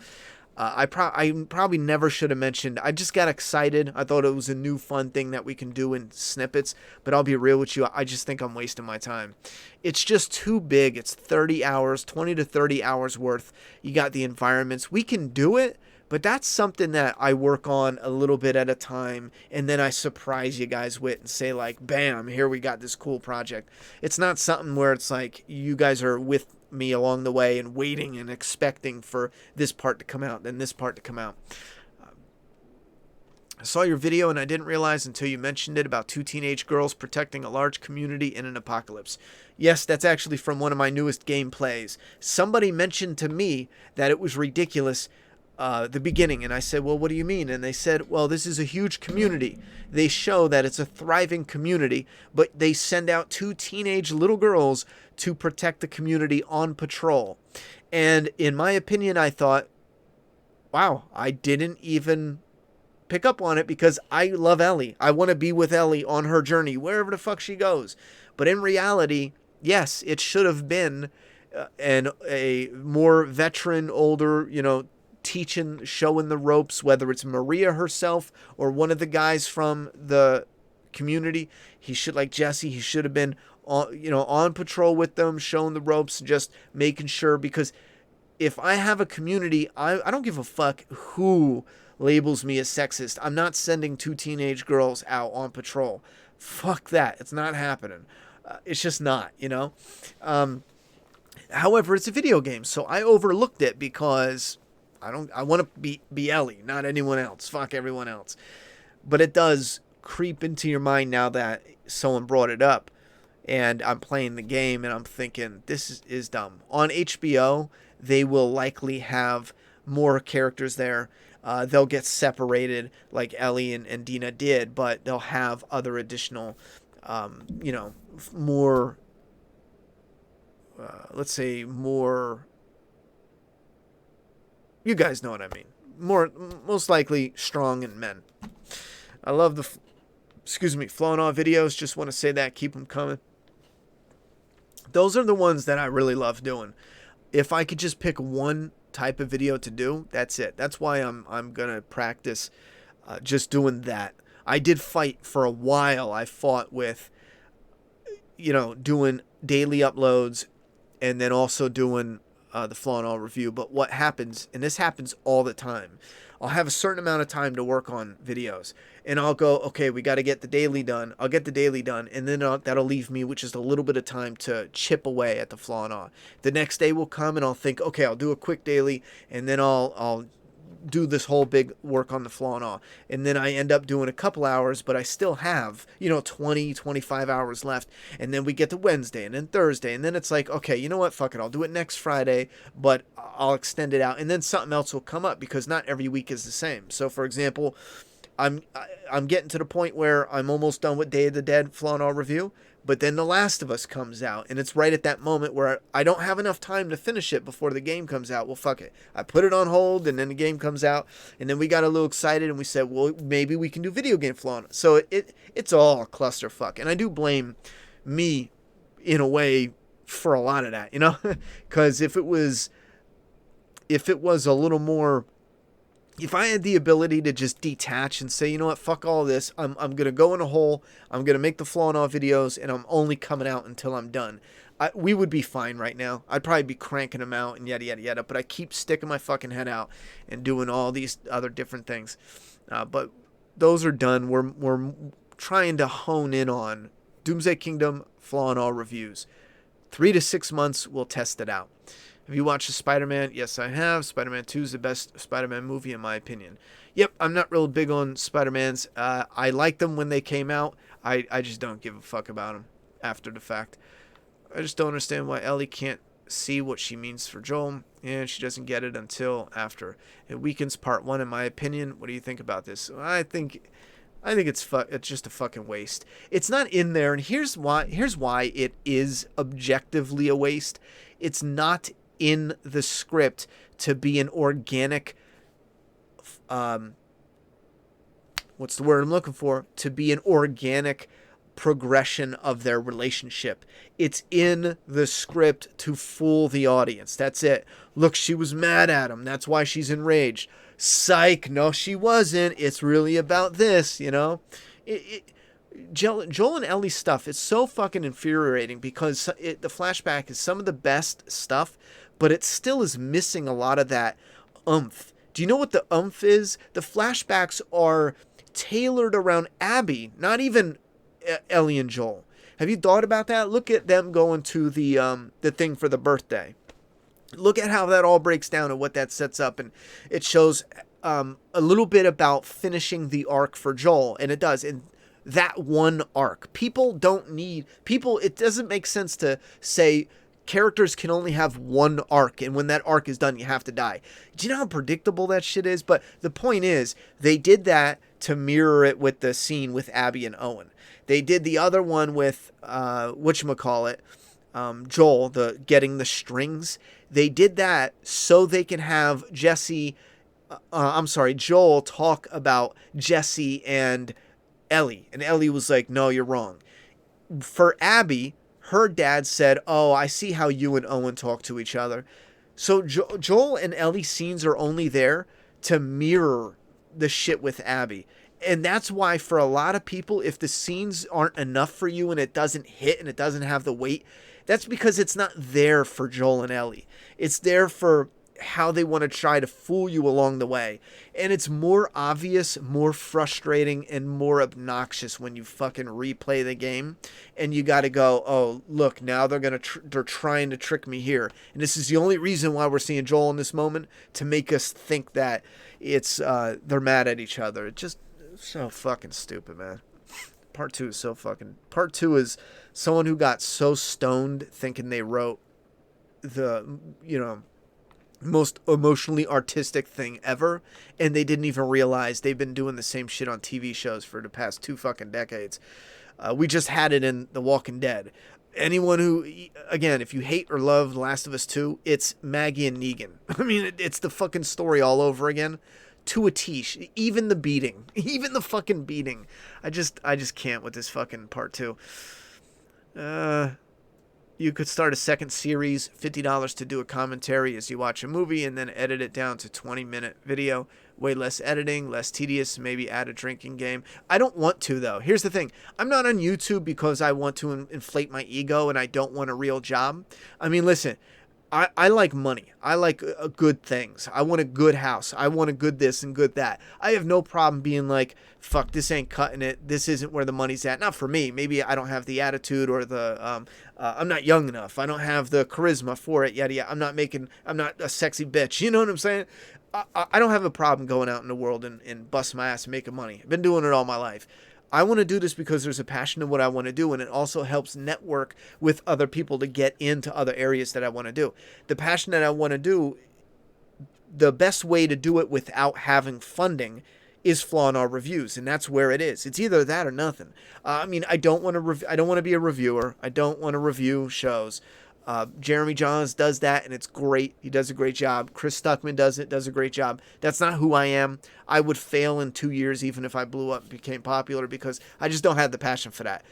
I probably never should have mentioned. I just got excited. I thought it was a new fun thing that we can do in snippets, but I'll be real with you. I just think I'm wasting my time. It's just too big. It's 30 hours, 20 to 30 hours worth. You got the environments. We can do it, but that's something that I work on a little bit at a time, and then I surprise you guys with and say like, bam, here we got this cool project. It's not something where it's like you guys are with me along the way and waiting and expecting for this part to come out, then this part to come out. I saw your video and I didn't realize until you mentioned it about 2 teenage girls protecting a large community in an apocalypse. Yes, that's actually from one of my newest gameplays. Somebody mentioned to me that it was ridiculous the beginning, and I said, well, what do you mean? And they said, well, this is a huge community. They show that it's a thriving community, but they send out 2 teenage little girls to protect the community on patrol. And in my opinion, I thought, wow, I didn't even pick up on it because I love Ellie. I want to be with Ellie on her journey, wherever the fuck she goes. But in reality, yes, it should have been a more veteran, older, teaching, showing the ropes, whether it's Maria herself or one of the guys from the community. He should, like Jesse, he should have been on patrol with them, showing the ropes, just making sure, because if I have a community, I don't give a fuck who labels me as sexist. I'm not sending 2 teenage girls out on patrol. Fuck that. It's not happening. It's just not, However, it's a video game, so I overlooked it because I want to be Ellie, not anyone else. Fuck everyone else. But it does creep into your mind now that someone brought it up, and I'm playing the game, and I'm thinking, this is dumb. On HBO, they will likely have more characters there. They'll get separated like Ellie and Dina did, but they'll have other additional, more, let's say more, you guys know what I mean. Most likely strong and men. I love the, Flaw in All videos. Just want to say that. Keep them coming. Those are the ones that I really love doing. If I could just pick one type of video to do, that's it. That's why I'm gonna practice just doing that. I did fight for a while. I fought with doing daily uploads and then also doing the Flaw and All review. But what happens, and this happens all the time, I'll have a certain amount of time to work on videos, and I'll go, okay, we got to get the daily done. I'll get the daily done, and then that'll leave me with just a little bit of time to chip away at the Flaw and All. The next day will come, and I'll think, okay, I'll do a quick daily, and then I'll do this whole big work on the Flaw and All. And then I end up doing a couple hours, but I still have, 20, 25 hours left. And then we get to Wednesday and then Thursday. And then it's like, okay, you know what? Fuck it. I'll do it next Friday, but I'll extend it out. And then something else will come up because not every week is the same. So for example, I'm getting to the point where I'm almost done with Day of the Dead Flaw and All review, but then The Last of Us comes out, and it's right at that moment where I don't have enough time to finish it before the game comes out. Well, fuck it. I put it on hold, and then the game comes out, and then we got a little excited, and we said, well, maybe we can do video game Flaw and All. So it's all a clusterfuck, and I do blame me in a way for a lot of that, because if it was a little more. If I had the ability to just detach and say, you know what, fuck all this, I'm going to go in a hole, I'm going to make the Flaw and All videos, and I'm only coming out until I'm done, we would be fine right now. I'd probably be cranking them out and yada, yada, yada, but I keep sticking my fucking head out and doing all these other different things. But those are done. We're trying to hone in on Doomsday Kingdom Flaw and All reviews. 3 to 6 months, we'll test it out. Have you watched the Spider-Man? Yes, I have. Spider-Man 2 is the best Spider-Man movie in my opinion. Yep, I'm not real big on Spider-Mans. I liked them when they came out. I just don't give a fuck about them after the fact. I just don't understand why Ellie can't see what she means for Joel, and she doesn't get it until after. It weakens part 1 in my opinion. What do you think about this? I think it's just a fucking waste. It's not in there, and here's why it is objectively a waste. It's not in the script to be an organic what's the word I'm looking for? To be an organic progression of their relationship. It's in the script to fool the audience. That's it. Look, she was mad at him. That's why she's enraged. Psych. No, she wasn't. It's really about this, Joel and Ellie's stuff is so fucking infuriating because the flashback is some of the best stuff, but it still is missing a lot of that oomph. Do you know what the oomph is? The flashbacks are tailored around Abby, not even Ellie and Joel. Have you thought about that? Look at them going to the thing for the birthday. Look at how that all breaks down and what that sets up, and it shows a little bit about finishing the arc for Joel, and it does. And that one arc. It doesn't make sense to say characters can only have one arc, and when that arc is done, you have to die. Do you know how predictable that shit is? But the point is, they did that to mirror it with the scene with Abby and Owen. They did the other one with, whatchamacallit, Joel, getting the strings. They did that so they can have Joel talk about Jesse and Ellie. And Ellie was like, no, you're wrong. For Abby, her dad said, oh, I see how you and Owen talk to each other. So Joel and Ellie scenes are only there to mirror the shit with Abby. And that's why for a lot of people, if the scenes aren't enough for you and it doesn't hit and it doesn't have the weight, that's because it's not there for Joel and Ellie. It's there for how they want to try to fool you along the way. And it's more obvious, more frustrating, and more obnoxious when you fucking replay the game and you got to go, oh, look, now they're trying to trick me here. And this is the only reason why we're seeing Joel in this moment, to make us think that it's they're mad at each other. It's just so fucking stupid, man. Part 2 is someone who got so stoned thinking they wrote the, most emotionally artistic thing ever, and they didn't even realize they've been doing the same shit on TV shows for the past 2 fucking decades. We just had it in The Walking Dead. Anyone who, again, if you hate or love The Last of Us 2, it's Maggie and Negan. I mean, it's the fucking story all over again, to a T. Even the beating, even the fucking beating. I just can't with this fucking part 2. You could start a second series, $50 to do a commentary as you watch a movie, and then edit it down to 20-minute video. way less editing, less tedious, maybe add a drinking game. I don't want to, though. Here's the thing. I'm not on YouTube because I want to inflate my ego and I don't want a real job. I mean, listen, I like money. I like good things. I want a good house. I want a good this and good that. I have no problem being like, fuck, this ain't cutting it. This isn't where the money's at. Not for me. Maybe I don't have the attitude or the, I'm not young enough. I don't have the charisma for it yet. I'm not a sexy bitch. You know what I'm saying? I don't have a problem going out in the world and busting my ass and making money. I've been doing it all my life. I want to do this because there's a passion in what I want to do, and it also helps network with other people to get into other areas that I want to do. The passion that I want to do, the best way to do it without having funding is flaw in our reviews, and that's where it is. It's either that or nothing. I mean, I don't want to be a reviewer. I don't want to review shows. Jeremy Johns does that, and it's great. He does a great job. Chris Stuckman does a great job. That's not who I am. I would fail in 2 years even if I blew up and became popular because I just don't have the passion for that.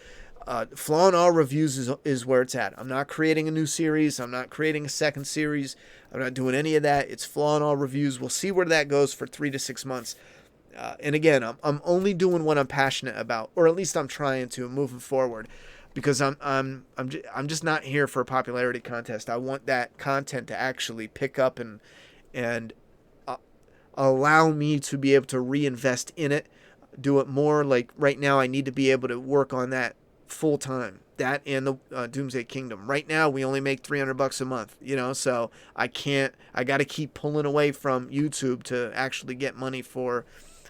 Flaw in all reviews is where it's at. I'm not creating a new series. I'm not creating a second series. I'm not doing any of that. It's flaw in all reviews. We'll see where that goes for 3 to 6 months. And again, I'm only doing what I'm passionate about, or at least I'm trying to, moving forward. Because I'm just not here for a popularity contest. I want that content to actually pick up and allow me to be able to reinvest in it, do it more. Like right now, I need to be able to work on that full time. That and the Doomsday Kingdom. Right now, we only make $300 a month. So I can't. I got to keep pulling away from YouTube to actually get money for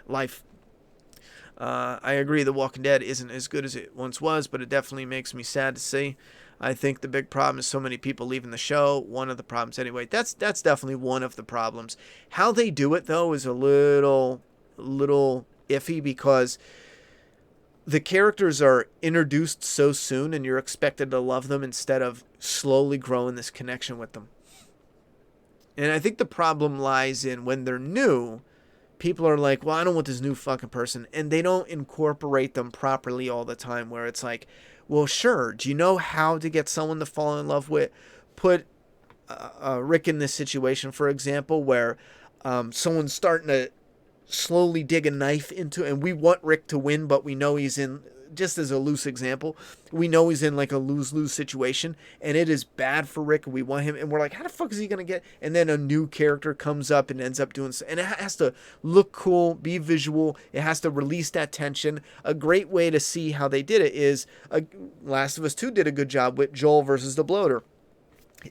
life. I agree The Walking Dead isn't as good as it once was, but it definitely makes me sad to see. I think the big problem is so many people leaving the show. One of the problems anyway. That's definitely one of the problems. How they do it, though, is a little iffy because the characters are introduced so soon and you're expected to love them instead of slowly growing this connection with them. And I think the problem lies in when they're new, people are like, well, I don't want this new fucking person. And they don't incorporate them properly all the time where it's like, well, sure. Do you know how to get someone to fall in love with? Put Rick in this situation, for example, where someone's starting to slowly dig a knife into, and we want Rick to win, but we know he's in, just as a loose example, we know he's in like a lose-lose situation, and it is bad for Rick, and we want him, and we're like, how the fuck is he going to get? And then a new character comes up and ends up doing, and it has to look cool, be visual, it has to release that tension. A great way to see how they did it is, Last of Us 2 did a good job with Joel versus the Bloater.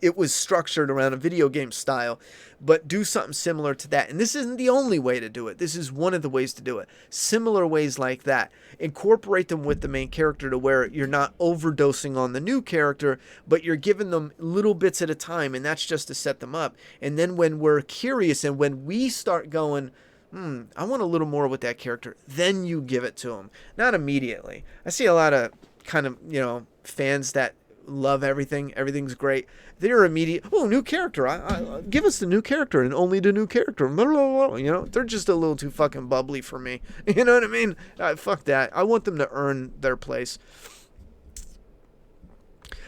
It was structured around a video game style, but do something similar to that. And this isn't the only way to do it. This is one of the ways to do it. Similar ways like that. Incorporate them with the main character to where you're not overdosing on the new character, but you're giving them little bits at a time, and that's just to set them up. And then when we're curious and when we start going, I want a little more with that character, then you give it to them. Not immediately. I see a lot of kind of, fans that love everything's great. They're immediate, new character, I give us the new character and only the new character, they're just a little too fucking bubbly for me. You know what I mean? Fuck that. I want them to earn their place.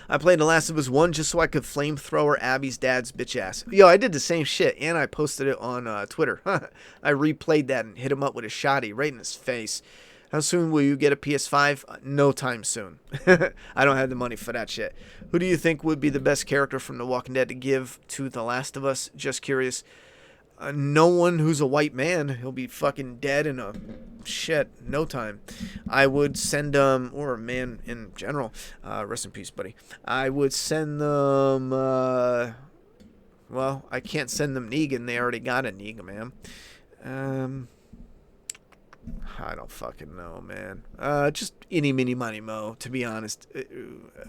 I played The Last of Us 1 just so I could flamethrower Abby's dad's bitch ass. Yo, I did the same shit, and I posted it on Twitter. I replayed that and hit him up with a shotty right in his face. How soon will you get a PS5? No time soon. I don't have the money for that shit. Who do you think would be the best character from The Walking Dead to give to The Last of Us? Just curious. No one who's a white man. He'll be fucking dead in no time. I would send them, or a man in general. Rest in peace, buddy. I would send them, well, I can't send them Negan. They already got a Negan, man. I don't fucking know, man. Just any, mini, money, mo, to be honest.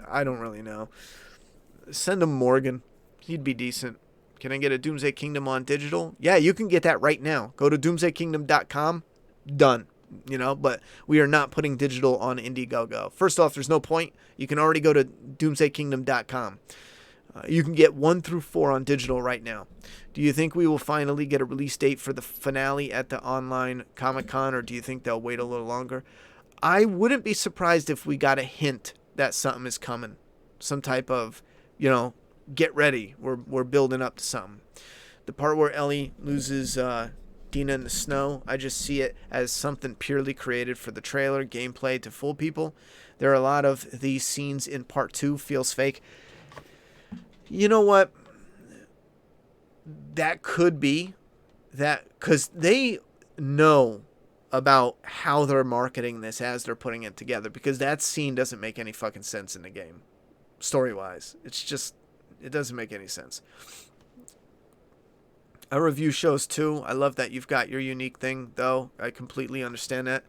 I don't really know. Send him Morgan. He'd be decent. Can I get a Doomsday Kingdom on digital? Yeah, you can get that right now. Go to doomsdaykingdom.com. Done. But we are not putting digital on IndieGoGo. First off, there's no point. You can already go to doomsdaykingdom.com. You can get 1 through 4 on digital right now. Do you think we will finally get a release date for the finale at the online Comic-Con, or do you think they'll wait a little longer? I wouldn't be surprised if we got a hint that something is coming. Some type of, get ready. We're building up to something. The part where Ellie loses Dina in the snow. I just see it as something purely created for the trailer, gameplay to fool people. There are a lot of these scenes in part 2 feels fake. You know what? That could be that, because they know about how they're marketing this as they're putting it together, because that scene doesn't make any fucking sense in the game, story-wise. It's just, it doesn't make any sense. I review shows too. I love that you've got your unique thing, though. I completely understand that.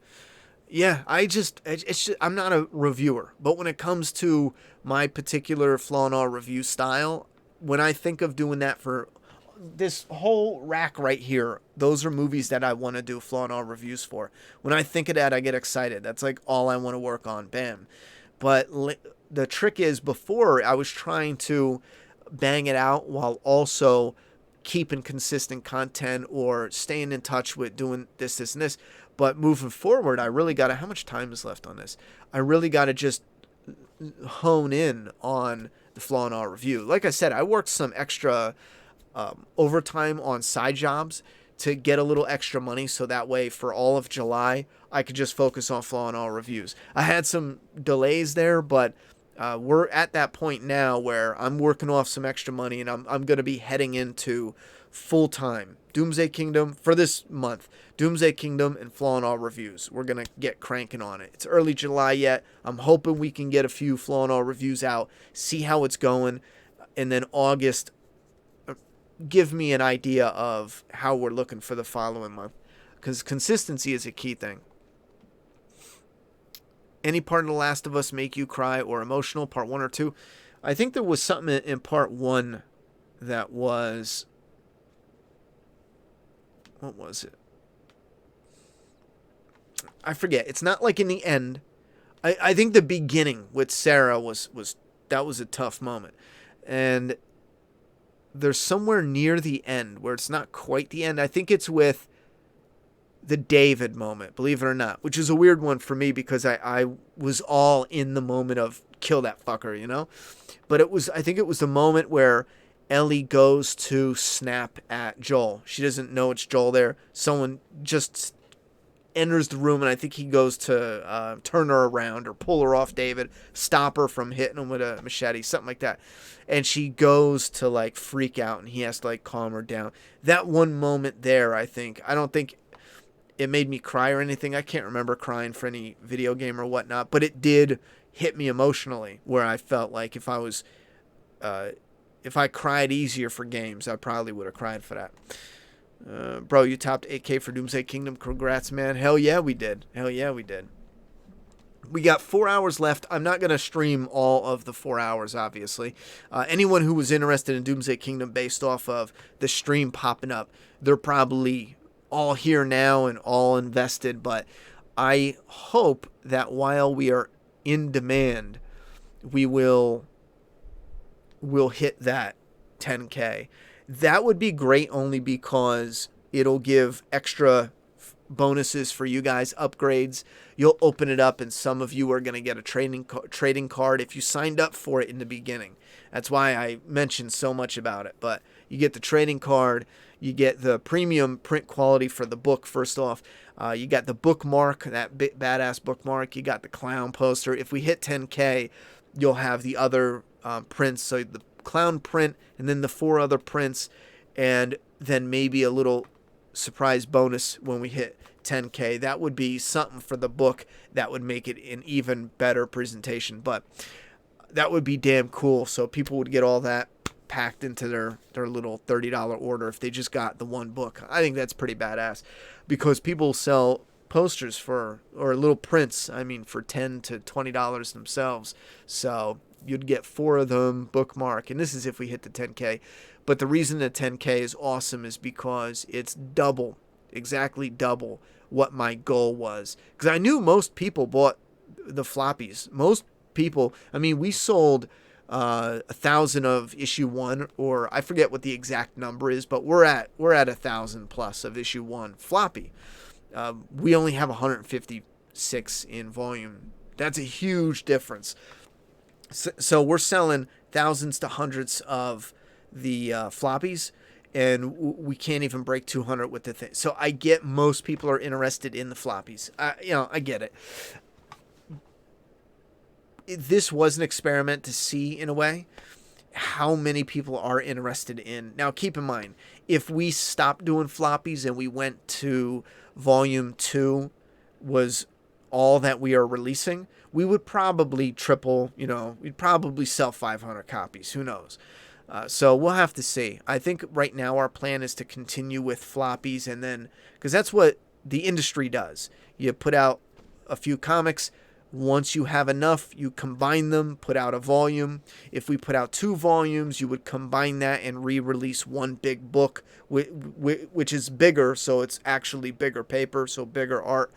Yeah, I'm not a reviewer, but when it comes to my particular Flaw and All review style, when I think of doing that for this whole rack right here, those are movies that I want to do Flaw and All reviews for. When I think of that, I get excited. That's like all I want to work on. Bam. But the trick is, before I was trying to bang it out while also keeping consistent content or staying in touch with doing this, and this. But moving forward, I really got to, how much time is left on this? I really got to just hone in on the Flaw and All review. Like I said, I worked some extra overtime on side jobs to get a little extra money, so that way for all of July, I could just focus on Flaw and All reviews. I had some delays there, but we're at that point now where I'm working off some extra money, and I'm going to be heading into full-time Doomsday Kingdom for this month. Doomsday Kingdom and Flaw and All reviews. We're going to get cranking on it. It's early July yet. I'm hoping we can get a few Flaw and All reviews out, see how it's going, and then August, give me an idea of how we're looking for the following month, because consistency is a key thing. Any part of The Last of Us make you cry or emotional, part 1 or 2? I think there was something in part 1 that was, what was it? I forget. It's not like in the end. I think the beginning with Sarah was that was a tough moment. And there's somewhere near the end where it's not quite the end. I think it's with the David moment, believe it or not, which is a weird one for me because I was all in the moment of kill that fucker, you know? But I think it was the moment where Ellie goes to snap at Joel. She doesn't know it's Joel there. Someone just enters the room, and I think he goes to turn her around or pull her off David, stop her from hitting him with a machete, something like that. And she goes to like freak out, and he has to like calm her down. That one moment there, I don't think it made me cry or anything. I can't remember crying for any video game or whatnot, but it did hit me emotionally, where I felt like if I cried easier for games, I probably would have cried for that. Bro, you topped 8K for Doomsday Kingdom. Congrats, man. Hell yeah, we did. We got 4 hours left. I'm not going to stream all of the 4 hours, obviously. Anyone who was interested in Doomsday Kingdom based off of the stream popping up, they're probably all here now and all invested. But I hope that while we are in demand, we'll hit that 10K. That would be great only because it'll give extra bonuses for you guys, upgrades. You'll open it up, and some of you are going to get a trading card if you signed up for it in the beginning. That's why I mentioned so much about it. But you get the trading card. You get the premium print quality for the book, first off. You got the bookmark, that badass bookmark. You got the clown poster. If we hit 10K, you'll have the other prints. So the clown print, and then the 4 other prints, and then maybe a little surprise bonus when we hit 10K. That would be something for the book that would make it an even better presentation, but that would be damn cool. So people would get all that packed into their little $30 order if they just got the one book. I think that's pretty badass, because people sell posters or little prints, for $10 to $20 themselves. So you'd get 4 of them, bookmark, and this is if we hit the 10K. But the reason the 10K is awesome is because it's exactly double what my goal was. Because I knew most people bought the floppies. Most people, we sold 1,000 of issue 1, or I forget what the exact number is, but we're at 1,000 plus of issue 1 floppy. We only have 156 in volume. That's a huge difference. So we're selling thousands to hundreds of the floppies, and we can't even break 200 with the thing. So I get most people are interested in the floppies. I get it. This was an experiment to see, in a way, how many people are interested in. Now, keep in mind, if we stopped doing floppies and we went to volume 2 was all that we are releasing, we would probably triple, we'd probably sell 500 copies. Who knows? So we'll have to see. I think right now our plan is to continue with floppies, and then, because that's what the industry does. You put out a few comics. Once you have enough, you combine them, put out a volume. If we put out 2 volumes, you would combine that and re-release one big book, which is bigger, so it's actually bigger paper, so bigger art,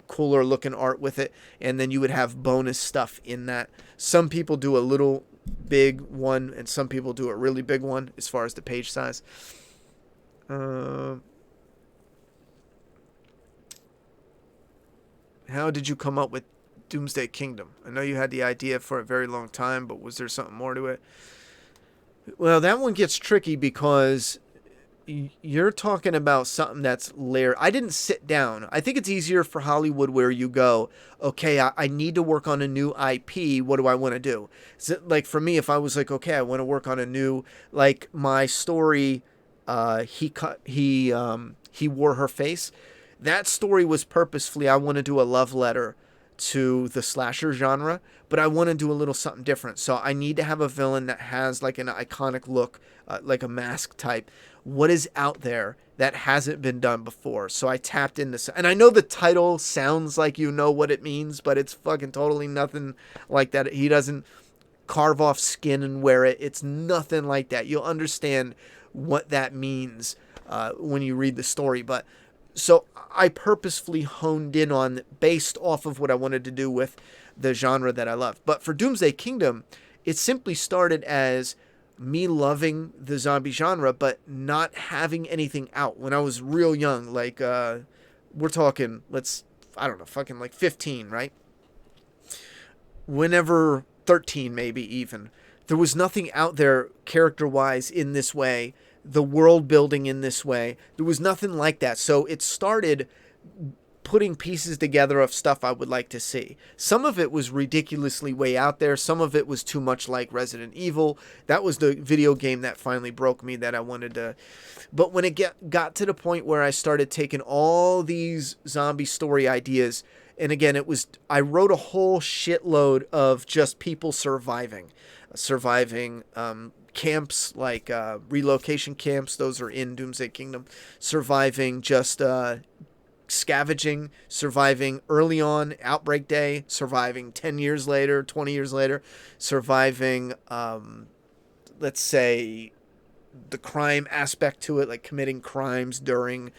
cooler looking art with it, and then you would have bonus stuff in that. Some people do a little big one, and some people do a really big one as far as the page size. How did you come up with Doomsday Kingdom? I know you had the idea for a very long time, but was there something more to it? Well, that one gets tricky because you're talking about something that's layered. I didn't sit down. I think it's easier for Hollywood where you go, okay, I need to work on a new IP. What do I want to do? So, like for me, if I was like, okay, I want to work on a new, like my story, he wore her face. That story was purposefully, I want to do a love letter to the slasher genre, but I want to do a little something different. So I need to have a villain that has like an iconic look, like a mask type. What is out there that hasn't been done before? So I tapped into, and I know the title sounds like you know what it means, but it's fucking totally nothing like that. He doesn't carve off skin and wear it. It's nothing like that. You'll understand what that means when you read the story. But so I purposefully honed in on based off of what I wanted to do with the genre that I love. But for Doomsday Kingdom, it simply started as me loving the zombie genre, but not having anything out when I was real young. Like, we're talking, fucking like 15, right? Whenever 13, maybe even. There was nothing out there character-wise in this way, the world building in this way. There was nothing like that. So it started putting pieces together of stuff I would like to see. Some of it was ridiculously way out there. Some of it was too much like Resident Evil. That was the video game that finally broke me that I wanted to. But when it got to the point where I started taking all these zombie story ideas, and again, I wrote a whole shitload of just people surviving camps, like relocation camps. Those are in Doomsday Kingdom. Surviving just scavenging, surviving early on Outbreak Day, surviving 10 years later, 20 years later, surviving, let's say, the crime aspect to it, like committing crimes during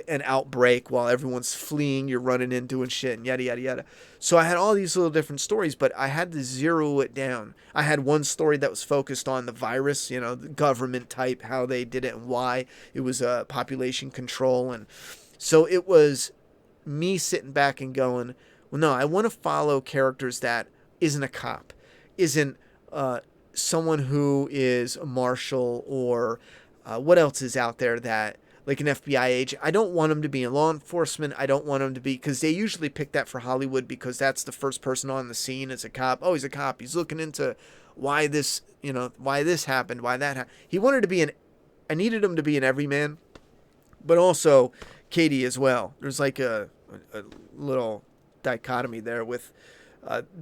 an outbreak while everyone's fleeing, you're running in doing shit and yada yada yada. So I had all these little different stories, but I had to zero it down. I had one story that was focused on the virus, the government type, how they did it and why. It was population control, and so it was me sitting back and going, well, no, I want to follow characters that isn't a cop, isn't someone who is a marshal, or what else is out there that, like an FBI agent. I don't want him to be in law enforcement. I don't want him to be, because they usually pick that for Hollywood because that's the first person on the scene as a cop. Oh, he's a cop. He's looking into why this happened, why that happened. He wanted to be I needed him to be an everyman, but also Katie as well. There's like a little dichotomy there with,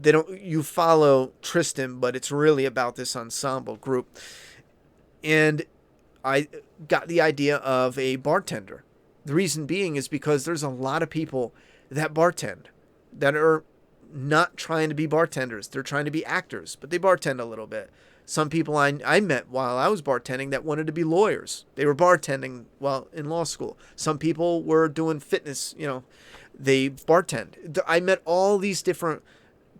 you follow Tristan, but it's really about this ensemble group. And I got the idea of a bartender. The reason being is because there's a lot of people that bartend that are not trying to be bartenders. They're trying to be actors, but they bartend a little bit. Some people I met while I was bartending that wanted to be lawyers. They were bartending while in law school. Some people were doing fitness, they bartend. I met all these different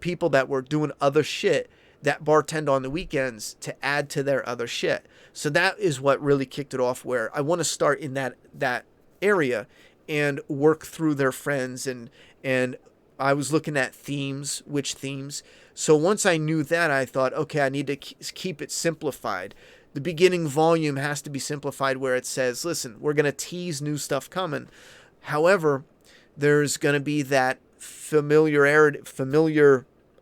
people that were doing other shit that bartend on the weekends to add to their other shit. So that is what really kicked it off, where I want to start in that area and work through their friends. And I was looking at which themes. So once I knew that, I thought, okay, I need to keep it simplified. The beginning volume has to be simplified where it says, listen, we're going to tease new stuff coming. However, there's going to be that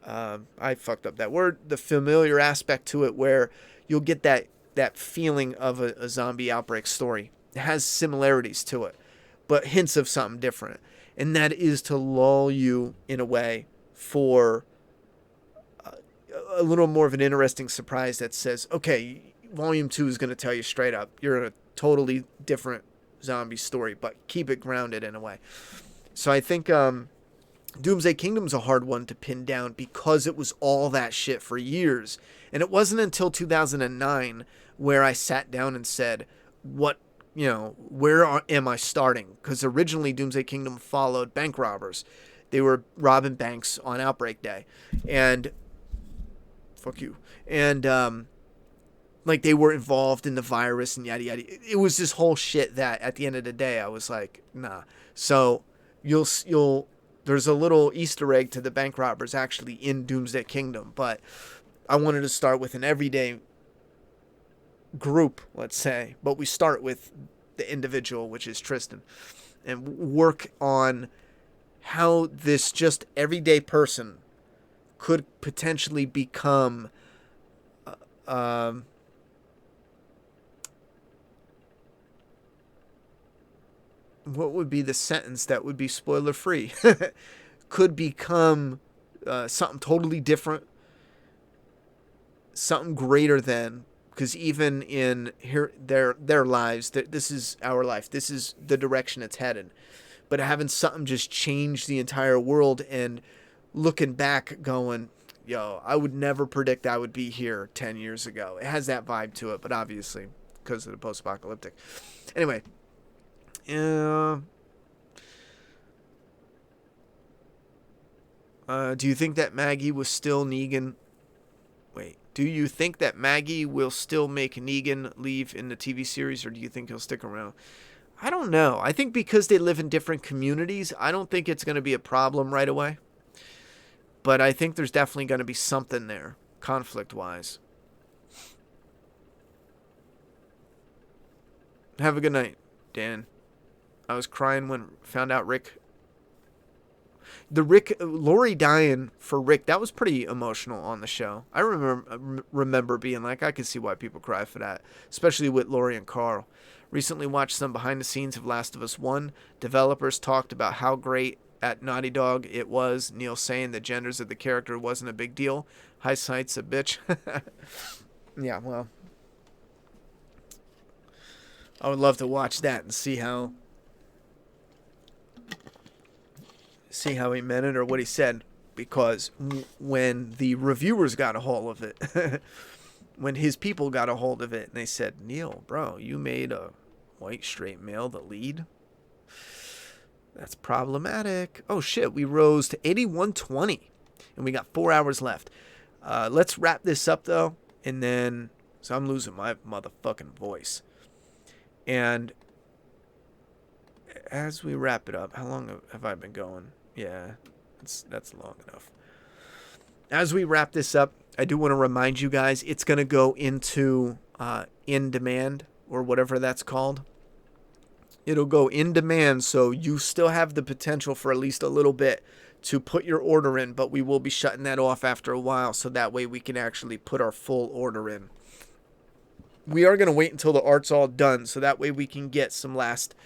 I fucked up that word, the familiar aspect to it where you'll get that feeling of a zombie outbreak story. It has similarities to it, but hints of something different. And that is to lull you in a way for a little more of an interesting surprise that says, okay, volume 2 is going to tell you straight up, you're in a totally different zombie story, but keep it grounded in a way. So I think Doomsday Kingdom's a hard one to pin down because it was all that shit for years. And it wasn't until 2009 where I sat down and said, am I starting? Because originally Doomsday Kingdom followed bank robbers. They were robbing banks on Outbreak Day. And fuck you. And they were involved in the virus and yada yada. It was this whole shit that at the end of the day I was like, nah. So there's a little Easter egg to the bank robbers actually in Doomsday Kingdom, but I wanted to start with an everyday group, let's say, but we start with the individual, which is Tristan, and work on how this just everyday person could potentially become what would be the sentence that would be spoiler free? Could become something totally different, something greater than, because even in their lives, this is our life, this is the direction it's headed. But having something just change the entire world and looking back going, yo, I would never predict I would be here 10 years ago. It has that vibe to it, but obviously because of the post-apocalyptic. Anyway, do you think that Maggie was still Negan? Wait, do you think that Maggie will still make Negan leave in the TV series, or do you think he'll stick around? I don't know. I think because they live in different communities, I don't think it's going to be a problem right away. But I think there's definitely going to be something there, conflict-wise. Have a good night, Dan. I was crying when found out Lori dying for Rick, that was pretty emotional on the show. I remember being like, I could see why people cry for that, especially with Lori and Carl. Recently watched some behind the scenes of Last of Us 1. Developers talked about how great at Naughty Dog it was. Neil saying the genders of the character wasn't a big deal. Highsight's a bitch. Yeah, well, I would love to watch that and see how he meant it or what he said, because when the reviewers got a hold of it, when his people got a hold of it, and they said, Neil, bro, you made a white straight male the lead? That's problematic. Oh shit, we rose to 8120, and we got 4 hours left. Let's wrap this up though, and then, so I'm losing my motherfucking voice. And as we wrap it up, how long have I been going? Yeah, that's long enough. As we wrap this up, I do want to remind you guys, it's going to go into in demand, or whatever that's called. It'll go in demand, so you still have the potential for at least a little bit to put your order in, but we will be shutting that off after a while, so that way we can actually put our full order in. We are going to wait until the art's all done, so that way we can get some last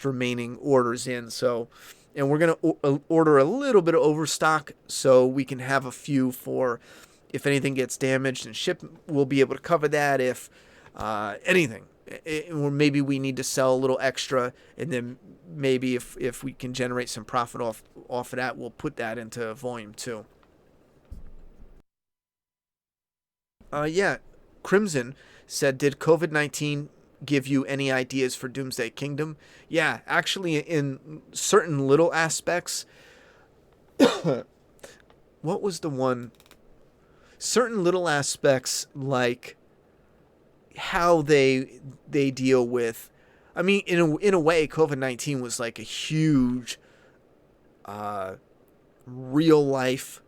remaining orders in. So, and we're going to order a little bit of overstock so we can have a few for if anything gets damaged and shipped, we'll be able to cover that. If anything, or maybe we need to sell a little extra, and then maybe if we can generate some profit off of that, we'll put that into volume 2. Yeah, Crimson said, did COVID-19 give you any ideas for Doomsday Kingdom? Yeah, actually, in certain little aspects. What was the one? Certain little aspects, like how they deal with, I mean, in a way, COVID-19 was like a huge real life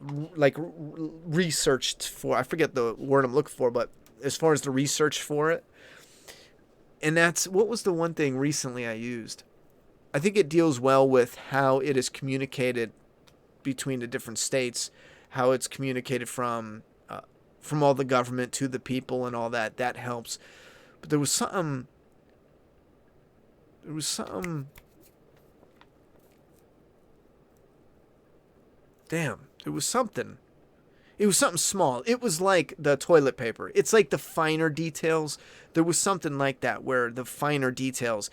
researched for. I forget the word I'm looking for, but as far as the research for it, and that's what was the one thing recently I used. I think it deals well with how it is communicated between the different states, how it's communicated from all the government to the people and all that. That helps. But there was something. Damn, it was something. It was something small. It was like the toilet paper. It's like the finer details. There was something like that where the finer details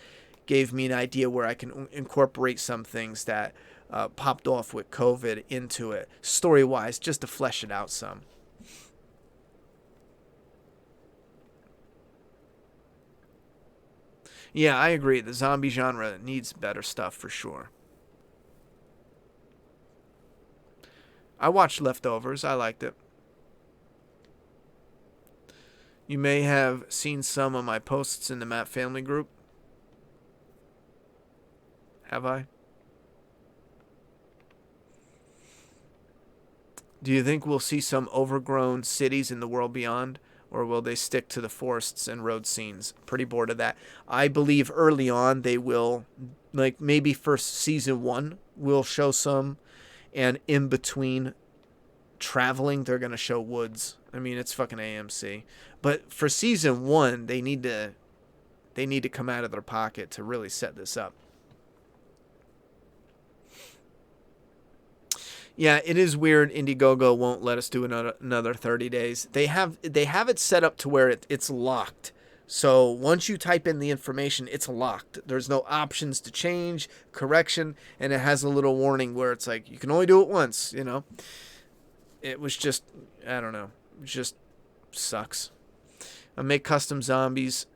gave me an idea where I can incorporate some things that popped off with COVID into it, story-wise, just to flesh it out some. Yeah, I agree. The zombie genre needs better stuff for sure. I watched Leftovers. I liked it. You may have seen some of my posts in the Matt Family group. Have I? Do you think we'll see some overgrown cities in the world beyond? Or will they stick to the forests and road scenes? Pretty bored of that. I believe early on they will, like maybe for season 1, will show some. And in between traveling, they're going to show woods. I mean, it's fucking AMC. But for season 1, they need to come out of their pocket to really set this up. Yeah, it is weird. IndieGoGo won't let us do another 30 days. They have it set up to where it's locked. So once you type in the information, it's locked. There's no options to change, correction, and it has a little warning where it's like, you can only do it once, you know. It was just, I don't know, it just sucks. I make custom zombies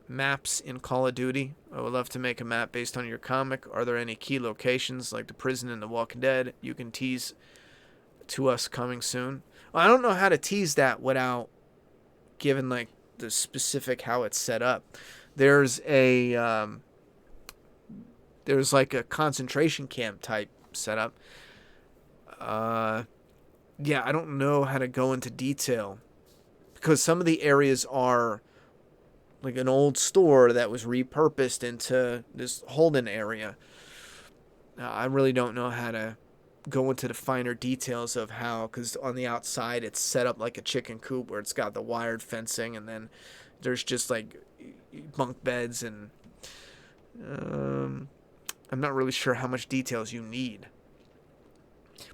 maps in Call of Duty. I would love to make a map based on your comic. Are there any key locations like the prison in The Walking Dead you can tease to us coming soon? Well, I don't know how to tease that without giving like the specific how it's set up. There's like a concentration camp type setup. Yeah, I don't know how to go into detail because some of the areas are like an old store that was repurposed into this holding area. I really don't know how to go into the finer details of how, because on the outside it's set up like a chicken coop where it's got the wired fencing and then there's just like bunk beds and I'm not really sure how much details you need.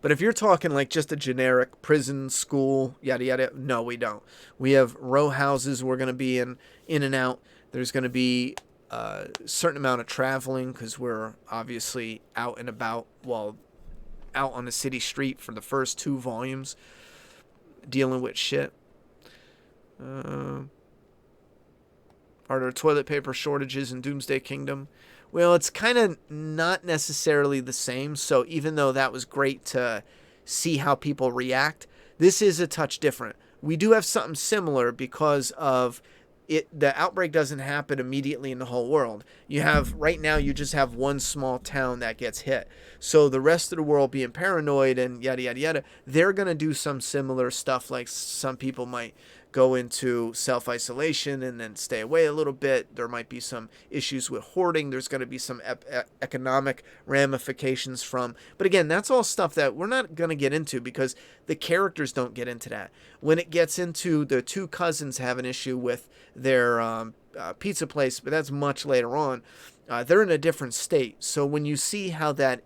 But if you're talking like just a generic prison, school, yada yada, no, we don't. We have row houses we're going to be in and out. There's going to be a certain amount of traveling because we're obviously out and about while out on the city street for the first 2 volumes dealing with shit. Are there toilet paper shortages in Doomsday Kingdom? Well, it's kind of not necessarily the same. So even though that was great to see how people react, this is a touch different. We do have something similar because of it. The outbreak doesn't happen immediately in the whole world. You have right now, you just have one small town that gets hit. So the rest of the world being paranoid and yada, yada, yada, they're going to do some similar stuff. Like some people might go into self-isolation and then stay away a little bit. There might be some issues with hoarding. There's going to be some economic ramifications from. But again, that's all stuff that we're not going to get into because the characters don't get into that. When it gets into the 2 cousins have an issue with their pizza place, but that's much later on. They're in a different state. So when you see how that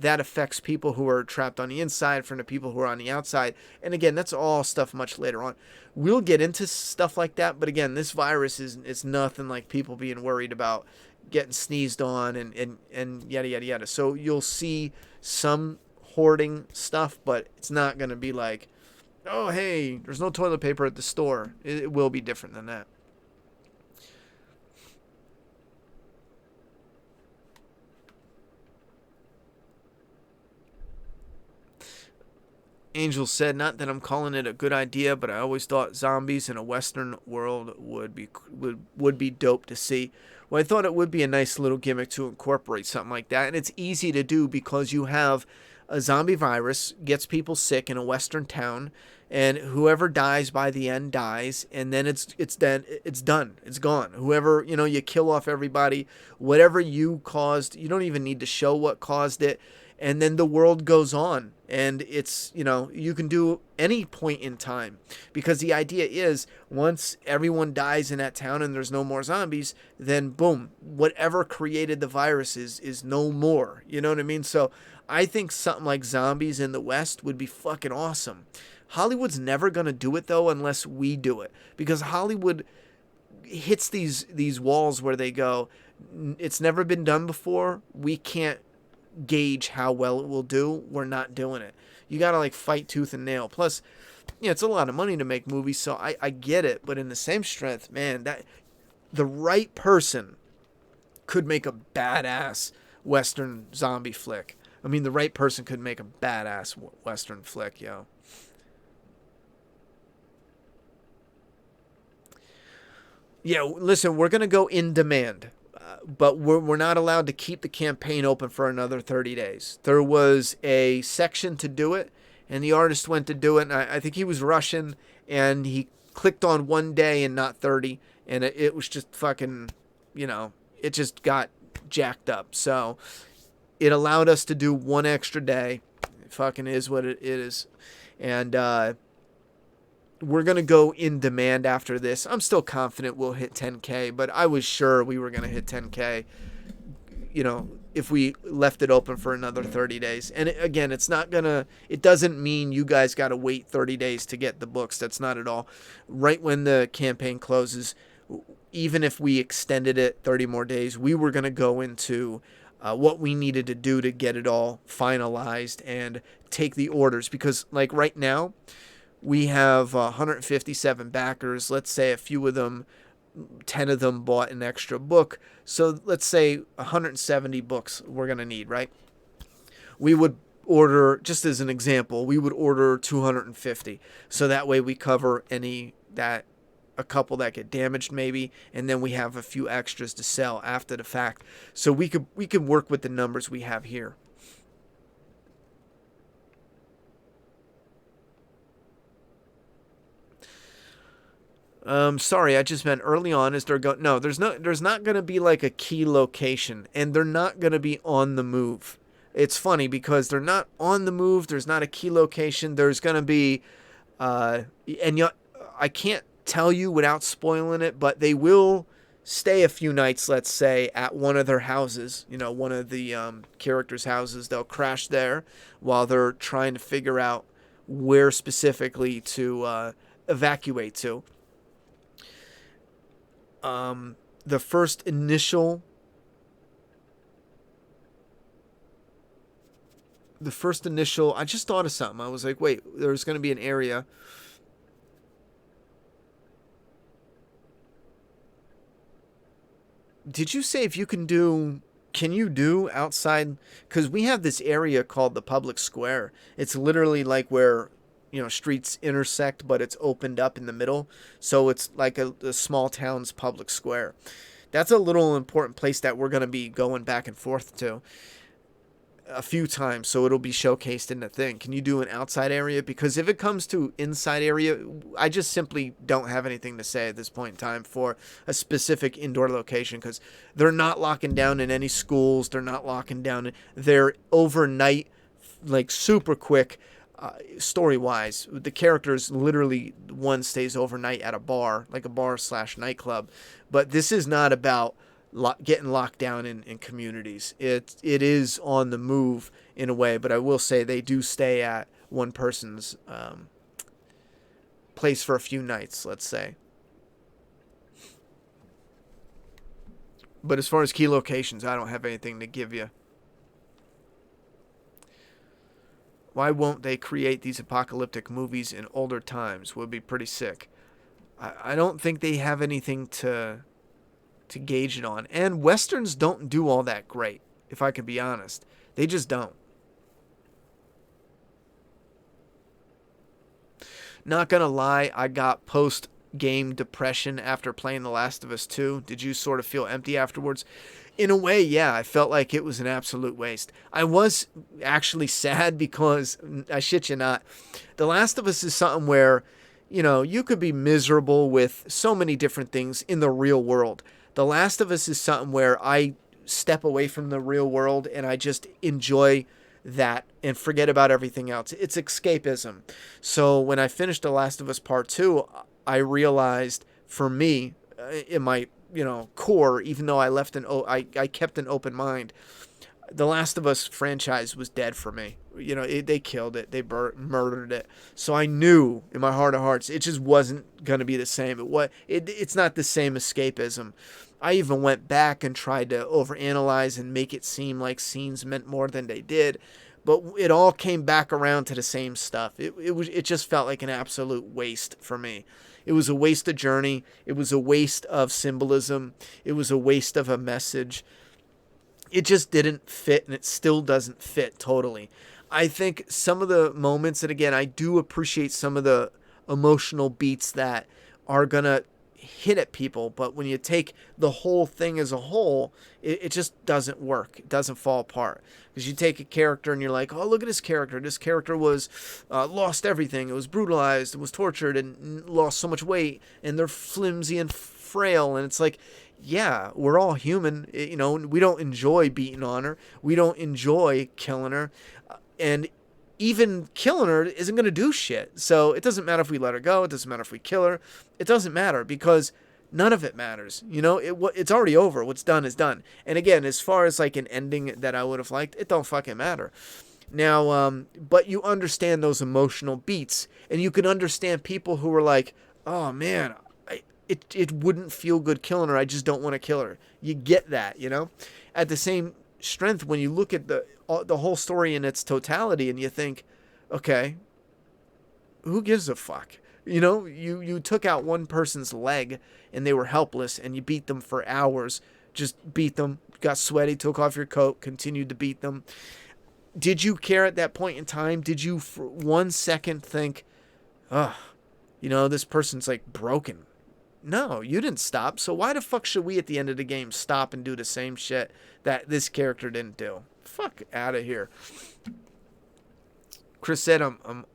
affects people who are trapped on the inside from the people who are on the outside. And again, that's all stuff much later on. We'll get into stuff like that, but again, this virus is nothing like people being worried about getting sneezed on and yada, yada, yada. So you'll see some hoarding stuff, but it's not going to be like, oh, hey, there's no toilet paper at the store. It will be different than that. Angel said, not that I'm calling it a good idea, but I always thought zombies in a Western world would be dope to see. Well, I thought it would be a nice little gimmick to incorporate something like that, and it's easy to do because you have a zombie virus gets people sick in a western town, and whoever dies by the end dies, and then it's done. It's gone. Whoever, you kill off everybody, whatever you caused, you don't even need to show what caused it, and then the world goes on, and it's, you can do any point in time, because the idea is once everyone dies in that town and there's no more zombies, then boom, whatever created the virus is no more. You know what I mean? So I think something like zombies in the West would be fucking awesome. Hollywood's never going to do it, though, unless we do it. Because Hollywood hits these walls where they go, it's never been done before. We can't gauge how well it will do. We're not doing it. You got to, fight tooth and nail. Plus, it's a lot of money to make movies, so I get it. But in the same strength, man, that the right person could make a badass Western zombie flick. I mean, the right person could make a badass Western flick, yo. Yeah, listen, we're going to go in demand, but we're not allowed to keep the campaign open for another 30 days. There was a section to do it, and the artist went to do it, and I think he was Russian, and he clicked on 1 day and not 30, and it was just fucking, it just got jacked up. So it allowed us to do 1 extra day. It fucking is what it is. And we're going to go in demand after this. I'm still confident we'll hit 10K, but I was sure we were going to hit 10K, if we left it open for another 30 days. And again, it doesn't mean you guys got to wait 30 days to get the books. That's not at all. Right when the campaign closes, even if we extended it 30 more days, we were going to go into what we needed to do to get it all finalized and take the orders. Because right now, we have 157 backers. Let's say a few of them, 10 of them bought an extra book. So let's say 170 books we're going to need, right? We would order, just as an example, we would order 250. So that way we cover a couple that get damaged maybe, and then we have a few extras to sell after the fact. So we could work with the numbers we have here. Sorry, I just meant early on as they're going. No, there's not going to be a key location, and they're not going to be on the move. It's funny because they're not on the move. There's not a key location. There's going to be, I can't tell you without spoiling it, but they will stay a few nights, let's say, at one of their houses, one of the characters' houses. They'll crash there while they're trying to figure out where specifically to evacuate to. The first initial I just thought of something. I was like, wait, there's going to be an area. Did you say if you can you do outside? Because we have this area called the public square. It's literally where streets intersect, but it's opened up in the middle. So it's like a small town's public square. That's a little important place that we're going to be going back and forth to a few times. So it'll be showcased in the thing. Can you do an outside area? Because if it comes to inside area, I just simply don't have anything to say at this point in time for a specific indoor location, because they're not locking down in any schools. They're not locking down. They're overnight, super quick. Story-wise, the characters literally one stays overnight at a bar, like a bar/nightclub. But this is not about getting locked down in communities. It is on the move in a way, but I will say they do stay at one person's place for a few nights, let's say. But as far as key locations, I don't have anything to give you. Why won't they create these apocalyptic movies in older times? Would be pretty sick. I don't think they have anything to gauge it on. And Westerns don't do all that great, if I can be honest. They just don't. Not gonna lie, I got post-game depression after playing The Last of Us 2. Did you sort of feel empty afterwards? In a way, yeah, I felt like it was an absolute waste. I was actually sad because, I shit you not, The Last of Us is something where, you could be miserable with so many different things in the real world. The Last of Us is something where I step away from the real world and I just enjoy that and forget about everything else. It's escapism. So when I finished The Last of Us Part 2, I realized for me, in my core, even though I kept an open mind, the Last of Us franchise was dead for me. They killed it. They murdered it. So I knew in my heart of hearts it just wasn't going to be the same. It's not the same escapism. I even went back and tried to overanalyze and make it seem like scenes meant more than they did. But it all came back around to the same stuff. It just felt like an absolute waste for me. It was a waste of journey. It was a waste of symbolism. It was a waste of a message. It just didn't fit, and it still doesn't fit totally. I think some of the moments, and again, I do appreciate some of the emotional beats that are going to hit at people, but when you take the whole thing as a whole, it just doesn't work. It doesn't fall apart. Because you take a character and you're like, oh, look at this character. This character was lost everything. It was brutalized. It was tortured and lost so much weight, and they're flimsy and frail, and it's like, yeah, we're all human. We don't enjoy beating on her. We don't enjoy killing her. And even killing her isn't going to do shit. So it doesn't matter if we let her go. It doesn't matter if we kill her. It doesn't matter because none of it matters. It's already over. What's done is done. And again, as far as like an ending that I would have liked, it don't fucking matter. Now, but you understand those emotional beats, and you can understand people who were like, oh man, it wouldn't feel good killing her. I just don't want to kill her. You get that, At the same strength, when you look at the whole story in its totality and you think, okay, who gives a fuck? You took out one person's leg and they were helpless and you beat them for hours. Just beat them, got sweaty, took off your coat, continued to beat them. Did you care at that point in time? Did you for 1 second think, this person's like broken? No, you didn't stop. So why the fuck should we at the end of the game stop and do the same shit that this character didn't do? Fuck out of here. Chris said, I'm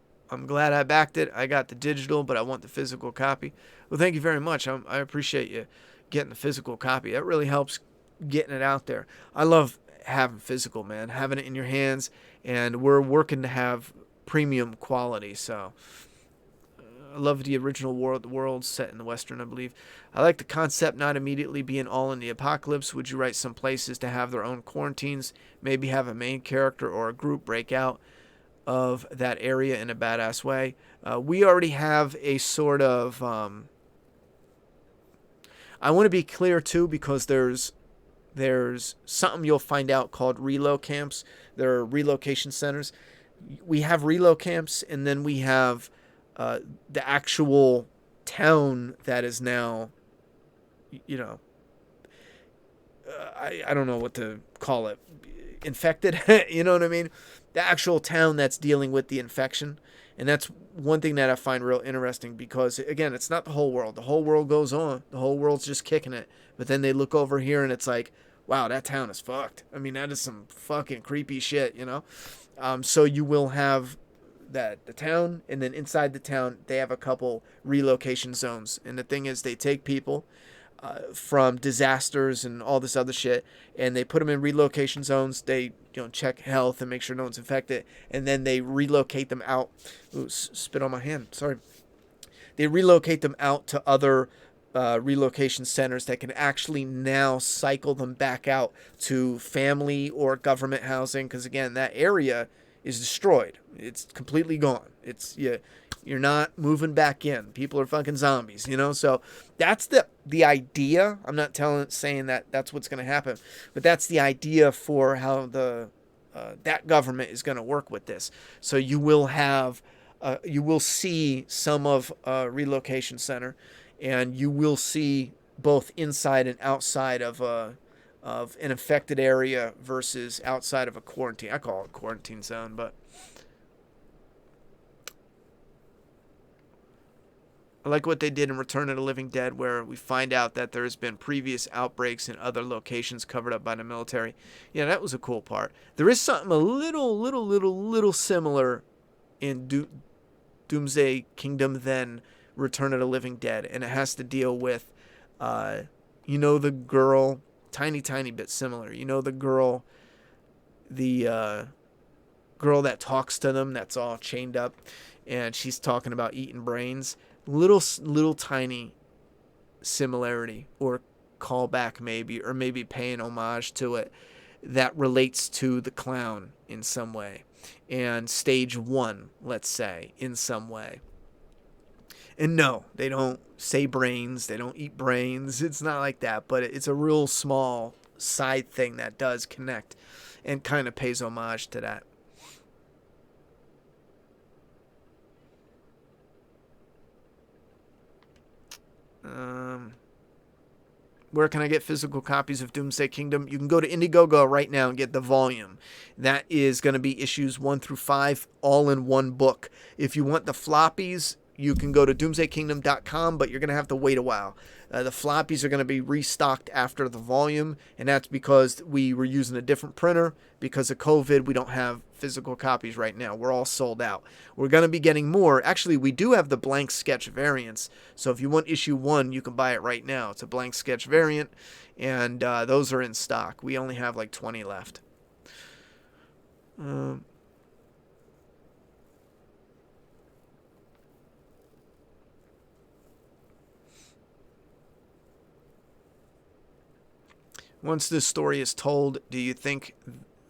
glad I backed it. I got the digital, but I want the physical copy. Well, thank you very much. I appreciate you getting the physical copy. That really helps getting it out there. I love having physical, man, having it in your hands, and we're working to have premium quality, so I love the original world set in the Western, I believe. I like the concept not immediately being all in the apocalypse. Would you write some places to have their own quarantines? Maybe have a main character or a group break out of that area in a badass way. We already have a sort of... I want to be clear, too, because there's something you'll find out called reload camps. There are relocation centers. We have reload camps, and then we have... the actual town that is now, I don't know what to call it, infected, you know what I mean? The actual town that's dealing with the infection. And that's one thing that I find real interesting because, again, it's not the whole world. The whole world goes on. The whole world's just kicking it. But then they look over here and it's like, wow, that town is fucked. I mean, that is some fucking creepy shit, So you will have the town, and then inside the town they have a couple relocation zones, and the thing is they take people from disasters and all this other shit, and they put them in relocation zones. They check health and make sure no one's infected, and then they relocate them out. Ooh, spit on my hand, sorry. They relocate them out to other relocation centers that can actually now cycle them back out to family or government housing, because again, that area is destroyed. It's completely gone. You're not moving back in. People are fucking zombies, So that's the idea. I'm not saying that that's what's going to happen, but that's the idea for how that government is going to work with this. So you will see some of a relocation center, and you will see both inside and outside of an infected area versus outside of a quarantine. I call it quarantine zone, but I like what they did in Return of the Living Dead, where we find out that there has been previous outbreaks in other locations covered up by the military. Yeah, that was a cool part. There is something a little similar in Doomsday Kingdom than Return of the Living Dead, and it has to deal with, the girl, tiny bit similar. The girl, girl that talks to them, that's all chained up, and she's talking about eating brains. Little tiny similarity or callback maybe, or maybe paying homage to it that relates to the clown in some way, and stage 1, let's say, in some way. And no, they don't say brains, they don't eat brains, it's not like that, but it's a real small side thing that does connect and kind of pays homage to that. Where can I get physical copies of Doomsday Kingdom? You can go to IndieGoGo right now and get the volume. That is going to be issues 1 through 5, all in one book. If you want the floppies, you can go to doomsdaykingdom.com, but you're going to have to wait a while. The floppies are going to be restocked after the volume, and that's because we were using a different printer. Because of COVID, we don't have physical copies right now. We're all sold out. We're going to be getting more. Actually, we do have the blank sketch variants, so if you want issue 1, you can buy it right now. It's a blank sketch variant, and those are in stock. We only have like 20 left. Once this story is told, do you think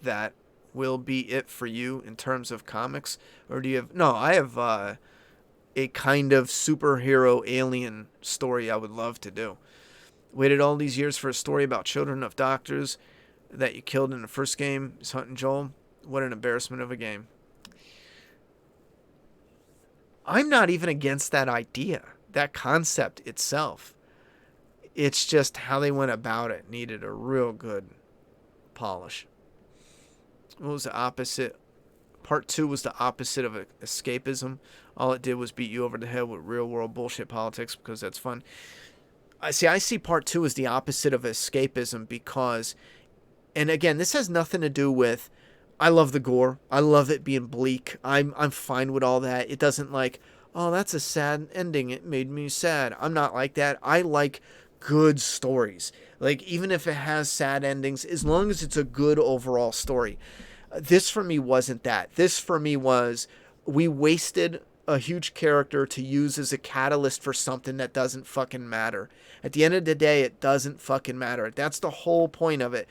that will be it for you in terms of comics? Or do you have... No, I have a kind of superhero alien story I would love to do. Waited all these years for a story about children of doctors that you killed in the first game is Hunting Joel. What an embarrassment of a game. I'm not even against that idea, that concept itself. It's just how they went about it needed a real good polish. What was the opposite? Part 2 was the opposite of escapism. All it did was beat you over the head with real world bullshit politics because that's fun. I see part 2 as the opposite of escapism because, and again, this has nothing to do with, I love the gore. I love it being bleak. I'm fine with all that. It doesn't like, oh, that's a sad ending. It made me sad. I'm not like that. I like good stories. Like, even if it has sad endings, as long as it's a good overall story. This for me wasn't that. This for me was, we wasted a huge character to use as a catalyst for something that doesn't fucking matter. At the end of the day, it doesn't fucking matter. That's the whole point of it.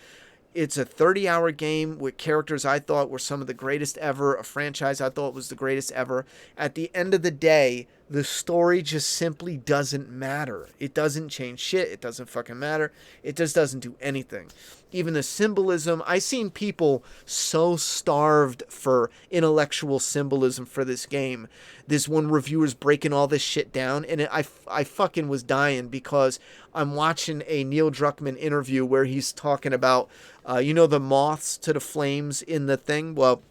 It's a 30-hour game with characters I thought were some of the greatest ever, a franchise I thought was the greatest ever. At the end of the day, the story just simply doesn't matter. It doesn't change shit. It doesn't fucking matter. It just doesn't do anything. Even the symbolism, I've seen people so starved for intellectual symbolism for this game. This one reviewer's breaking all this shit down, and I fucking was dying because I'm watching a Neil Druckmann interview where he's talking about, the moths to the flames in the thing. Well,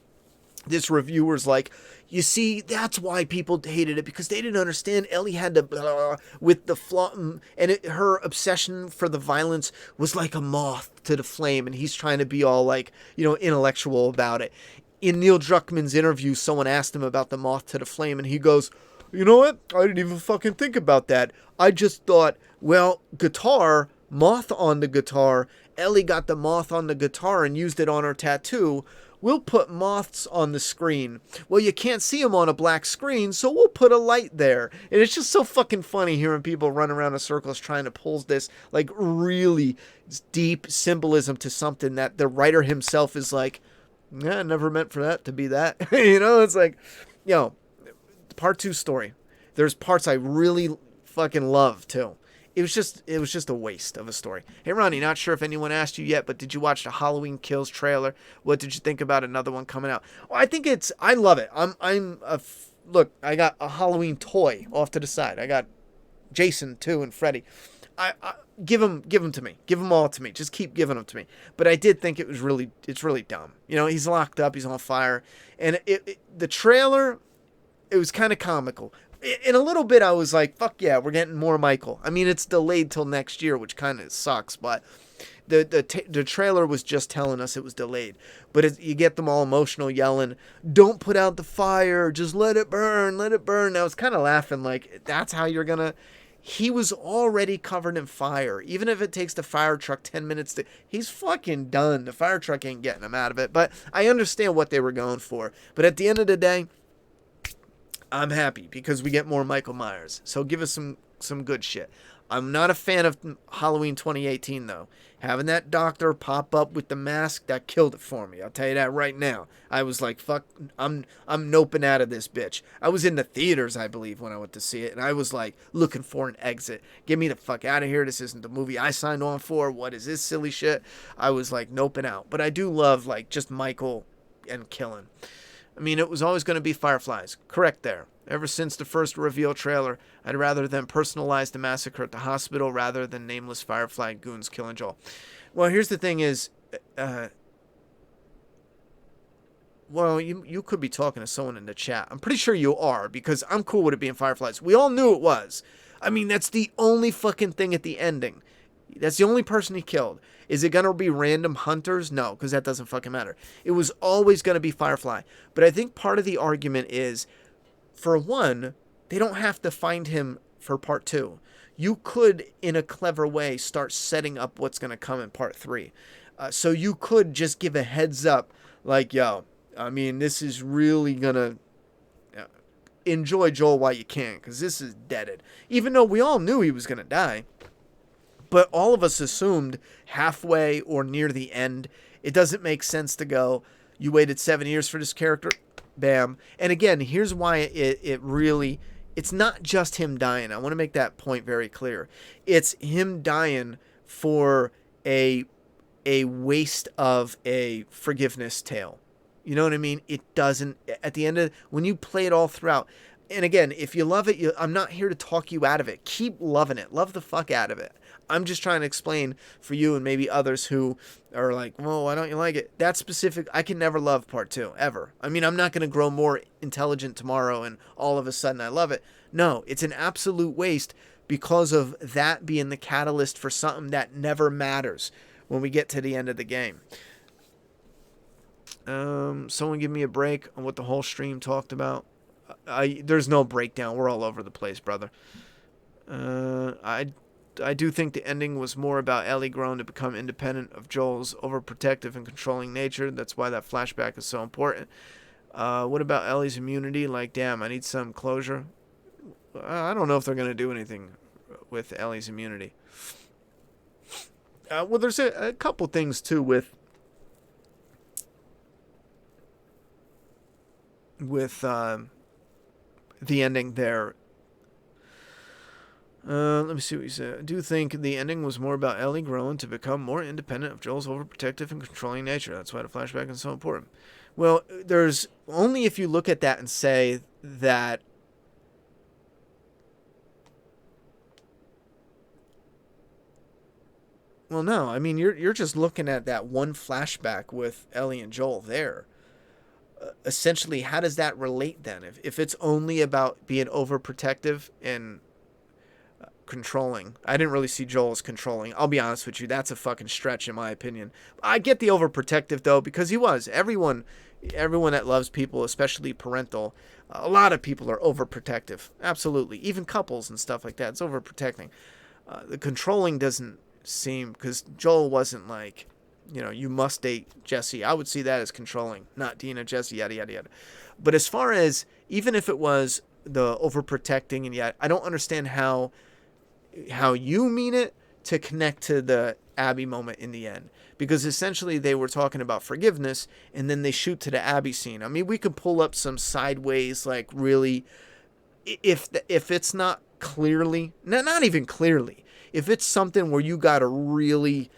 this reviewer's like, you see, that's why people hated it, because they didn't understand Ellie had to blah with the flaw, and her obsession for the violence was like a moth to the flame, and he's trying to be all like, intellectual about it. In Neil Druckmann's interview, someone asked him about the moth to the flame, and he goes, you know what? I didn't even fucking think about that. I just thought, well, guitar, moth on the guitar, Ellie got the moth on the guitar and used it on her tattoo. We'll put moths on the screen. Well, you can't see them on a black screen, so we'll put a light there. And it's just so fucking funny hearing people run around in circles trying to pull this, like, really deep symbolism to something that the writer himself is like, yeah, never meant for that to be that. It's like, part 2 story. There's parts I really fucking love, too. It was just a waste of a story. Hey, Ronnie, not sure if anyone asked you yet, but did you watch the Halloween Kills trailer? What did you think about another one coming out? Well, I love it. Look, I got a Halloween toy off to the side. I got Jason too and Freddy. I give them to me. Give them all to me. Just keep giving them to me. But I did think it's really dumb. He's locked up. He's on fire, and the trailer, it was kind of comical. In a little bit, I was like, fuck yeah, we're getting more Michael. I mean, it's delayed till next year, which kind of sucks, but the trailer was just telling us it was delayed. But you get them all emotional, yelling, don't put out the fire, just let it burn, let it burn. I was kind of laughing, like, that's how you're going to... He was already covered in fire. Even if it takes the fire truck 10 minutes to... He's fucking done. The fire truck ain't getting him out of it. But I understand what they were going for. But at the end of the day, I'm happy because we get more Michael Myers. So give us some good shit. I'm not a fan of Halloween 2018, though. Having that doctor pop up with the mask, that killed it for me. I'll tell you that right now. I was like, fuck, I'm noping out of this bitch. I was in the theaters, I believe, when I went to see it, and I was like, looking for an exit. Get me the fuck out of here. This isn't the movie I signed on for. What is this silly shit? I was like, noping out. But I do love, like, just Michael and killing. I mean, it was always going to be Fireflies. Correct there. Ever since the first reveal trailer, I'd rather them personalize the massacre at the hospital rather than nameless Firefly goons killing Joel. Well, here's the thing is, well, you could be talking to someone in the chat. I'm pretty sure you are, because I'm cool with it being Fireflies. We all knew it was. I mean, that's the only fucking thing at the ending. That's the only person he killed. Is it going to be random hunters? No, because that doesn't fucking matter. It was always going to be Firefly. But I think part of the argument is, for one, they don't have to find him for part 2. You could, in a clever way, start setting up what's going to come in part 3. So you could just give a heads up, like, yo, I mean, this is really going to... enjoy Joel while you can, because this is deaded. Even though we all knew he was going to die. But all of us assumed halfway or near the end, it doesn't make sense to go, you waited 7 years for this character, bam. And again, here's why it really, it's not just him dying. I want to make that point very clear. It's him dying for a waste of a forgiveness tale. You know what I mean? It doesn't, at the end of, when you play it all throughout, and again, if you love it, I'm not here to talk you out of it. Keep loving it. Love the fuck out of it. I'm just trying to explain for you and maybe others who are like, well, why don't you like it? That specific, I can never love part 2, ever. I mean, I'm not going to grow more intelligent tomorrow and all of a sudden I love it. No, it's an absolute waste because of that being the catalyst for something that never matters when we get to the end of the game. Someone give me a break on what the whole stream talked about. There's no breakdown. We're all over the place, brother. I do think the ending was more about Ellie growing to become independent of Joel's overprotective and controlling nature. That's why that flashback is so important. What about Ellie's immunity? Like, damn, I need some closure. I don't know if they're going to do anything with Ellie's immunity. Well, there's a couple things, too, with the ending there. Let me see what he said. I do think the ending was more about Ellie growing to become more independent of Joel's overprotective and controlling nature. That's why the flashback is so important. Well, there's only if you look at that and say that well, no. I mean, you're just looking at that one flashback with Ellie and Joel there. Essentially, how does that relate then? If it's only about being overprotective and controlling. I didn't really see Joel as controlling. I'll be honest with you. That's a fucking stretch in my opinion. I get the overprotective though, because he was. Everyone that loves people, especially parental, a lot of people are overprotective. Absolutely. Even couples and stuff like that. It's overprotecting. The controlling doesn't seem, because Joel wasn't like, you know, you must date Jesse. I would see that as controlling, not Dina, Jesse, yada, yada, yada. But as far as, even if it was the overprotecting and yet, I don't understand how you mean it to connect to the Abby moment in the end. Because essentially they were talking about forgiveness and then they shoot to the Abby scene. I mean, we could pull up some sideways, like really, if it's not clearly, not even clearly, if it's something where you got to really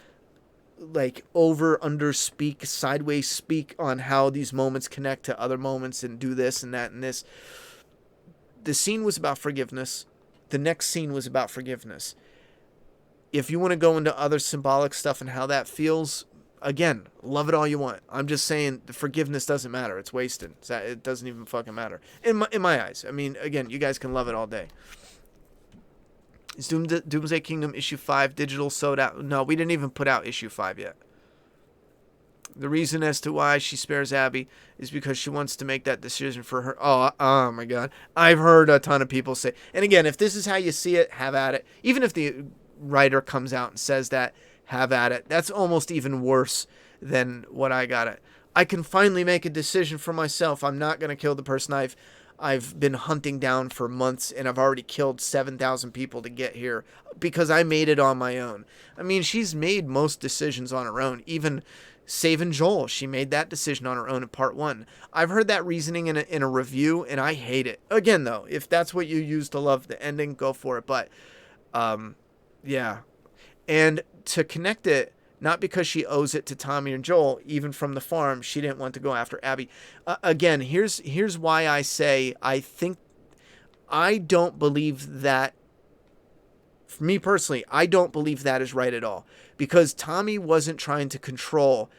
like under speak, sideways speak on how these moments connect to other moments and do this and that and this. The scene was about forgiveness. The next scene was about forgiveness. If you want to go into other symbolic stuff and how that feels, again, love it all you want. I'm just saying the forgiveness doesn't matter. It's wasted. It doesn't even fucking matter in my eyes. I mean, again, you guys can love it all day. Is Doomsday Kingdom issue 5 digital sold out? No, we didn't even put out issue 5 yet. The reason as to why she spares Abby is because she wants to make that decision for her. Oh my God. I've heard a ton of people say, and again, if this is how you see it, have at it. Even if the writer comes out and says that, have at it. That's almost even worse than what I got it. I can finally make a decision for myself. I'm not going to kill the person I've been hunting down for months, and I've already killed 7,000 people to get here because I made it on my own. I mean, she's made most decisions on her own. Even saving Joel, she made that decision on her own in part 1. I've heard that reasoning in a review, and I hate it. Again, though, if that's what you use to love the ending, go for it. But, yeah. And to connect it, not because she owes it to Tommy and Joel, even from the farm, she didn't want to go after Abby. Again, here's why I say I don't believe that. For me personally, I don't believe that is right at all, because Tommy wasn't trying to control,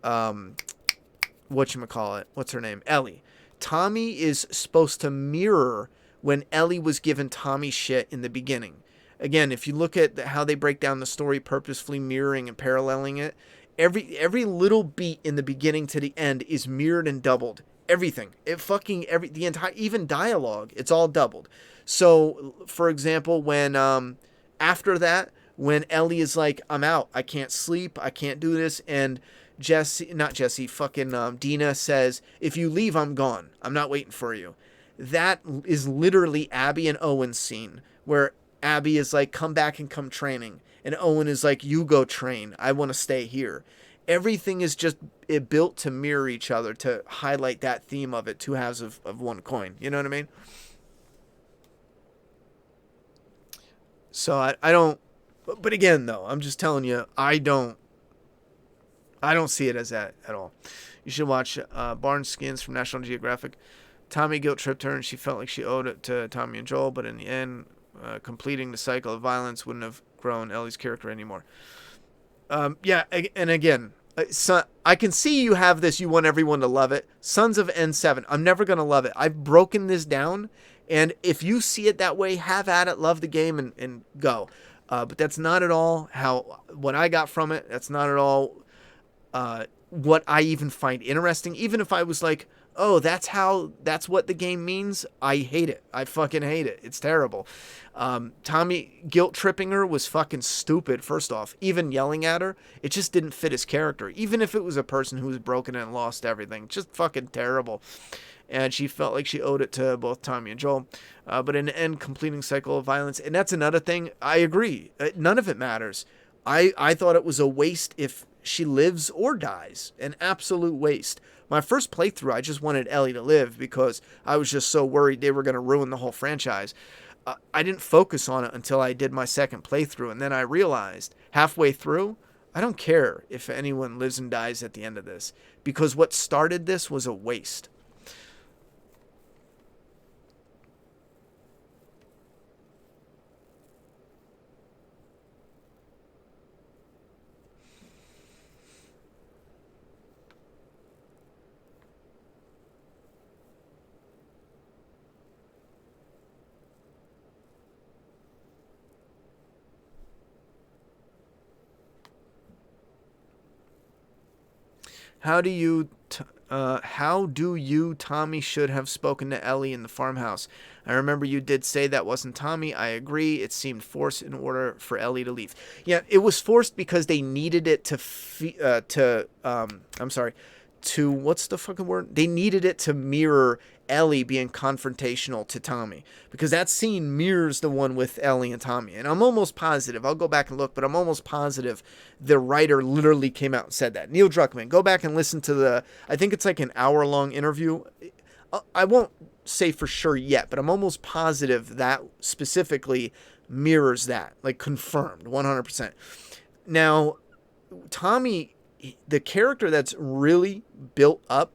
whatchamacallit, what's her name? Ellie. Tommy is supposed to mirror when Ellie was giving Tommy shit in the beginning. Again, if you look at how they break down the story, purposefully mirroring and paralleling it, every little beat in the beginning to the end is mirrored and doubled. Everything. The entire, even dialogue, it's all doubled. So, for example, when, after that, when Ellie is like, I'm out, I can't sleep, I can't do this, and Dina says, if you leave, I'm gone. I'm not waiting for you. That is literally Abby and Owen's scene, where Abby is like, come back and come training. And Owen is like, you go train. I want to stay here. Everything is just built to mirror each other, to highlight that theme of it, two halves of one coin. You know what I mean? So I don't, but again, though, I'm just telling you, I don't see it as that at all. You should watch Barn Skins from National Geographic. Tommy guilt tripped her, and she felt like she owed it to Tommy and Joel, but in the end, completing the cycle of violence wouldn't have grown Ellie's character anymore. Yeah, and again, so I can see you have this, you want everyone to love it. Sons of N7, I'm never going to love it. I've broken this down, and if you see it that way, have at it, love the game, and go. But that's not at all what I got from it. That's not at all what I even find interesting. Even if I was like, oh, that's what the game means, I hate it. I fucking hate it. It's terrible. Tommy guilt tripping her was fucking stupid, first off. Even yelling at her, it just didn't fit his character. Even if it was a person who was broken and lost everything. Just fucking terrible. And she felt like she owed it to both Tommy and Joel. But in the end, completing cycle of violence. And that's another thing, I agree. None of it matters. I thought it was a waste if she lives or dies. An absolute waste. My first playthrough, I just wanted Ellie to live because I was just so worried they were going to ruin the whole franchise. I didn't focus on it until I did my second playthrough, and then I realized halfway through, I don't care if anyone lives and dies at the end of this, because what started this was a waste. How do you, Tommy, should have spoken to Ellie in the farmhouse? I remember you did say that wasn't Tommy. I agree. It seemed forced in order for Ellie to leave. Yeah, it was forced because they needed it what's the fucking word? They needed it to mirror Ellie being confrontational to Tommy, because that scene mirrors the one with Ellie and Tommy. And I'm almost positive, I'll go back and look, but I'm almost positive the writer literally came out and said that. Neil Druckmann, go back and listen to I think it's like an hour-long interview. I won't say for sure yet, but I'm almost positive that specifically mirrors that, like confirmed, 100%. Now, Tommy, the character that's really built up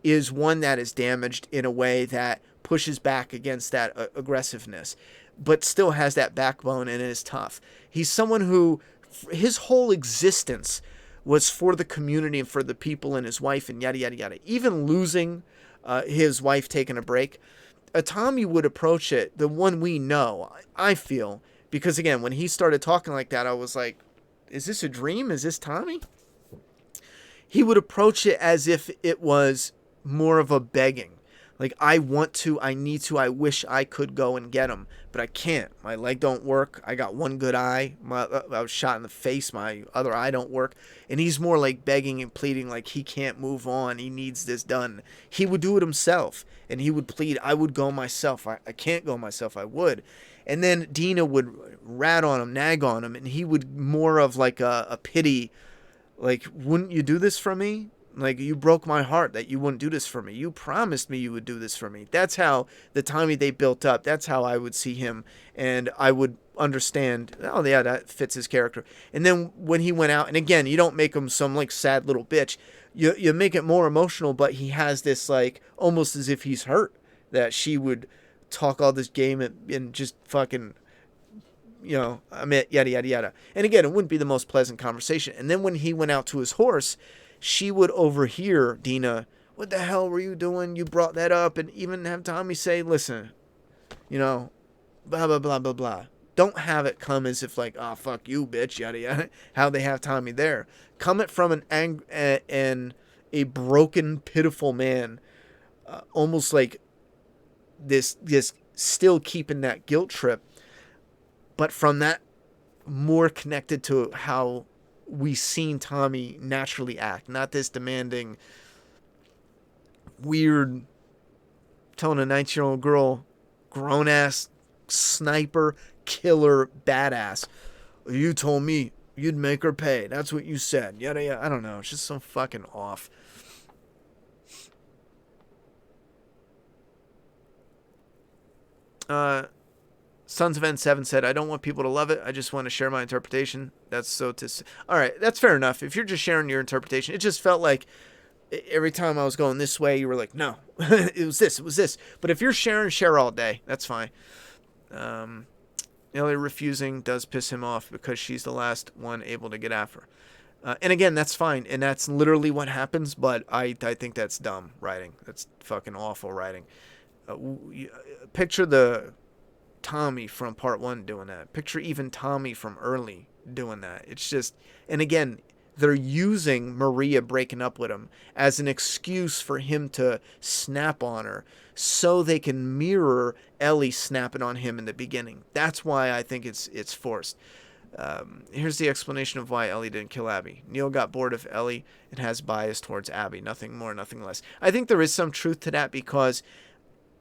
is one that is damaged in a way that pushes back against that aggressiveness, but still has that backbone and is tough. He's someone who, his whole existence was for the community and for the people and his wife and yada, yada, yada. Even losing his wife taking a break, Tommy would approach it, the one we know, I feel, because again, when he started talking like that, I was like, is this a dream? Is this Tommy? He would approach it as if it was more of a begging. Like, I want to, I need to, I wish I could go and get him, but I can't. My leg don't work. I got one good eye. I was shot in the face. My other eye don't work. And he's more like begging and pleading, like he can't move on. He needs this done. He would do it himself, and he would plead, I would go myself. I can't go myself. I would. And then Dina would rat on him, nag on him, and he would more of like a pity, like, wouldn't you do this for me? Like, you broke my heart that you wouldn't do this for me. You promised me you would do this for me. That's how the Tommy they built up. That's how I would see him. And I would understand, oh, yeah, that fits his character. And then when he went out, and again, you don't make him some, like, sad little bitch. You make it more emotional, but he has this, like, almost as if he's hurt that she would talk all this game and just fucking, you know, I mean, yada, yada, yada. And again, it wouldn't be the most pleasant conversation. And then when he went out to his horse, she would overhear Dina, what the hell were you doing? You brought that up. And even have Tommy say, listen, you know, blah, blah, blah, blah, blah. Don't have it come as if like, oh, fuck you, bitch, yada, yada. How they have Tommy there. Come it from a broken, pitiful man, almost like this still keeping that guilt trip, but from that more connected to how we seen Tommy naturally act, not this demanding, weird, telling a 19-year-old girl, grown-ass, sniper, killer, badass, you told me you'd make her pay. That's what you said. Yada, yada. I don't know. It's just so fucking off. Sons of N7 said, I don't want people to love it. I just want to share my interpretation. That's so all right, that's fair enough. If you're just sharing your interpretation, it just felt like every time I was going this way, you were like, no, it was this. But if you're sharing, share all day. That's fine. Ellie refusing does piss him off because she's the last one able to get after her. And again, that's fine. And that's literally what happens. But I think that's dumb writing. That's fucking awful writing. Picture the Tommy from part 1 doing that. Picture even Tommy from early doing that. It's just, and again, they're using Maria breaking up with him as an excuse for him to snap on her so they can mirror Ellie snapping on him in the beginning. That's why I think it's forced. Here's the explanation of why Ellie didn't kill Abby. Neil got bored of Ellie and has bias towards Abby. Nothing more, nothing less. I think there is some truth to that because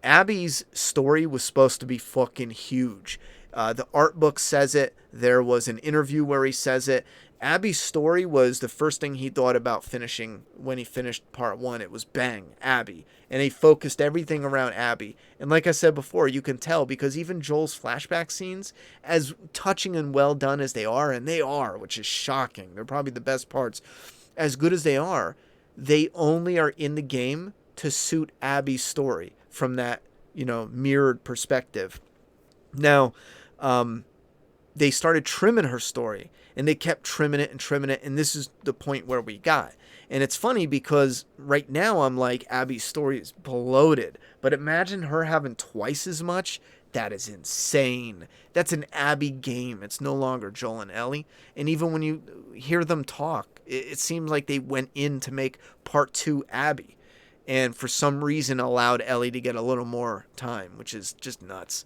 Abby's story was supposed to be fucking huge. The art book says it. There was an interview where he says it. Abby's story was the first thing he thought about finishing when he finished part 1. It was bang, Abby. And he focused everything around Abby. And like I said before, you can tell because even Joel's flashback scenes, as touching and well done as they are, and they are, which is shocking. They're probably the best parts. As good as they only are in the game to suit Abby's story from that, you know, mirrored perspective. Now, they started trimming her story, and they kept trimming it, and this is the point where we got. And it's funny because right now I'm like, Abby's story is bloated, but imagine her having twice as much. That is insane. That's an Abby game. It's no longer Joel and Ellie. And even when you hear them talk, it seems like they went in to make part 2 Abby, and for some reason allowed Ellie to get a little more time, which is just nuts.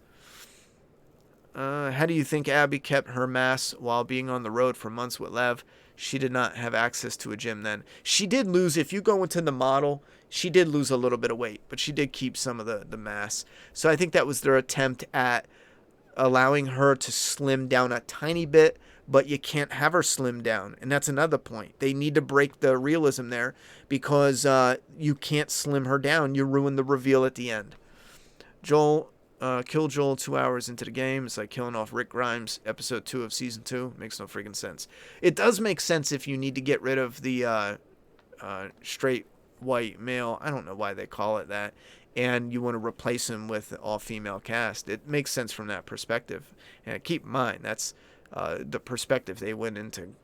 How do you think Abby kept her mass while being on the road for months with Lev? She did not have access to a gym then. She did lose, if you go into the model, she did lose a little bit of weight, but she did keep some of the mass. So I think that was their attempt at allowing her to slim down a tiny bit, but you can't have her slim down. And that's another point. They need to break the realism there because you can't slim her down. You ruin the reveal at the end. Kill Joel 2 hours into the game. It's like killing off Rick Grimes, episode 2 of season 2. Makes no freaking sense. It does make sense if you need to get rid of the straight white male. I don't know why they call it that. And you want to replace him with an all-female cast. It makes sense from that perspective. And keep in mind, that's the perspective they went into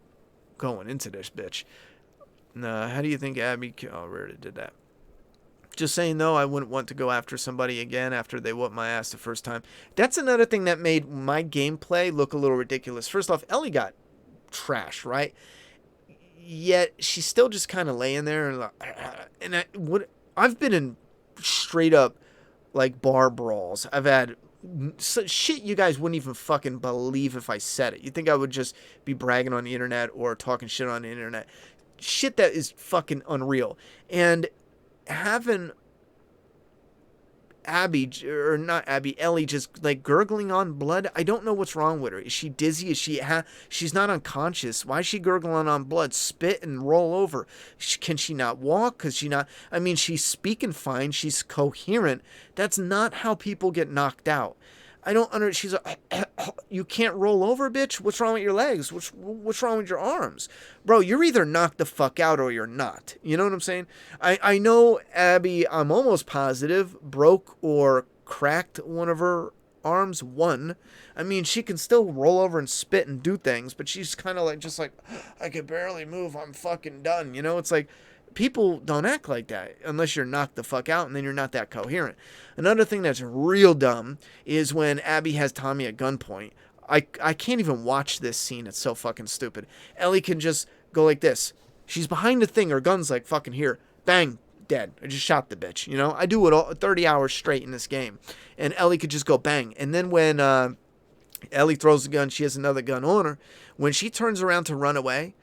going into this bitch. How do you think Abby... Oh, we already did that. Just saying, though, I wouldn't want to go after somebody again after they whooped my ass the first time. That's another thing that made my gameplay look a little ridiculous. First off, Ellie got trash, right? Yet she's still just kind of laying there. And I've been in straight up, like, bar brawls. I've had shit you guys wouldn't even fucking believe if I said it. You'd think I would just be bragging on the internet or talking shit on the internet. Shit that is fucking unreal. And having Ellie just like gurgling on blood. I don't know what's wrong with her. Is she dizzy? Is she's not unconscious? Why is she gurgling on blood? Spit and roll over. Can she not walk? Cause she's speaking fine. She's coherent. That's not how people get knocked out. I don't under. She's you can't roll over, bitch. What's wrong with your legs? What's wrong with your arms, bro? You're either knocked the fuck out or you're not. You know what I'm saying? I know Abby. I'm almost positive broke or cracked one of her arms. She can still roll over and spit and do things, but she's kind of like I could barely move. I'm fucking done. You know, it's like. People don't act like that unless you're knocked the fuck out and then you're not that coherent. Another thing that's real dumb is when Abby has Tommy at gunpoint. I can't even watch this scene. It's so fucking stupid. Ellie can just go like this. She's behind the thing. Her gun's like fucking here. Bang. Dead. I just shot the bitch. You know, I do it all 30 hours straight in this game. And Ellie could just go bang. And then when Ellie throws the gun, she has another gun on her. When she turns around to run away,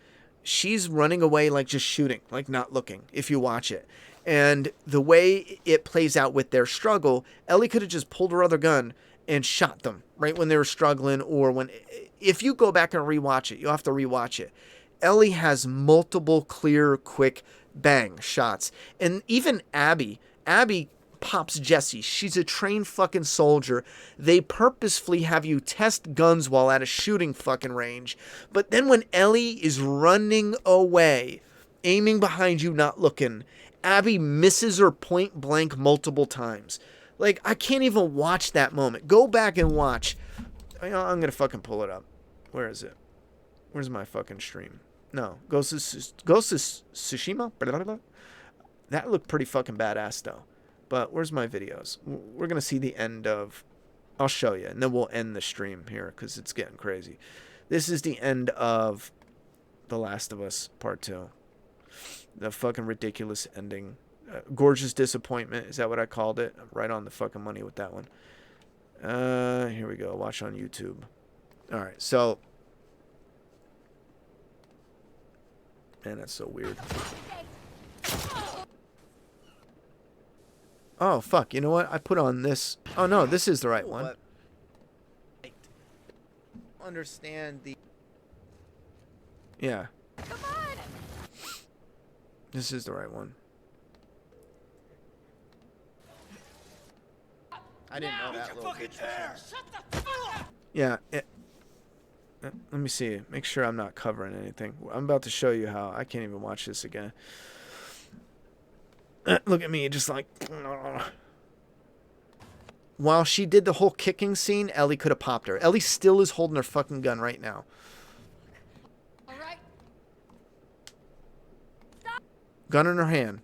she's running away like just shooting, like not looking, if you watch it. And the way it plays out with their struggle, Ellie could have just pulled her other gun and shot them right when they were struggling, or when... If you go back and rewatch it, you'll have to rewatch it. Ellie has multiple clear, quick, bang shots. And even Abby pops Jesse. She's a trained fucking soldier. They purposefully have you test guns while at a shooting fucking range. But then when Ellie is running away, aiming behind you, not looking, Abby misses her point blank multiple times. Like, I can't even watch that moment. Go back and watch. I'm gonna fucking pull it up. Where is it? Where's my fucking stream? No. Ghost of Tsushima? That looked pretty fucking badass, though. But where's my videos? We're going to see the end of... I'll show you, and then we'll end the stream here, because it's getting crazy. This is the end of The Last of Us Part 2. The fucking ridiculous ending. Gorgeous disappointment, is that what I called it? Right on the fucking money with that one. Here we go. Watch on YouTube. Alright, so... Man, that's so weird. Oh, fuck. You know what? I put on this. Oh, no. This is the right one. Understand the... Yeah. Come on. This is the right one. I didn't know that little bitch. Yeah. Let me see. Make sure I'm not covering anything. I'm about to show you how. I can't even watch this again. Look at me, just like... While she did the whole kicking scene, Ellie could have popped her. Ellie still is holding her fucking gun right now. All right. Gun in her hand.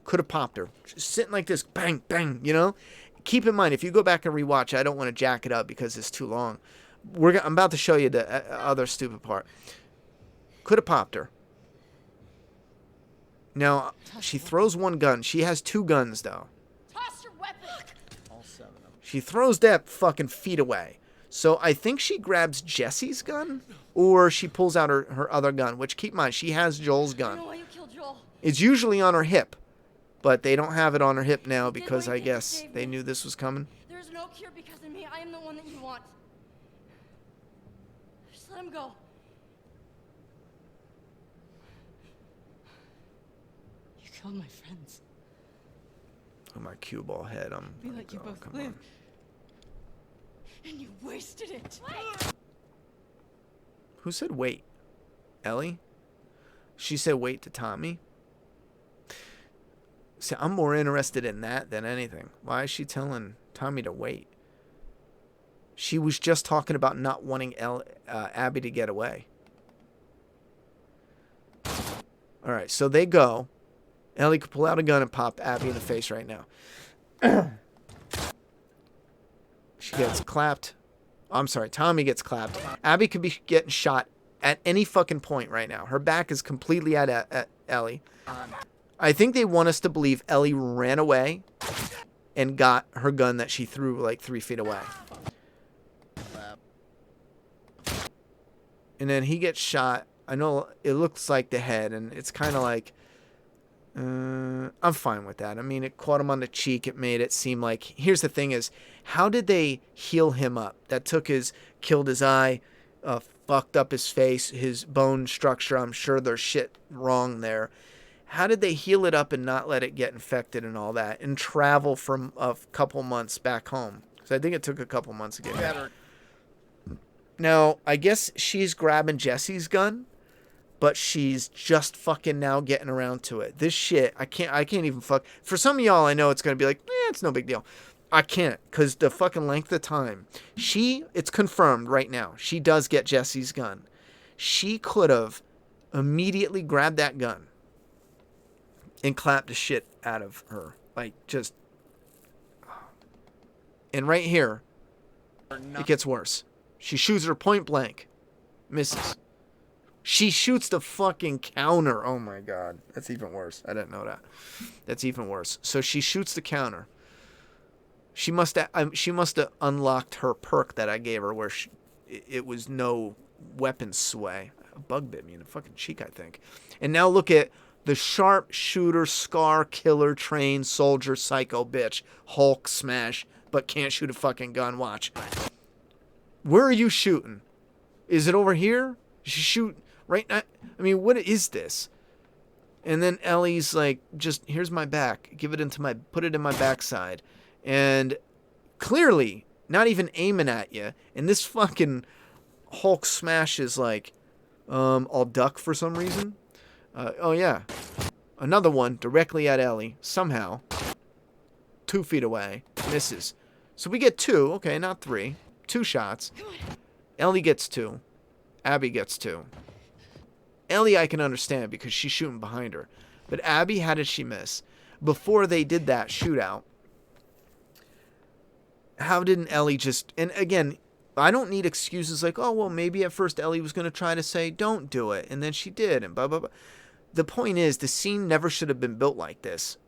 Could have popped her. Just sitting like this, bang, bang, you know? Keep in mind, if you go back and rewatch, I don't want to jack it up because it's too long. I'm about to show you the other stupid part. Could have popped her. Now, she throws one gun. She has two guns, though. Toss your weapon. All 7 of them. She throws that fucking feet away. So I think she grabs Jesse's gun, or she pulls out her other gun, which, keep in mind, she has Joel's I gun. know why you killed Joel. It's usually on her hip, but they don't have it on her hip now because I guess they knew this was coming. There's no cure because of me. I am the one that you want. Just let him go. You killed my friends. Oh, my cue ball head. Be like you both live. And you wasted it. Who said wait? Ellie? She said wait to Tommy? See, I'm more interested in that than anything. Why is she telling Tommy to wait? She was just talking about not wanting Abby to get away. All right, so they go. Ellie could pull out a gun and pop Abby in the face right now. She gets clapped. I'm sorry, Tommy gets clapped. Abby could be getting shot at any fucking point right now. Her back is completely at Ellie. I think they want us to believe Ellie ran away and got her gun that she threw like 3 feet away. And then he gets shot. I know it looks like the head, and it's kind of like, I'm fine with that. I mean, it caught him on the cheek. It made it seem like, here's the thing is, how did they heal him up? That killed his eye, fucked up his face, his bone structure. I'm sure there's shit wrong there. How did they heal it up and not let it get infected and all that, and travel from a couple months back home? Because I think it took a couple months to get better. Now, I guess she's grabbing Jesse's gun, but she's just fucking now getting around to it. This shit, I can't even fuck. For some of y'all, I know it's going to be like, it's no big deal. I can't, because the fucking length of time. It's confirmed right now. She does get Jesse's gun. She could have immediately grabbed that gun and clapped the shit out of her. Like, just. And right here, it gets worse. She shoots her point blank. Misses. She shoots the fucking counter. Oh my god. That's even worse. I didn't know that. That's even worse. So she shoots the counter. She must have unlocked her perk that I gave her where it was no weapon sway. A bug bit me in the fucking cheek, I think. And now look at the sharp shooter, scar, killer, train, soldier, psycho, bitch, Hulk, smash, but can't shoot a fucking gun. Watch. Where are you shooting? Is it over here? She shoot right now. I mean, what is this? And then Ellie's like, just here's my back. Put it in my backside. And clearly not even aiming at you. And this fucking Hulk smash is like, all duck for some reason. Oh yeah. Another one directly at Ellie. Somehow. 2 feet away. Misses. So we get 2. Okay, not 3. 2 shots. Ellie gets 2. Abby gets 2. Ellie I can understand because she's shooting behind her. But Abby, how did she miss? Before they did that shootout, how didn't Ellie just... And again, I don't need excuses like, oh, well, maybe at first Ellie was going to try to say, don't do it. And then she did, and blah, blah, blah. The point is, the scene never should have been built like this.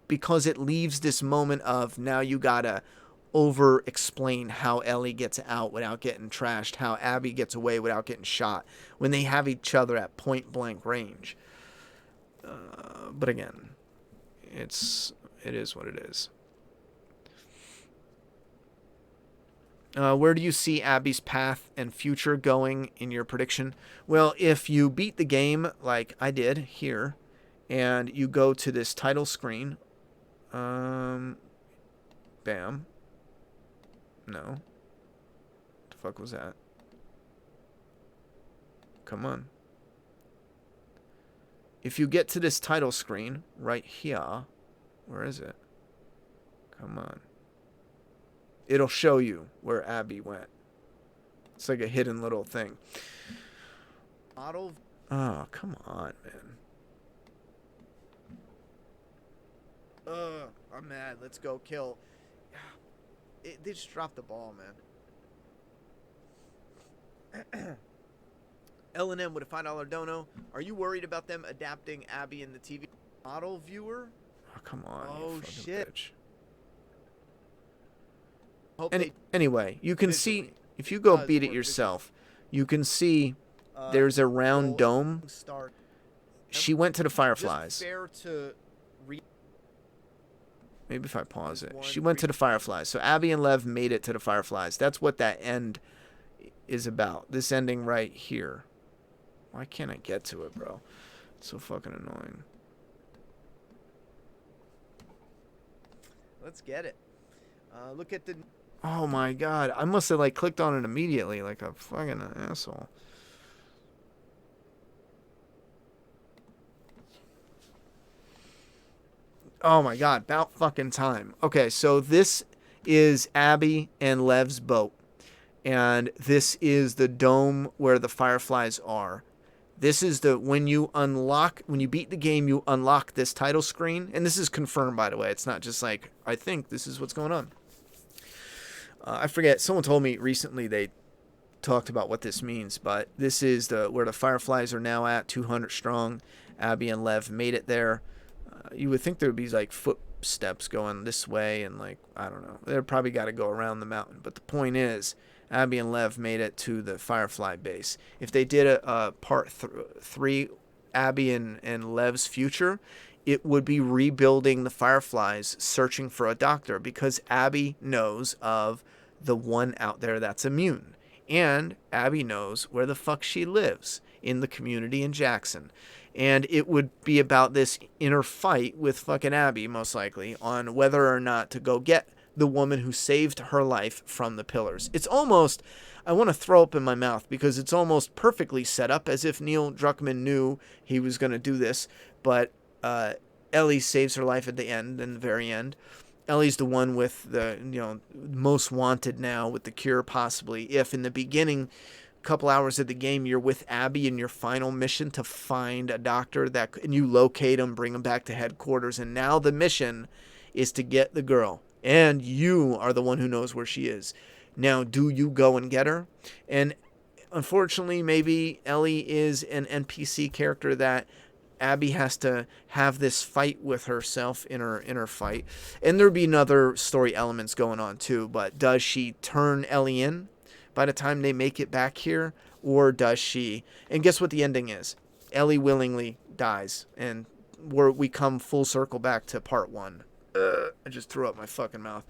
Because it leaves this moment of, now you gotta over-explain how Ellie gets out without getting trashed, how Abby gets away without getting shot, when they have each other at point-blank range. But again, it is what it is. Where do you see Abby's path and future going in your prediction? Well, if you beat the game like I did here, and you go to this title screen, bam. No. What the fuck was that? Come on. If you get to this title screen right here, where is it? Come on. It'll show you where Abby went. It's like a hidden little thing. Oh, come on, man. I'm mad. Let's go kill. They just dropped the ball, man. L&M with a $5 dono. Are you worried about them adapting Abby in the TV model viewer? Oh, come on. Oh, shit. Anyway, you can see, if you go beat it yourself, you can see there's a round dome. She went to the Fireflies. Maybe if I pause it. She went to the Fireflies. So Abby and Lev made it to the Fireflies. That's what that end is about. This ending right here. Why can't I get to it, bro? It's so fucking annoying. Let's get it. Look at the... Oh my god. I must have like clicked on it immediately like a fucking asshole. Oh my god, about fucking time. Okay, so this is Abby and Lev's boat. And this is the dome where the Fireflies are. This is when you beat the game, you unlock this title screen. And this is confirmed, by the way. It's not just like, I think this is what's going on. I forget. Someone told me recently they talked about what this means, but this is where the Fireflies are now at, 200 strong. Abby and Lev made it there. You would think there would be like footsteps going this way, and like, I don't know. They're probably got to go around the mountain. But the point is, Abby and Lev made it to the Firefly base. If they did a part 3, Abby and Lev's future, it would be rebuilding the Fireflies, searching for a doctor, because Abby knows of the one out there that's immune. And Abby knows where the fuck she lives, in the community in Jackson. And it would be about this inner fight with fucking Abby, most likely, on whether or not to go get the woman who saved her life from the pillars. It's almost, I want to throw up in my mouth, because it's almost perfectly set up, as if Neil Druckmann knew he was going to do this. But Ellie saves her life at the end, in the very end. Ellie's the one with the, most wanted now, with the cure, possibly. If in the beginning, couple hours of the game, you're with Abby in your final mission to find a doctor, and you locate him, bring him back to headquarters, and now the mission is to get the girl, and you are the one who knows where she is. Now, do you go and get her? And unfortunately, maybe Ellie is an NPC character that Abby has to have this fight with herself in her fight, and there'd be other story elements going on too. But does she turn Ellie in by the time they make it back here, or does she? And guess what the ending is? Ellie willingly dies, and we come full circle back to part 1. I just threw up my fucking mouth.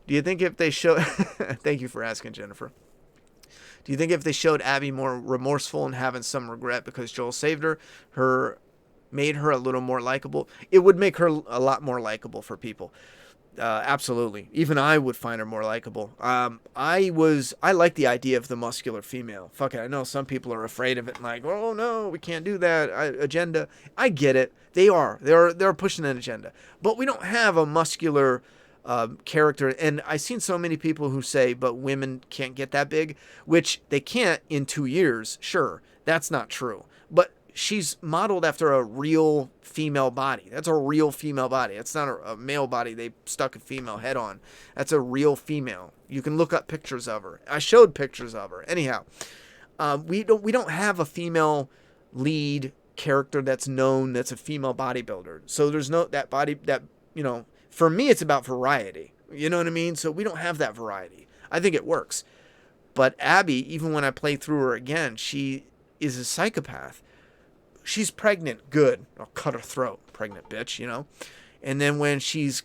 Do you think if they show... Thank you for asking, Jennifer. Do you think if they showed Abby more remorseful and having some regret because Joel saved her, made her a little more likable, it would make her a lot more likable for people. Absolutely. Even I would find her more likable. I like the idea of the muscular female. Fuck it. I know some people are afraid of it and like, oh no, we can't do that. Agenda. I get it. They're pushing an agenda, but we don't have a muscular character. And I've seen so many people who say, but women can't get that big, which they can't in 2 years. Sure. That's not true. But she's modeled after a real female body. That's a real female body. That's not a male body they stuck a female head on. That's a real female. You can look up pictures of her. I showed pictures of her. Anyhow, we don't have a female lead character that's known that's a female bodybuilder. So there's no that body that, for me it's about variety. You know what I mean? So we don't have that variety. I think it works. But Abby, even when I play through her again, she is a psychopath. She's pregnant, good. I'll cut her throat, pregnant bitch, And then when she's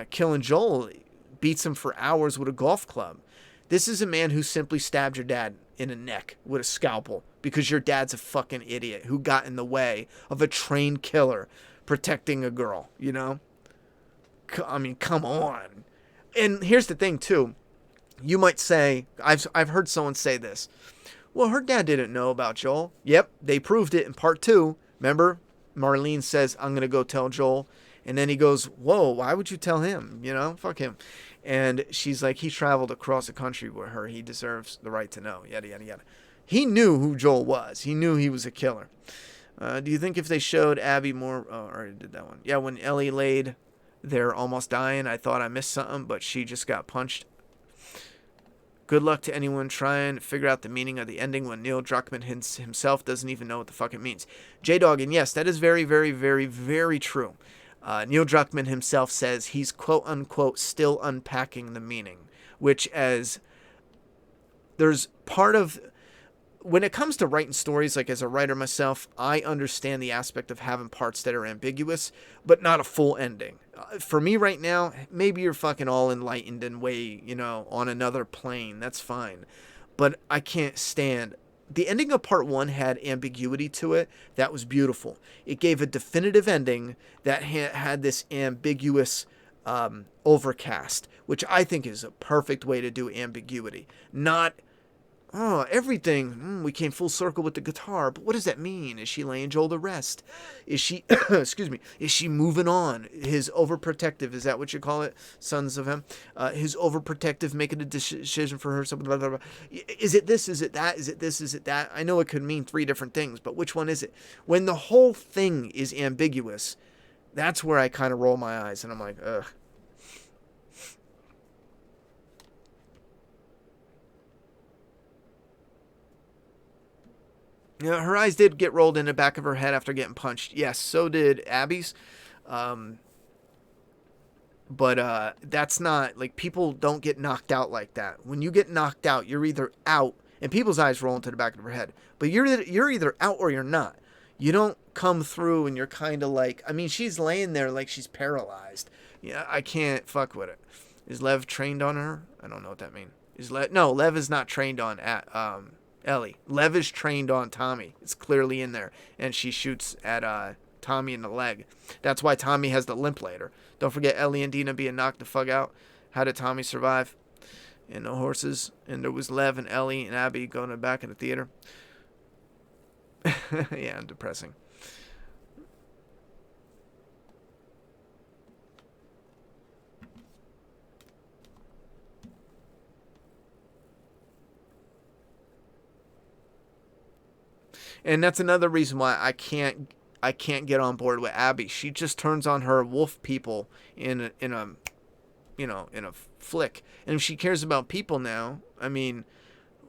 killing Joel, beats him for hours with a golf club. This is a man who simply stabbed your dad in the neck with a scalpel because your dad's a fucking idiot who got in the way of a trained killer protecting a girl, I mean, come on. And here's the thing, too. You might say, I've heard someone say this. Well, her dad didn't know about Joel. Yep, they proved it in part 2. Remember? Marlene says, I'm going to go tell Joel. And then he goes, whoa, why would you tell him? Fuck him. And she's like, he traveled across the country with her. He deserves the right to know. Yada, yada, yada. He knew who Joel was. He knew he was a killer. Do you think if they showed Abby more... Oh, I already did that one. Yeah, when Ellie laid there almost dying, I thought I missed something, but she just got punched. Good luck to anyone trying to figure out the meaning of the ending when Neil Druckmann himself doesn't even know what the fuck it means. J-Dog, and yes, that is very, very, very, very true. Neil Druckmann himself says he's quote-unquote still unpacking the meaning, which as there's part of... When it comes to writing stories, like as a writer myself, I understand the aspect of having parts that are ambiguous, but not a full ending. For me right now, maybe you're fucking all enlightened and way, on another plane. That's fine. But I can't stand... The ending of part 1 had ambiguity to it. That was beautiful. It gave a definitive ending that had this ambiguous overcast, which I think is a perfect way to do ambiguity. Not... Oh, everything. We came full circle with the guitar, but what does that mean? Is she laying Joel to rest? Is she, excuse me, is she moving on? His overprotective, is that what you call it? Sons of him? His overprotective, making a decision for her, something, blah, blah, blah. Is it this? Is it that? Is it this? Is it that? I know it could mean 3 different things, but which one is it? When the whole thing is ambiguous, that's where I kind of roll my eyes, and I'm like, ugh. Yeah, her eyes did get rolled in the back of her head after getting punched. Yes, so did Abby's. But that's not, like, people don't get knocked out like that. When you get knocked out, you're either out, and people's eyes roll into the back of their head. But you're either out or you're not. You don't come through and you're kind of like, I mean, she's laying there like she's paralyzed. Yeah, I can't fuck with it. Is Lev trained on her? I don't know what that means. No, Lev is not trained on Ellie. Lev is trained on Tommy. It's clearly in there. And she shoots at Tommy in the leg. That's why Tommy has the limp later. Don't forget Ellie and Dina being knocked the fuck out. How did Tommy survive? And the horses. And there was Lev and Ellie and Abby going to the back of the theater. Yeah, depressing. And that's another reason why I can't get on board with Abby. She just turns on her wolf people in a flick. And if she cares about people now, I mean,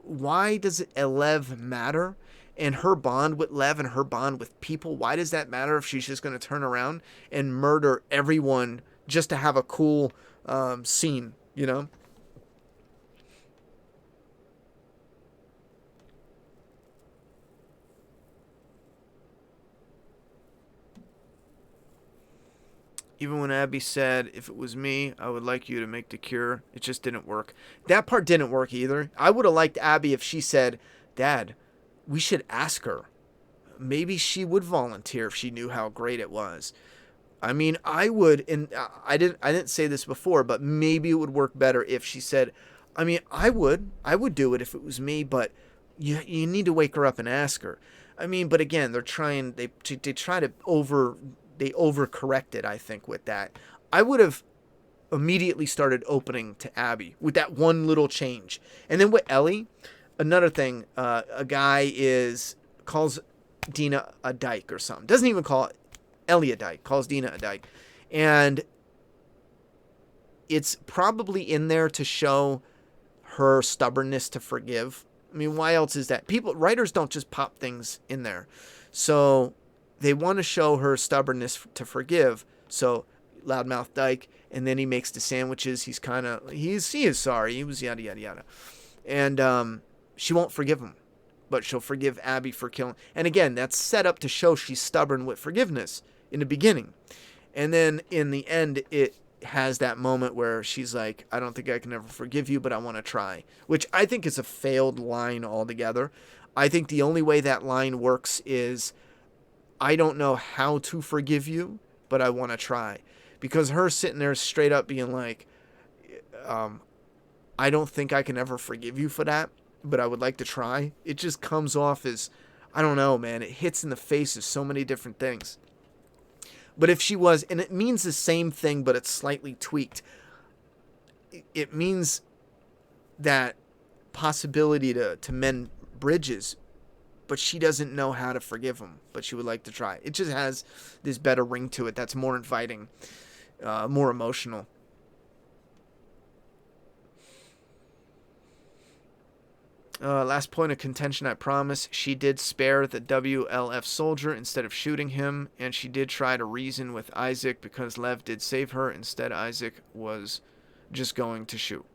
why does Lev matter? And her bond with Lev and her bond with people, why does that matter if she's just going to turn around and murder everyone just to have a cool scene, you know? Even when Abby said, if it was me, I would like you to make the cure, it just didn't work. That part didn't work either. I would have liked Abby if she said, Dad, we should ask her. Maybe she would volunteer if she knew how great it was. I mean, I would, and I didn't say this before, but maybe it would work better if she said, I mean, I would do it if it was me, but you need to wake her up and ask her. I mean, but again, they try to overcorrected, I think, with that. I would have immediately started opening to Abby with that one little change. And then with Ellie, another thing, a guy calls Dina a dyke or something. Doesn't even call Ellie a dyke, calls Dina a dyke. And it's probably in there to show her stubbornness to forgive. I mean, why else is that? Writers don't just pop things in there. So they want to show her stubbornness to forgive. So loudmouth dyke, and then he makes the sandwiches. He is sorry. He was yada yada yada, and she won't forgive him, but she'll forgive Abby for killing. And again, that's set up to show she's stubborn with forgiveness in the beginning, and then in the end, it has that moment where she's like, "I don't think I can ever forgive you, but I want to try," which I think is a failed line altogether. I think the only way that line works is, I don't know how to forgive you, but I want to try. Because her sitting there straight up being like, I don't think I can ever forgive you for that, but I would like to try. It just comes off as, I don't know, man. It hits in the face of so many different things. But if she was, and it means the same thing, but it's slightly tweaked. It means that possibility to mend bridges, but she doesn't know how to forgive him, but she would like to try. It just has this better ring to it that's more inviting, more emotional. Last point of contention, I promise. She did spare the WLF soldier instead of shooting him, and she did try to reason with Isaac because Lev did save her. Instead, Isaac was just going to shoot.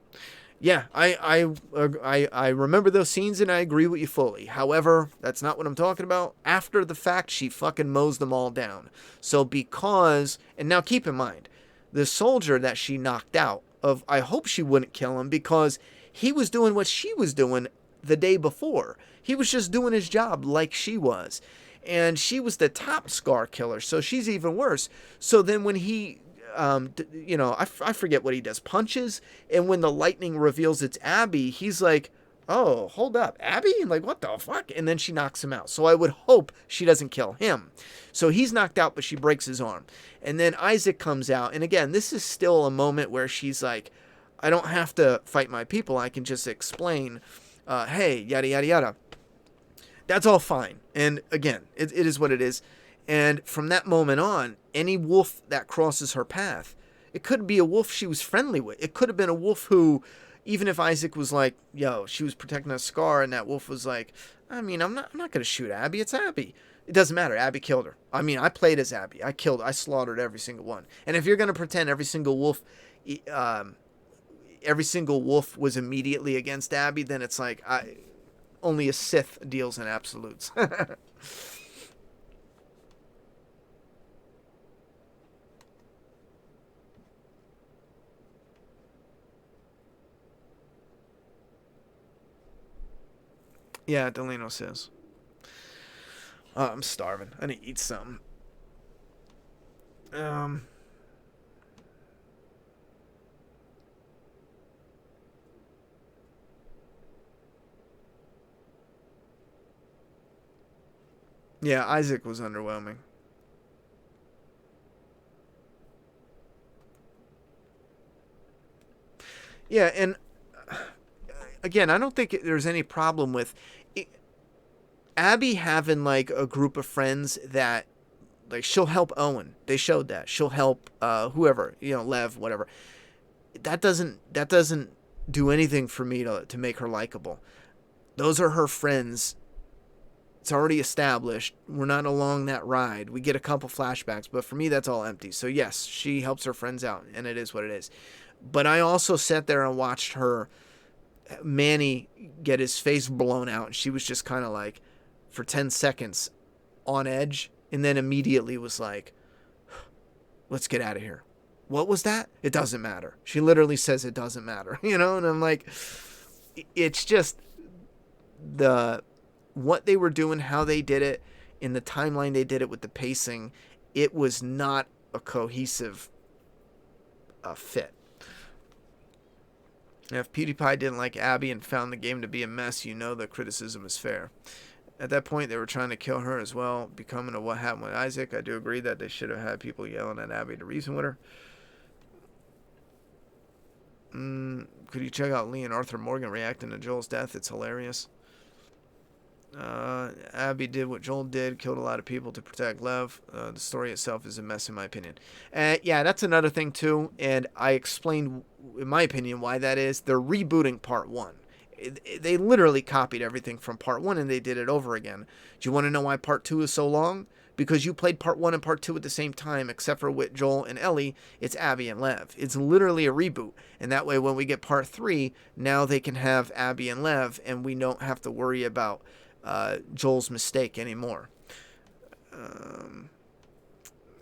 Yeah, I remember those scenes and I agree with you fully. However, that's not what I'm talking about. After the fact, she fucking mows them all down. So and now keep in mind, the soldier that she knocked out, I hope she wouldn't kill him because he was doing what she was doing the day before. He was just doing his job like she was. And she was the top scar killer, so she's even worse. So then when he I forget what he does, punches, and when the lightning reveals it's Abby, he's like, oh, hold up, Abby? Like, what the fuck? And then she knocks him out. So I would hope she doesn't kill him. So he's knocked out, but she breaks his arm. And then Isaac comes out. And again, this is still a moment where she's like, I don't have to fight my people. I can just explain, hey, yada, yada, yada. That's all fine. And again, it is what it is. And from that moment on, any wolf that crosses her path, it could be a wolf she was friendly with. It could have been a wolf who, even if Isaac was like, yo, she was protecting a Scar, and that wolf was like, I mean, I'm not going to shoot Abby. It's Abby. It doesn't matter. Abby killed her. I mean, I played as Abby. I slaughtered every single one. And if you're going to pretend every single wolf was immediately against Abby, then it's like, only a Sith deals in absolutes. Yeah, Delano says. Oh, I'm starving. I need to eat something. Yeah, Isaac was underwhelming. Yeah, and again, I don't think there's any problem with Abby having like a group of friends that like she'll help Owen. They showed that. She'll help whoever, Lev, whatever. That doesn't do anything for me to make her likable. Those are her friends. It's already established. We're not along that ride. We get a couple flashbacks, but for me that's all empty. So yes, she helps her friends out, and it is what it is. But I also sat there and watched Manny get his face blown out, and she was just kind of like, for 10 seconds, on edge, and then immediately was like, let's get out of here. What was that? It doesn't matter. She literally says it doesn't matter, and I'm like, it's just what they were doing, how they did it, in the timeline they did it with the pacing, it was not a cohesive fit. If PewDiePie didn't like Abby and found the game to be a mess, the criticism is fair. At that point, they were trying to kill her as well, becoming a what happened with Isaac. I do agree that they should have had people yelling at Abby to reason with her. Could you check out Lee and Arthur Morgan reacting to Joel's death? It's hilarious. Abby did what Joel did, killed a lot of people to protect Lev. The story itself is a mess in my opinion. Yeah, that's another thing too, and I explained, in my opinion, why that is. They're rebooting part 1. They literally copied everything from part 1 and they did it over again. Do you want to know why part 2 is so long? Because you played part 1 and part 2 at the same time, except for with Joel and Ellie, it's Abby and Lev. It's literally a reboot. And that way when we get part 3, now they can have Abby and Lev, and we don't have to worry about Joel's mistake anymore.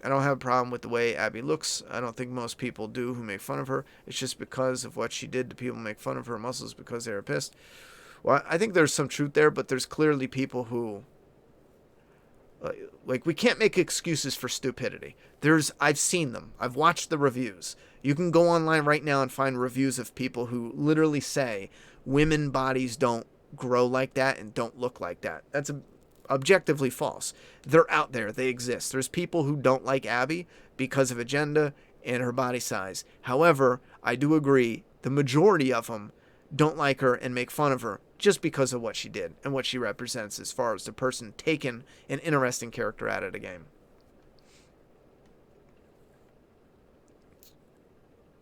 I don't have a problem with the way Abby looks. I don't think most people do who make fun of her. It's just because of what she did. The people make fun of her muscles because they are pissed. Well, I think there's some truth there, but there's clearly people who like, we can't make excuses for stupidity. I've seen them. I've watched the reviews. You can go online right now and find reviews of people who literally say women bodies don't grow like that and don't look like that. That's objectively false. They're out there. They exist. There's people who don't like Abby because of agenda and her body size. However, I do agree the majority of them don't like her and make fun of her just because of what she did and what she represents as far as the person taking an interesting character out of the game.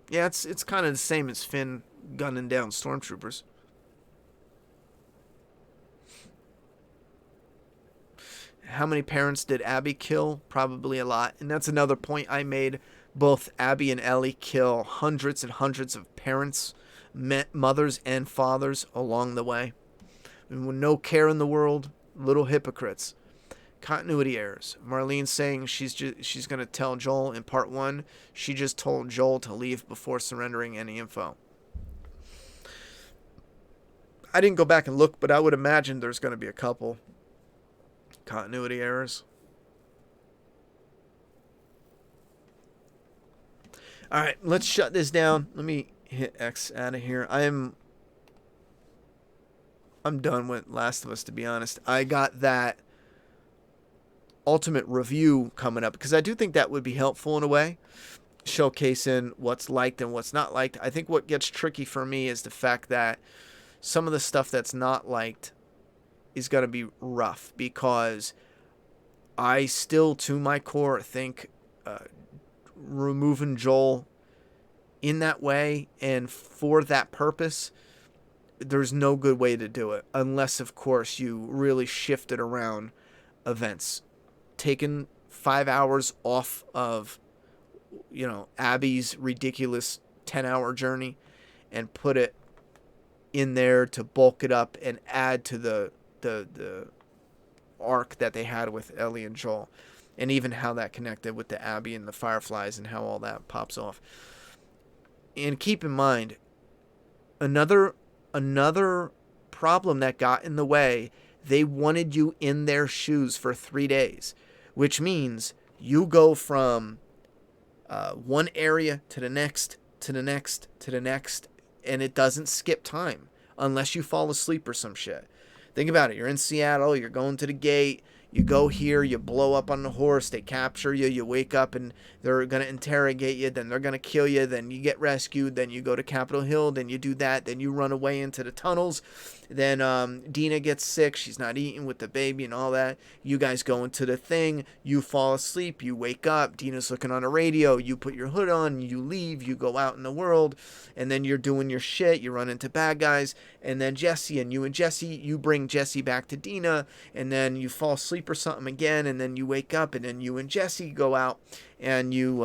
Yeah, it's kind of the same as Finn gunning down stormtroopers. How many parents did Abby kill? Probably a lot. And that's another point I made. Both Abby and Ellie kill hundreds and hundreds of parents, mothers and fathers along the way. And with no care in the world, little hypocrites. Continuity errors. Marlene saying she's going to tell Joel in part 1. She just told Joel to leave before surrendering any info. I didn't go back and look, but I would imagine there's going to be a couple continuity errors. Alright, let's shut this down. Let me hit X out of here. I'm done with Last of Us, to be honest. I got that ultimate review coming up because I do think that would be helpful in a way, showcasing what's liked and what's not liked. I think what gets tricky for me is the fact that some of the stuff that's not liked is going to be rough because I still, to my core, think removing Joel in that way and for that purpose, there's no good way to do it unless, of course, you really shifted around events. Taking 5 hours off of, Abby's ridiculous 10-hour journey and put it in there to bulk it up and add to the arc that they had with Ellie and Joel, and even how that connected with the Abby and the Fireflies and how all that pops off. And keep in mind, another problem that got in the way, they wanted you in their shoes for 3 days, which means you go from one area to the next, to the next, to the next, and it doesn't skip time unless you fall asleep or some shit. Think about it. You're in Seattle. You're going to the gate. You go here. You blow up on the horse. They capture you. You wake up and they're going to interrogate you. Then they're going to kill you. Then you get rescued. Then you go to Capitol Hill. Then you do that. Then you run away into the tunnels. Then Dina gets sick. She's not eating with the baby and all that. You guys go into the thing. You fall asleep. You wake up. Dina's looking on the radio. You put your hood on. You leave. You go out in the world. And then you're doing your shit. You run into bad guys. And then Jesse and Jesse, you bring Jesse back to Dina. And then you fall asleep or something again. And then you wake up. And then you and Jesse go out. And you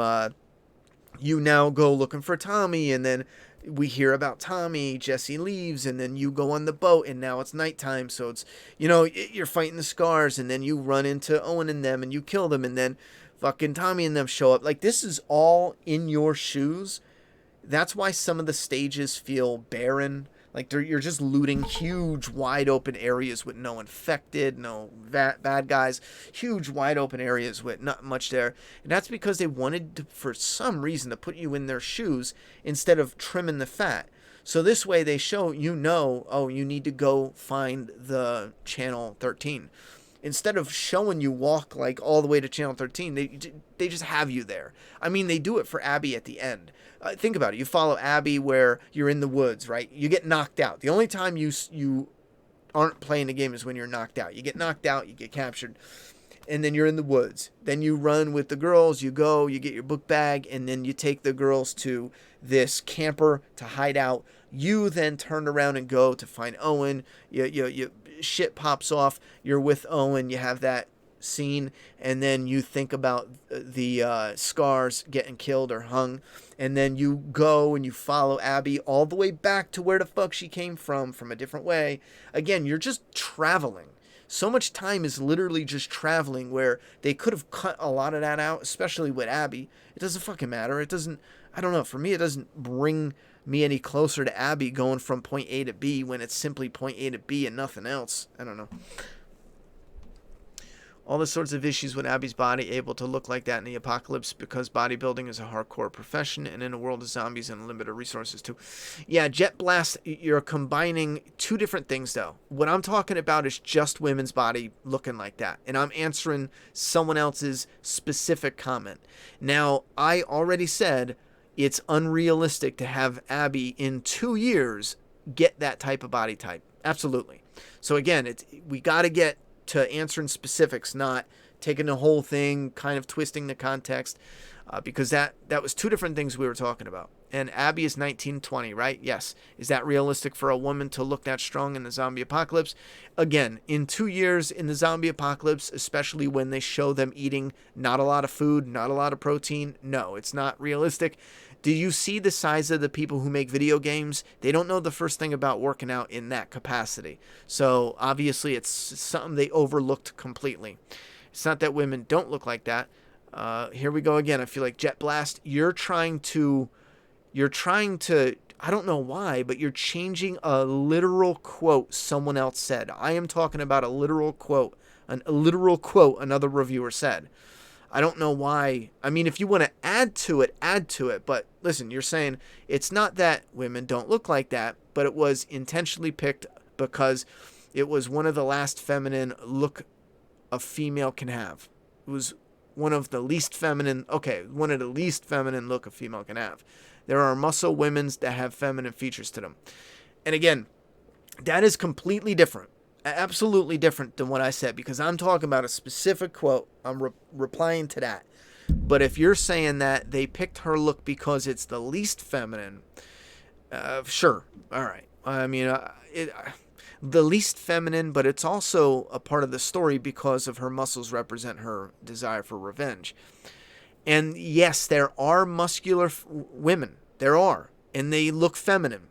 now go looking for Tommy. And then we hear about Tommy. Jesse leaves, and then you go on the boat, and now it's nighttime, so it's, you're fighting the scars, and then you run into Owen and them, and you kill them, and then fucking Tommy and them show up. Like, this is all in your shoes. That's why some of the stages feel barren. Like, you're just looting huge, wide-open areas with no infected, no bad guys. Huge, wide-open areas with not much there. And that's because they wanted to, for some reason, to put you in their shoes instead of trimming the fat. So this way they show, you need to go find the Channel 13. Instead of showing you walk, like, all the way to Channel 13, they just have you there. I mean, they do it for Abby at the end. Think about it. You follow Abby where you're in the woods, right? You get knocked out. The only time you aren't playing the game is when you're knocked out. You get knocked out, you get captured, and then you're in the woods. Then you run with the girls. You go, you get your book bag, and then you take the girls to this camper to hide out. You then turn around and go to find Owen. You shit pops off. You're with Owen. You have that scene, and then you think about the scars getting killed or hung, and then you go and you follow Abby all the way back to where the fuck she came from a different way. Again, you're just traveling. So much time is literally just traveling, where they could have cut a lot of that out, especially with Abby. It doesn't fucking matter. It doesn't, I don't know, for me it doesn't bring me any closer to Abby going from point A to B when it's simply point A to B and nothing else. I don't know. All the sorts of issues with Abby's body able to look like that in the apocalypse, because bodybuilding is a hardcore profession, and in a world of zombies and limited resources too. Yeah, Jet Blast, you're combining two different things though. What I'm talking about is just women's body looking like that, and I'm answering someone else's specific comment. Now, I already said it's unrealistic to have Abby in 2 years get that type of body type. Absolutely. So again, we got to get to answering specifics, not taking the whole thing, kind of twisting the context, because that was two different things we were talking about. And Abby is 1920, right? Yes. Is that realistic for a woman to look that strong in the zombie apocalypse? Again, in 2 years in the zombie apocalypse, especially when they show them eating not a lot of food, not a lot of protein, no, it's not realistic. Do you see the size of the people who make video games? They don't know the first thing about working out in that capacity. So obviously it's something they overlooked completely. It's not that women don't look like that. Here we go again. I feel like Jet Blast, you're trying to, I don't know why, but you're changing a literal quote someone else said. I am talking about a literal quote another reviewer said. I don't know why. I mean, if you want to add to it. But listen, you're saying it's not that women don't look like that, but it was intentionally picked because it was one of the last feminine look a female can have. It was one of the least feminine look a female can have. There are muscle women that have feminine features to them. And again, that is completely different. Absolutely different than what I said, because I'm talking about a specific quote. I'm replying to that. But if you're saying that they picked her look because it's the least feminine, sure. All right. I mean, the least feminine, but it's also a part of the story because of her muscles represent her desire for revenge. And yes, there are muscular women. There are. And they look feminine.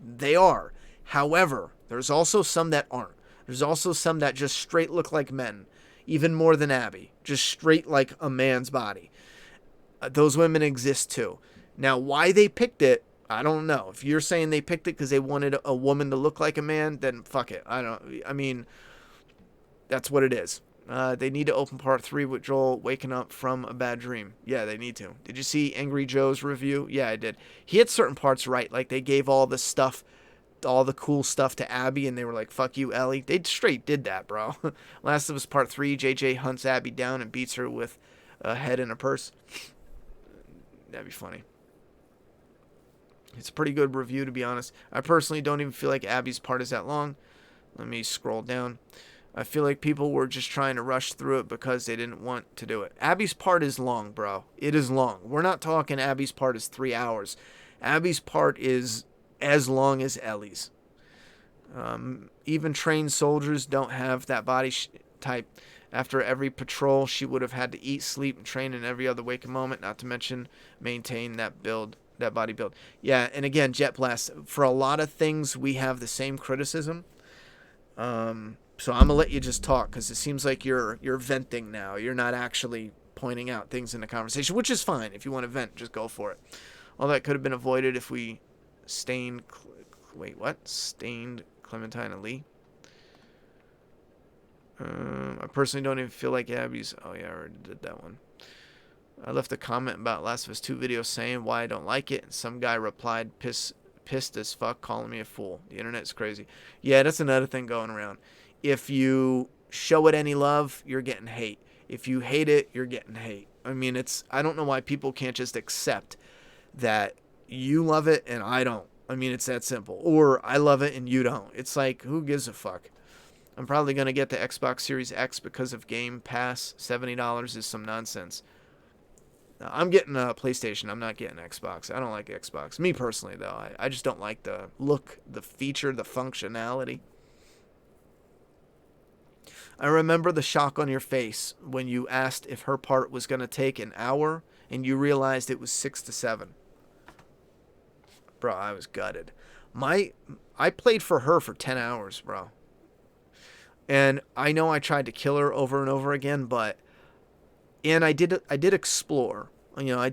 They are. However, there's also some that aren't. There's also some that just straight look like men. Even more than Abby. Just straight like a man's body. Those women exist too. Now, why they picked it, I don't know. If you're saying they picked it because they wanted a woman to look like a man, then fuck it. I mean, that's what it is. They need to open part 3 with Joel waking up from a bad dream. Yeah, they need to. Did you see Angry Joe's review? Yeah, I did. He had certain parts right. Like, they gave all the cool stuff to Abby, and they were like, fuck you, Ellie. They straight did that, bro. Last of Us Part 3, JJ hunts Abby down and beats her with a head and a purse. That'd be funny. It's a pretty good review, to be honest. I personally don't even feel like Abby's part is that long. Let me scroll down. I feel like people were just trying to rush through it because they didn't want to do it. Abby's part is long, bro. It is long. We're not talking Abby's part is 3 hours. Abby's part is as long as Ellie's. Even trained soldiers don't have that body type. After every patrol, she would have had to eat, sleep, and train in every other waking moment, not to mention maintain that body build. Yeah, and again, Jet Blast, for a lot of things, we have the same criticism. So I'm going to let you just talk, because it seems like you're venting now. You're not actually pointing out things in the conversation, which is fine. If you want to vent, just go for it. All that could have been avoided if we stained Clementine and Lee. I personally don't even feel like Abby's... Oh, yeah, I already did that one. I left a comment about Last of Us 2 video saying why I don't like it, and some guy replied, pissed as fuck, calling me a fool. The internet's crazy. Yeah, that's another thing going around. If you show it any love, you're getting hate. If you hate it, you're getting hate. I mean, I don't know why people can't just accept that you love it and I don't. I mean, it's that simple. Or I love it and you don't. It's like, who gives a fuck? I'm probably going to get the Xbox Series X because of Game Pass. $70 is some nonsense. I'm getting a PlayStation. I'm not getting Xbox. I don't like Xbox. Me personally, though. I just don't like the look, the feature, the functionality. I remember the shock on your face when you asked if her part was going to take an hour and you realized it was 6 to 7. Bro, I was gutted. I played for her for 10 hours, bro. And I know I tried to kill her over and over again, and I did explore. I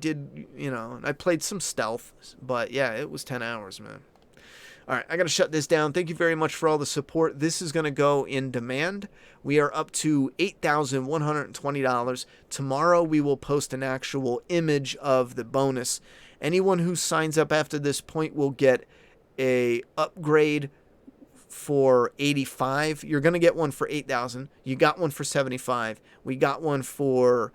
played some stealth, but yeah, it was 10 hours, man. All right, I got to shut this down. Thank you very much for all the support. This is going to go in demand. We are up to $8,120. Tomorrow we will post an actual image of the bonus. Anyone who signs up after this point will get a upgrade for 85. You're going to get one for 8,000. You got one for 75. We got one for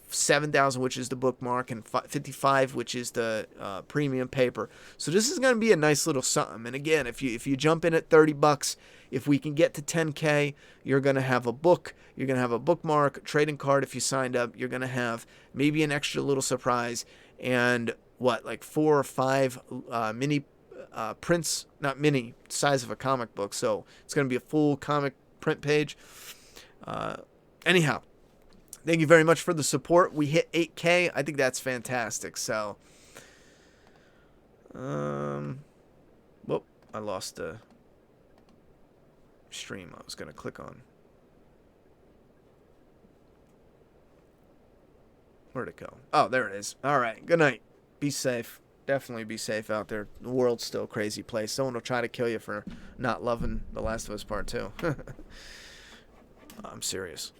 7,000, which is the bookmark, and 55, which is the premium paper. So this is going to be a nice little something. And again, if you jump in at $30, if we can get to 10K, you're going to have a book. You're going to have a bookmark, trading card. If you signed up, you're going to have maybe an extra little surprise, and like 4 or 5 mini prints, not mini, size of a comic book. So it's going to be a full comic print page. Anyhow, thank you very much for the support. We hit 8K. I think that's fantastic. So, whoop, I lost the stream I was going to click on. Where'd it go? Oh, there it is. All right. Good night. Be safe. Definitely be safe out there. The world's still a crazy place. Someone will try to kill you for not loving The Last of Us Part 2. I'm serious.